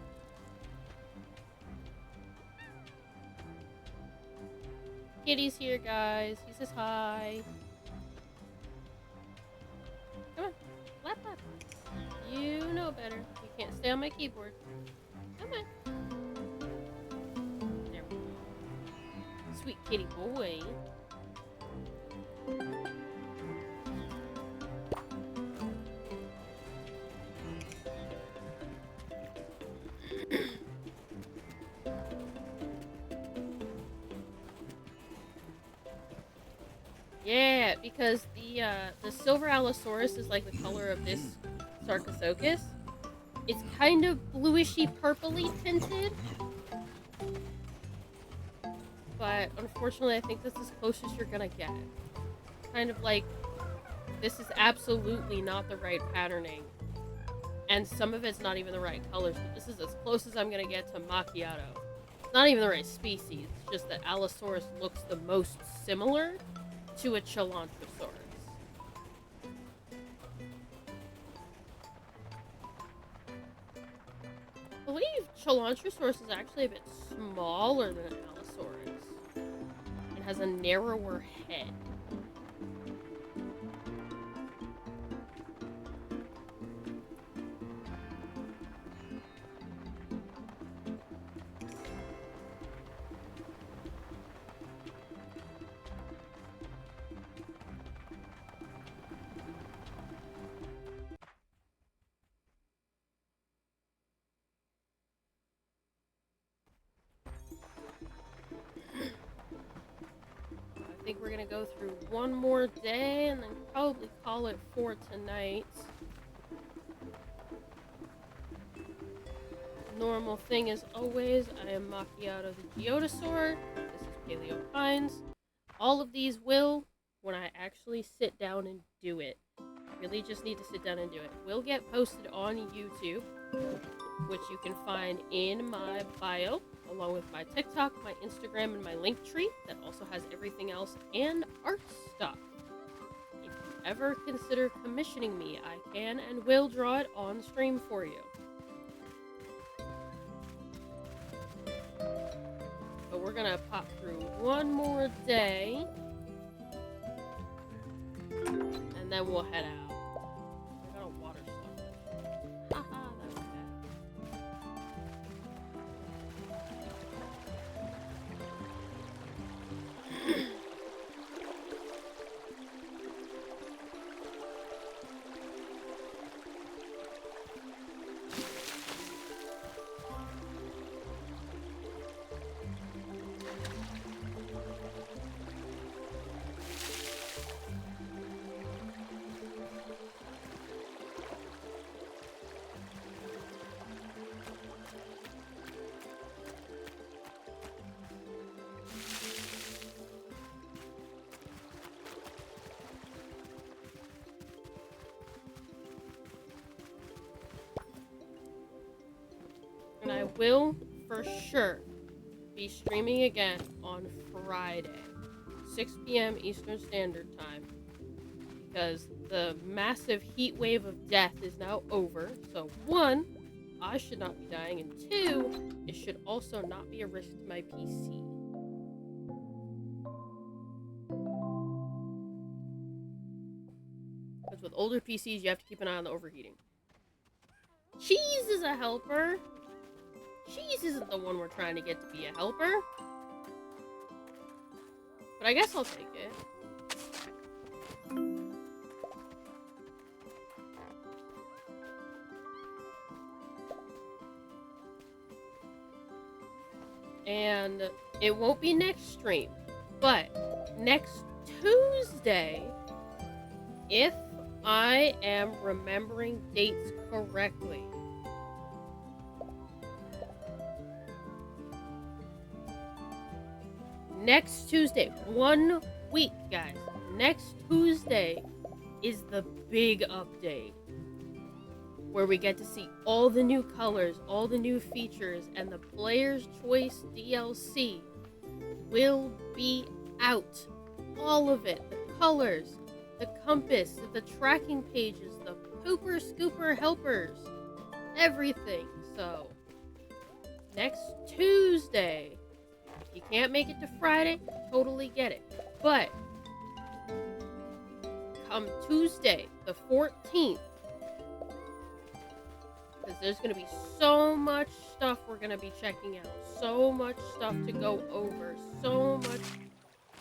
Kitty's here, guys. He says hi. Come on. Lap. You know better. You can't stay on my keyboard. Come on. There we go. Sweet kitty boy. Yeah, because the silver Allosaurus is like the color of this Sarcosuchus. It's kind of bluishy purpley tinted. but unfortunately I think that's as close as you're gonna get. Kind of like, this is absolutely not the right patterning, and some of it's not even the right colors, but this is as close as I'm gonna get to Macchiato. It's not even the right species, it's just that Allosaurus looks the most similar to a Chelantrosaurus. I believe Chelantrosaurus is actually a bit smaller than Allosaurus. It has a narrower head. I think we're gonna go through one more day and then probably call it for tonight. Normal thing as always, I am Macchiato the Geodosaur. This is Paleo Pines. All of these will, when I actually sit down and do it, really just need to sit down and do it, will get posted on YouTube, which you can find in my bio, along with my TikTok, my Instagram, and my Linktree that also has everything else and art stuff. If you ever consider commissioning me, I can and will draw it on stream for you. But we're gonna pop through one more day, and then we'll head out. I got a water slug. Haha, that was bad. And I will, for sure, be streaming again on Friday, 6 p.m. Eastern Standard Time, because the massive heat wave of death is now over. So, one, I should not be dying, and two, it should also not be a risk to my PC. Because with older PCs, you have to keep an eye on the overheating. Cheese is a helper. Cheese isn't the one we're trying to get to be a helper. But I guess I'll take it. And it won't be next stream, but next Tuesday, if I am remembering dates correctly. Next Tuesday, 1 week, guys. Next Tuesday is the big update, where we get to see all the new colors, all the new features, and the Player's Choice DLC will be out. All of it. The colors, the compass, the tracking pages, the pooper scooper helpers, everything. So, next Tuesday, if you can't make it to Friday, totally get it. But, come Tuesday, the 14th, because there's going to be so much stuff we're going to be checking out. So much stuff to go over. So much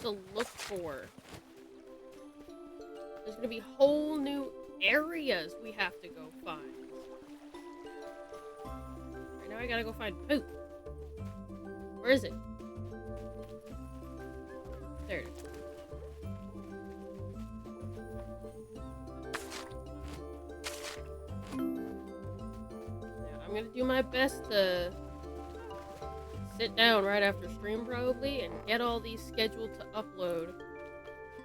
to look for. There's going to be whole new areas we have to go find. Right now I gotta go find poop. Where is it? There it is. I'm gonna do my best to sit down right after stream probably and get all these scheduled to upload.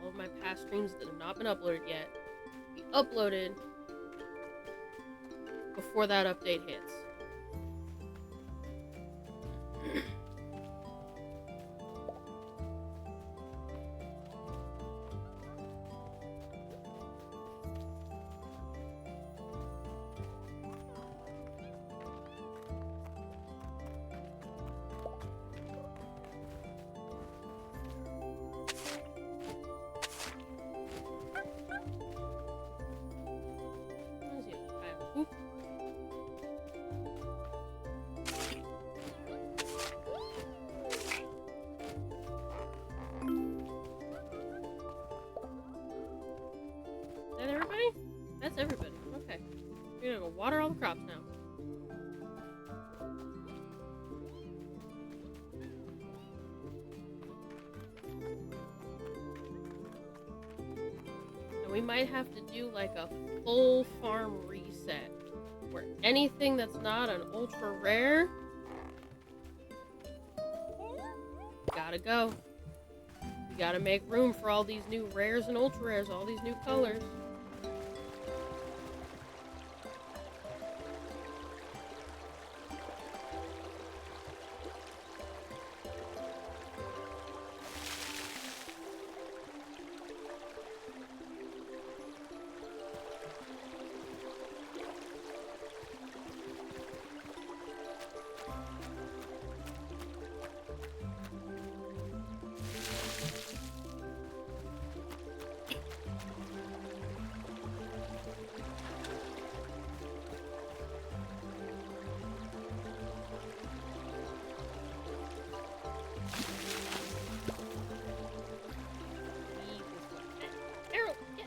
All of my past streams that have not been uploaded yet be uploaded before that update hits. That's everybody. Okay. We're gonna go water all the crops now. And we might have to do like a full farm reset where anything that's not an ultra rare gotta go. We gotta make room for all these new rares and ultra rares, all these new colors.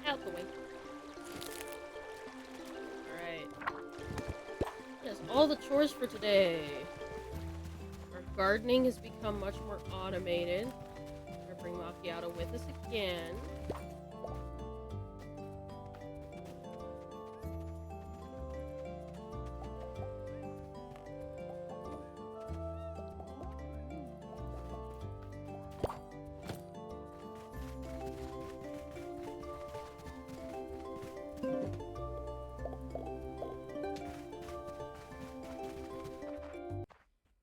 Out the way. Alright. That's all the chores for today. Our gardening has become much more automated. We're gonna bring Macchiato with us again.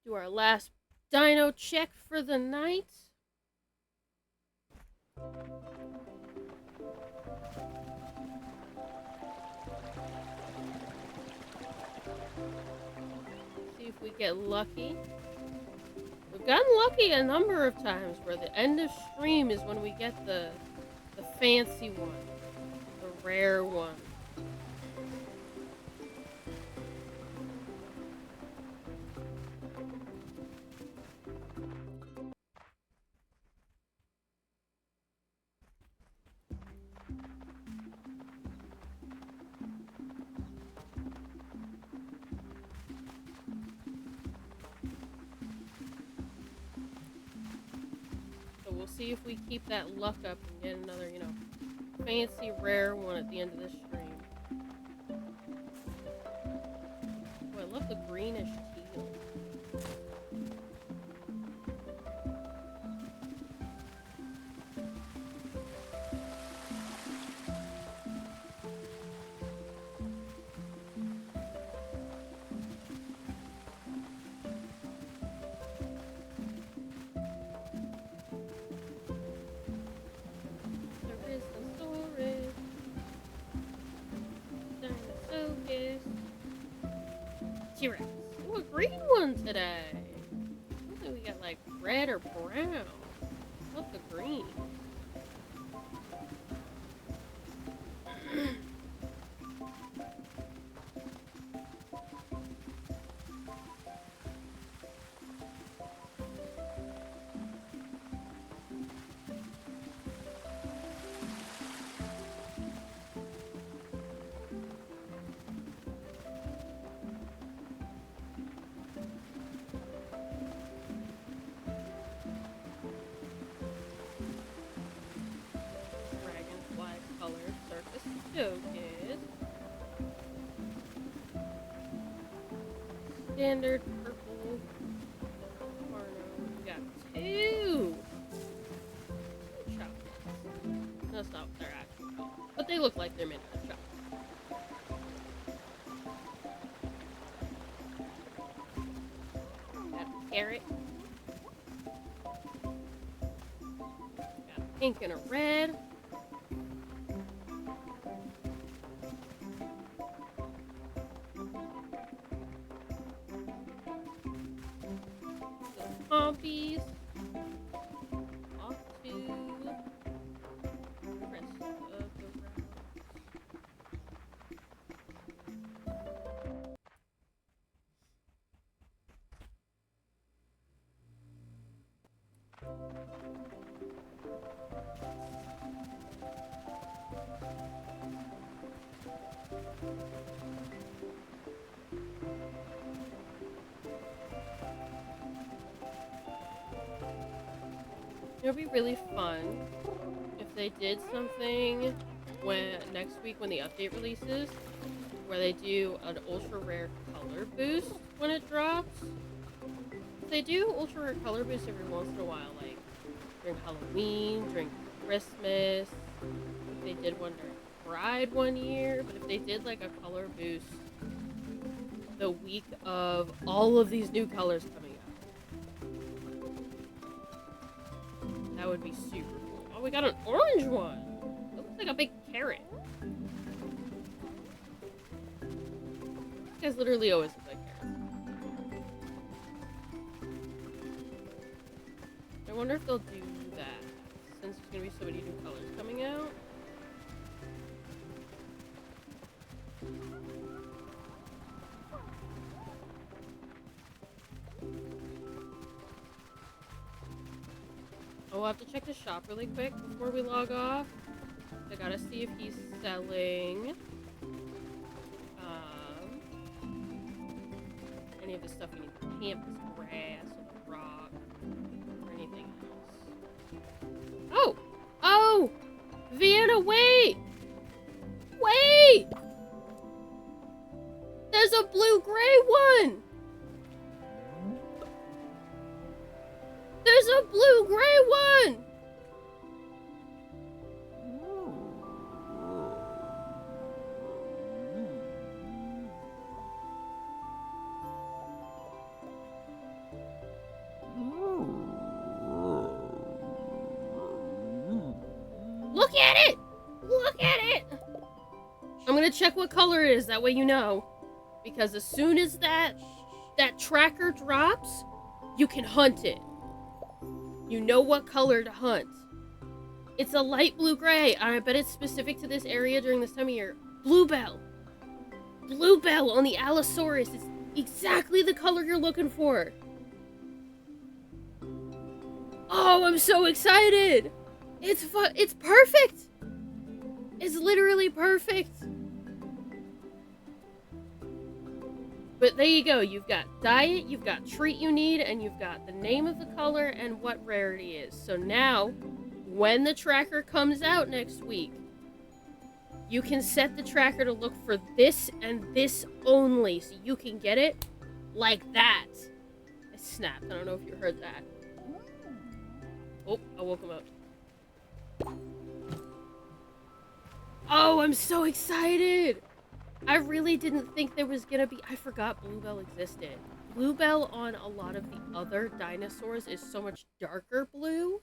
Do our last dino check for the night. See if we get lucky. We've gotten lucky a number of times where the end of stream is when we get the fancy one, the rare one. We'll see if we keep that luck up and get another, you know, fancy rare one at the end of this stream. Oh, I love the greenish teal. T-Rex. Oh, a green one today. Looks like we got like red or brown. Love the green. Focus. Standard purple Marno. they're made out of chocolate. Got a carrot. Got a pink and a red. Pompies. Off to the rest of the route. It would be really fun if they did something next week when the update releases, where they do an ultra rare color boost when it drops. If they do ultra rare color boost every once in a while, like during Halloween, during Christmas. If they did one during Pride one year, but if they did like a color boost the week of all of these new colors coming out, that would be super cool. Oh, we got an orange one. It looks like a big carrot. These guys literally always look like carrots. I wonder if they'll do that, since there's gonna be so many new colors coming out. Oh, we'll have to check the shop really quick before we log off. I gotta see if he's selling any of the stuff we need to plant, this grass or the rock or anything else. Oh! Oh! Vienna, wait! Wait! There's a blue-gray one! There's a blue-gray one! Look at it! Look at it! I'm gonna check what color it is, that way you know. Because as soon as that tracker drops, you can hunt it. You know what color to hunt. It's a light blue-gray, and I bet it's specific to this area during this time of year. Bluebell. Bluebell on the Allosaurus is exactly the color you're looking for. Oh, I'm so excited! It's perfect! It's literally perfect! But there you go, you've got diet, you've got treat you need, and you've got the name of the color and what rarity is. So now, when the tracker comes out next week, you can set the tracker to look for this and this only, so you can get it like that. I snapped, I don't know if you heard that. Oh, I woke him up. Oh, I'm so excited! I really didn't think there was gonna be... I forgot Bluebell existed. Bluebell on a lot of the other dinosaurs is so much darker blue.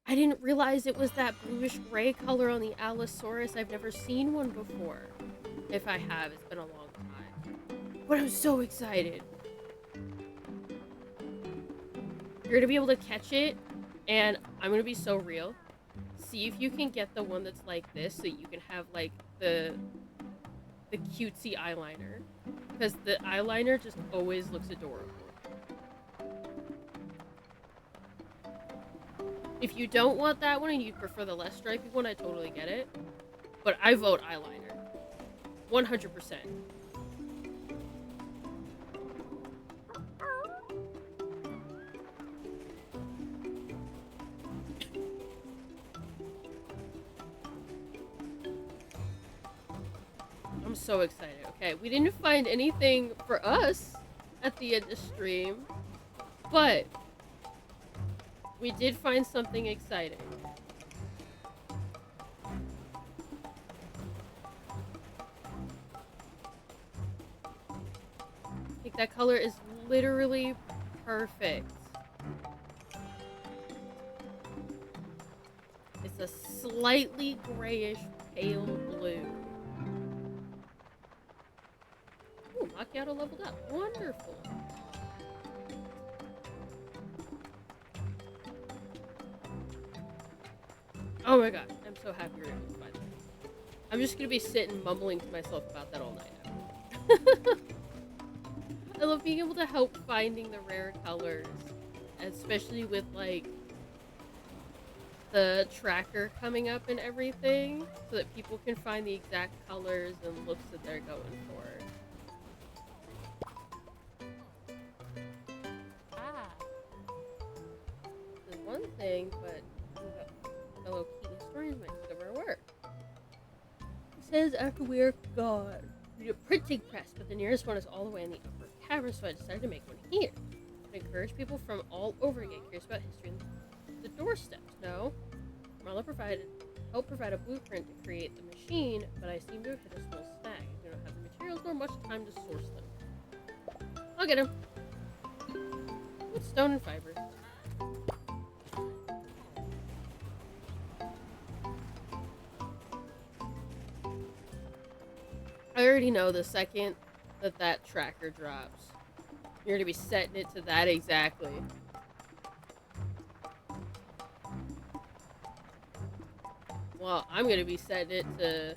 I didn't realize it was that bluish-gray color on the Allosaurus. I've never seen one before. If I have, it's been a long time. But I'm so excited. You're gonna be able to catch it, and I'm gonna be so real. See if you can get the one that's like this, so you can have, like, the cutesy eyeliner. Because the eyeliner just always looks adorable. If you don't want that one and you prefer the less stripy one, I totally get it. But I vote eyeliner. 100%. I'm so excited. Okay, we didn't find anything for us at the end of stream, but we did find something exciting. Like, that color is literally perfect. It's a slightly grayish pale blue. Ooh, Macchiato leveled up. Wonderful. Oh my god, I'm so happy we're able to find that. I'm just gonna be sitting mumbling to myself about that all night. I love being able to help finding the rare colors, especially with, like, the tracker coming up and everything, so that people can find the exact colors and looks that they're going for. There's one thing, but fellow key historians might discover our work. It says after we're gone, we need a printing press, but the nearest one is all the way in the upper cavern, so I decided to make one here. I encourage people from all over to get curious about history and the doorsteps. No, Marla helped provide a blueprint to create the machine, but I seem to have hit a small snag. I do not have the materials nor much time to source them. I'll get them. With stone and fiber. I already know the second that tracker drops, you're gonna be setting it to that exactly. Well, I'm gonna be setting it to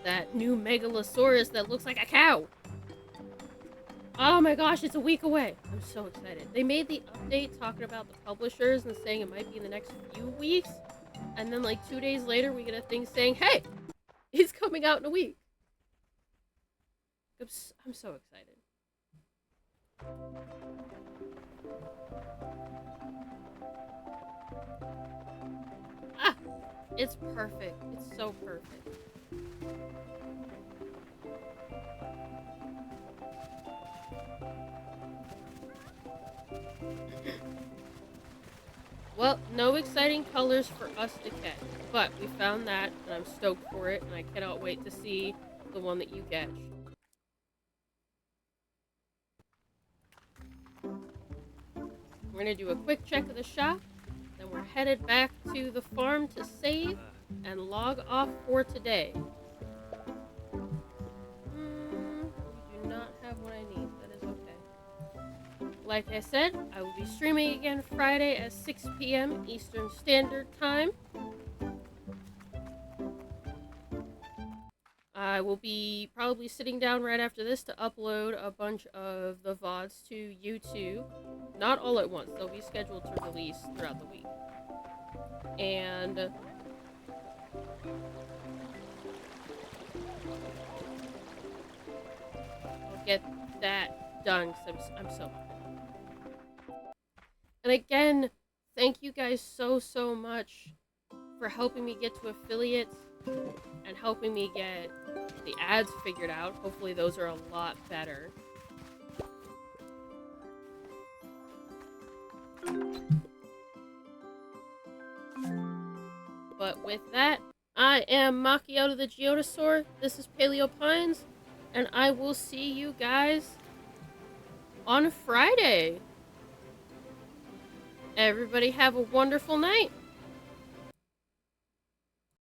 that new Megalosaurus that looks like a cow. Oh my gosh, it's a week away. I'm so excited. They made the update talking about the publishers and saying it might be in the next few weeks. And then like 2 days later, we get a thing saying, hey, it's coming out in a week. I'm so excited. Ah, it's perfect. It's so perfect. Well, no exciting colors for us to catch, but we found that, and I'm stoked for it, and I cannot wait to see the one that you catch. We're gonna do a quick check of the shop, then we're headed back to the farm to save and log off for today. We do not have what I need. That is okay. Like I said, I will be streaming again Friday at 6 p.m. Eastern Standard Time. I will be probably sitting down right after this to upload a bunch of the VODs to YouTube. Not all at once. They'll be scheduled to release throughout the week. And I'll get that done because I'm so happy. And again, thank you guys so much for helping me get to affiliates and helping me get the ads figured out. Hopefully those are a lot better. But with that, I am Macchiato the Geodosaur. This is Paleo Pines, and I will see you guys on Friday. Everybody have a wonderful night.